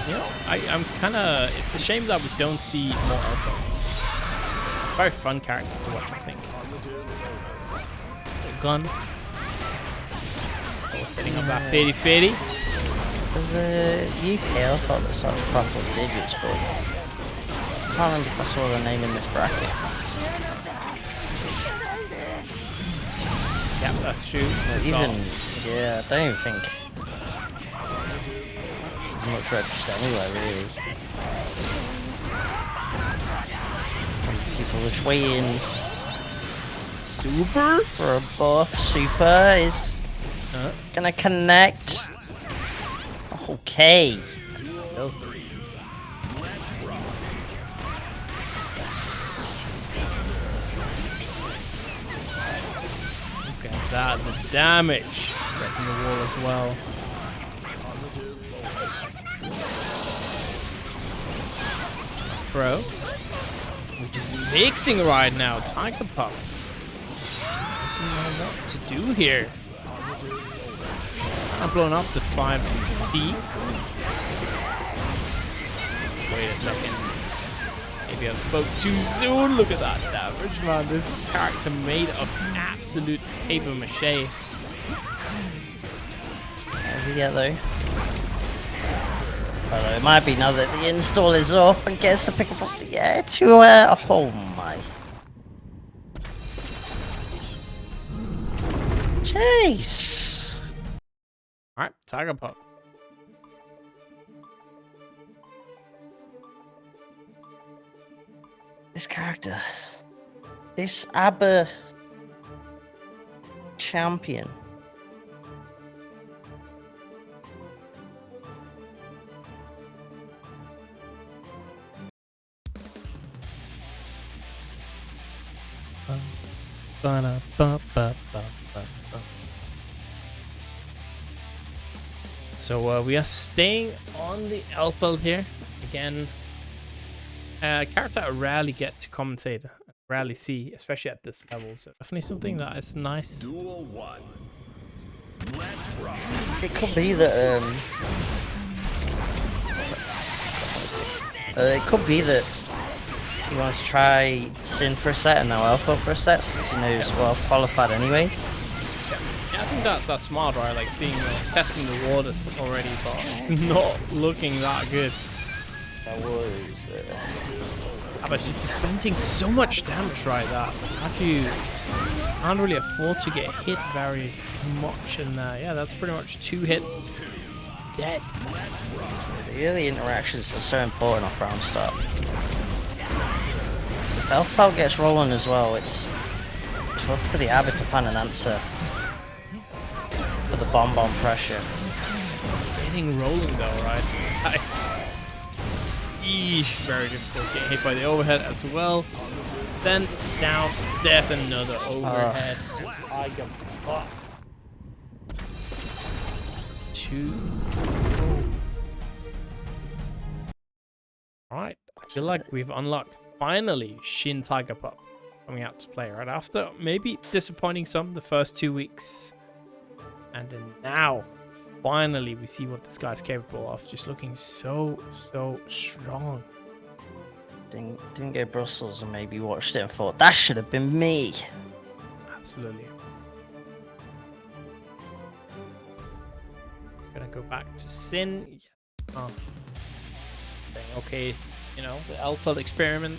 You know, I'm kind of. It's a shame that we don't see more Elfelds. Very fun character to watch, I think. Gun. Oh, setting up that 50-50. There's a UK Elfeld that started a couple of digits, but I can't remember if I saw the name in this bracket. Yeah, that's true. Yeah, I don't even think much register anywhere, really. People just waiting. Super for a buff. Super is gonna connect. Okay. Look at that, the damage. Breaking the wall as well. Throw. Which is mixing right now. Tiger Pop. Doesn't know what to do here. I'm blown up the 5D. Wait a second. Maybe I spoke too soon. Look at that damage, man. This character made of absolute paper mache. Yeah, though. Although it might be now that the install is up and gets to pick up off the air to oh my. Jeez. Alright, Tiger Pop. This character. This A.B.A champion. So we are staying on the Elfeld here again. Character I rarely get to commentate, rarely see, especially at this level. So definitely something that is nice. Duel 1. Let's rock. It could be that it could be that he wants to try Shin for a set and now Alpha for a set, since he knows well qualified anyway. Yeah, I think that's smart, right? Like seeing, testing the waters already, but it's not looking that good. That was. But she's dispensing so much damage right there. PataChu can't really afford to get hit very much, and yeah, that's pretty much 2 hits. Dead. The early interactions were so important off round start. If Elfeld gets rolling as well, it's tough for the A.B.A to find an answer for the bomb pressure. Getting rolling though, right? Nice. Eesh, very difficult. Getting hit by the overhead as well. Then downstairs, another overhead. Tiger Pop. 2. Alright, I feel like we've unlocked finally Shin Tiger Pop coming out to play right after maybe disappointing some the first 2 weeks. And then now finally we see what this guy's capable of, just looking so strong. Didn't go Brussels and maybe watched it and thought that should have been me. Absolutely. Gonna go back to Shin. Yeah. Oh. Saying, okay, you know, the alpha experiment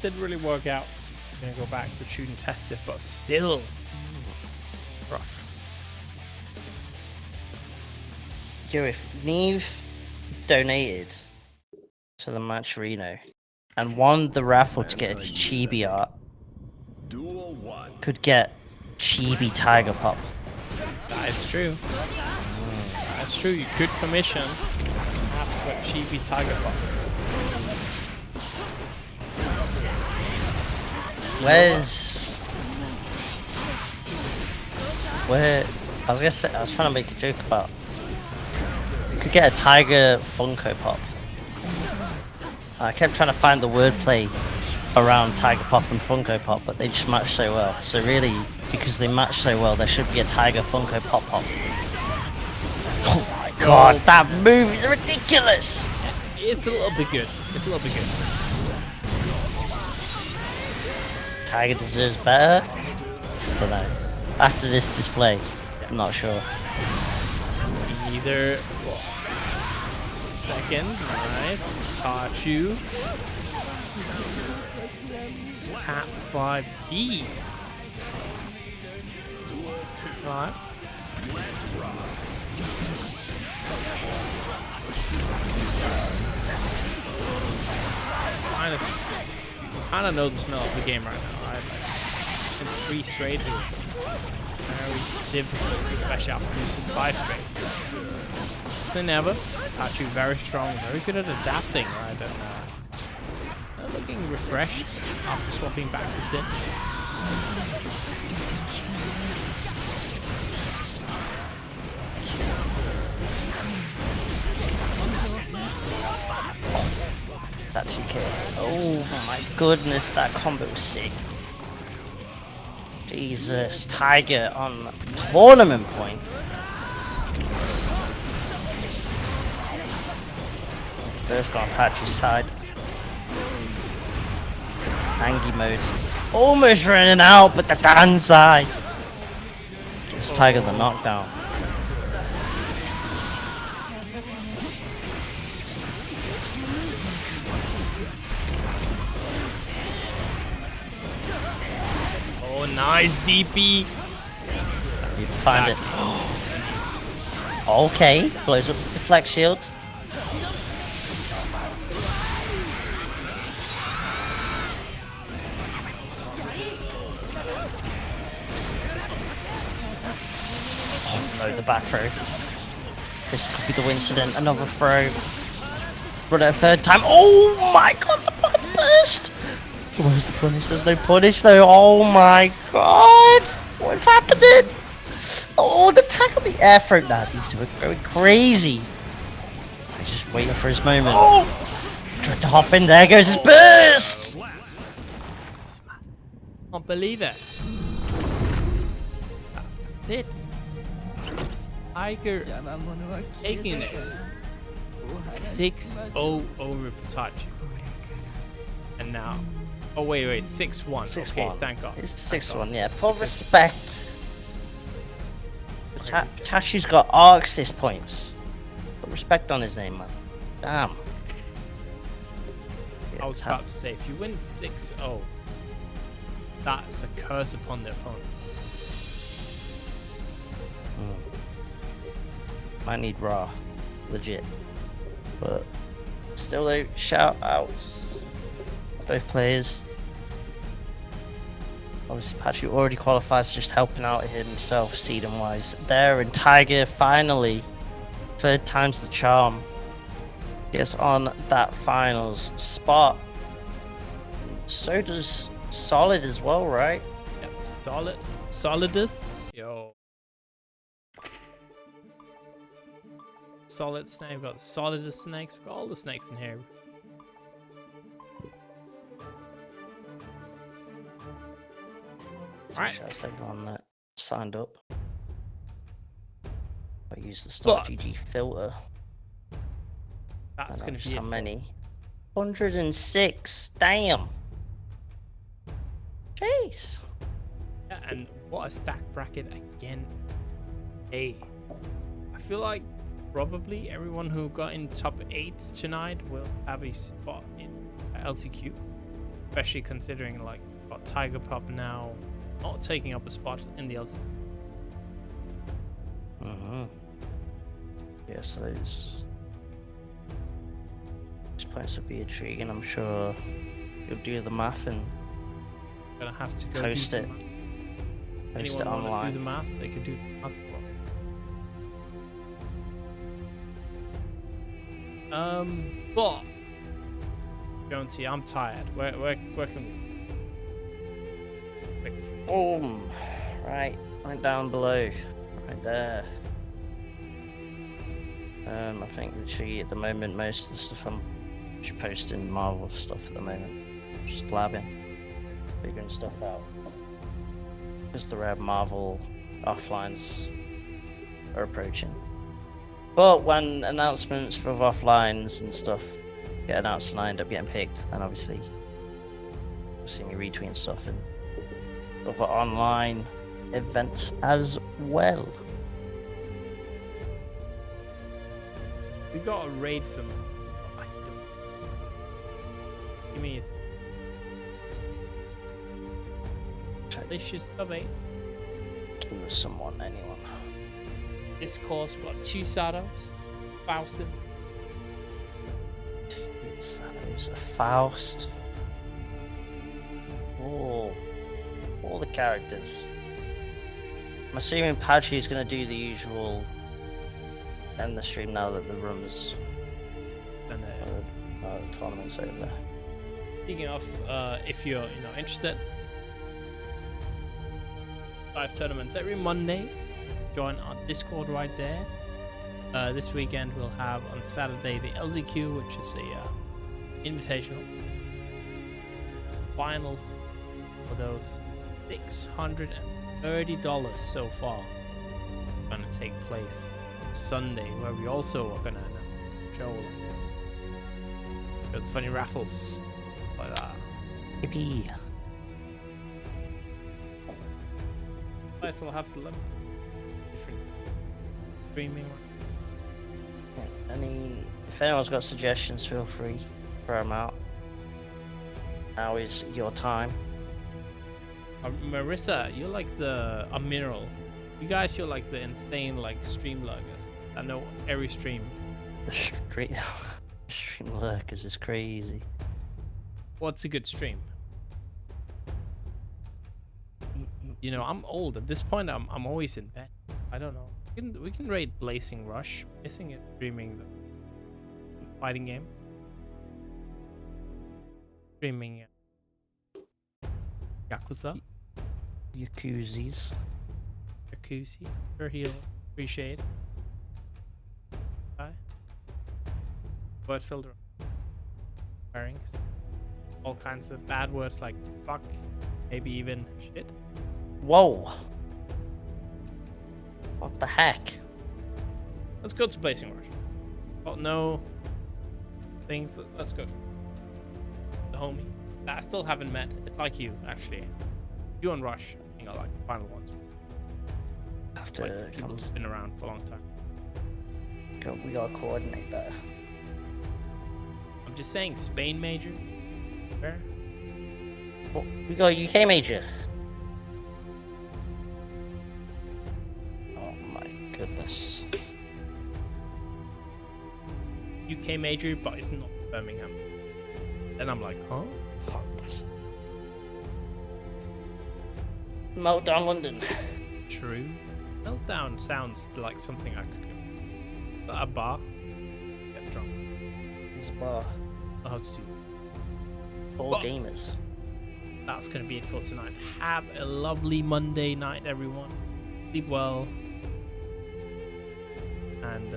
didn't really work out. Gonna go back to shoot and test it, but still rough. Yo, if Neve donated to the match Reno and won the raffle to get a chibi art, Duel 1. could get chibi tiger pop. That is true. That's true. You could commission ask for chibi tiger pop. Where I was trying to make a joke about. You could get a tiger Funko Pop. I kept trying to find the wordplay around Tiger Pop and Funko Pop, but they just match so well. So really, because they match so well, there should be a Tiger Funko Pop Pop. Oh my god, that move is ridiculous! It's a little bit good. It's a little bit good. Tiger deserves better? Don't know. After this display, I'm not sure. Either second, nice. PataChu. Tap 5D. Alright. I don't know the smell of the game right now. I've been 3 straight. Very difficult, especially after losing 5 straight. So never. PataChu very strong, very good at adapting, right? And looking refreshed after swapping back to Shin. That 2K. Oh my goodness, that combo was sick. Jesus, Tiger on tournament point. First got on PataChu's side. Angie mode. Almost running out, but the downside gives Tiger the knockdown. Oh, nice DP. Need to find it. Okay, blows up the deflect shield. Oh no, the back throw. This could be the incident. Another throw. Run it a third time. Oh my god, the burst! Where's the punish? There's no punish though. Oh my god! What's happening? Oh, the attack on the air throw now. These two are going crazy. He's just waiting for his moment. Oh! Tried to hop in. There goes his burst! Can't believe it. That's it. It's Tiger taking it. 6-0 over PataChu. And now. Oh, wait, 6-1. 6-1. Okay, thank God. It's 6-1, yeah. Put respect. PataChu's got Arxis points. Put respect on his name, man. Damn. I was about to say, if you win 6-0, that's a curse upon the opponent. Might need Raw. Legit. But still though, shout outs. Both players. Obviously PataChu already qualifies, just helping out himself seeding wise there, and Tiger finally, 3rd time's the charm, gets on that finals spot. So does Solid as well, right? Yep, Solidus. Yo. Solid snake, we've got the Solidus snakes, we've got all the snakes in here. Alright. Shout out to everyone that signed up. I use the StarGG filter. That's going to be how many? 106. Damn. Jeez. Yeah, and What a stack bracket again. Hey, I feel like probably everyone who got in top 8 tonight will have a spot in LCQ, especially considering like got Tiger Pop now not taking up a spot in the LCQ. Yes, those points would be intriguing. I'm sure you'll do the math and Gonna have to go post do it. the math. Post Anyone it want to do online. the math? They can do the math. But Jonesy, I'm tired. Where can we? Boom! Right down below, right there. I think literally at the moment most of the stuff I'm just posting Marvel stuff at the moment. Just labbing, figuring stuff out. Because the rare Marvel offlines are approaching. But when announcements for offlines and stuff get announced and I end up getting picked, then obviously you'll see me retweeting stuff and other online events as well. We gotta raid some. I don't. Give me a. Delicious sub 8. Someone, anyone. This course, we've got 2 Satos, Faust. There's a Faust. Oh, all the characters. I'm assuming PataChu's gonna do the usual end the stream now that the room's And the tournament's over. speaking of, if you're interested, 5 tournaments every Monday. Join our Discord right there. This weekend we'll have on Saturday the LZQ, which is a invitational finals for those $630 so far. Going to take place Sunday, where we also are going to show the funny raffles like that. Yippee. I still have to look different streaming. If anyone's got suggestions, feel free to throw them out. Now is your time. Marissa, you're like the mineral. You guys, you're like the insane stream lurkers. I know every stream. The stream lurkers is crazy. What's a good stream? I'm old at this point. I'm always in bed. I don't know. We can rate Blazing Rush. Blazing is streaming the fighting game. Streaming Yakuza. Yakuzis. Jacuzzi. Sure, he'll appreciate. Hi. Word filter. Pairings. All kinds of bad words like fuck, maybe even shit. Whoa! What the heck? Let's go to Blazing Rush. Oh no. Things. Let's go. The homie that I still haven't met. It's like you, actually. You and Rush, I think, are like the final ones. After Like people who've been around for a long time. we gotta coordinate better. I'm just saying, Spain major. Where? Oh, we got a UK major. Oh my goodness. UK major, but it's not Birmingham. Then I'm like, huh? Meltdown London. True. Meltdown sounds like something I could go. But a bar. Get drunk. There's a bar. How to do. All Well, gamers. That's gonna be it for tonight. Have a lovely Monday night, everyone. Sleep well. And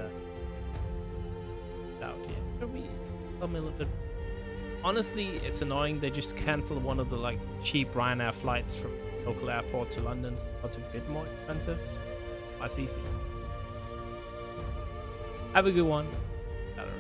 out here. Tell me a little bit. Honestly, it's annoying they just cancelled one of the cheap Ryanair flights from local airport to London. So it's a bit more expensive. So that's easy. Have a good one. I don't know.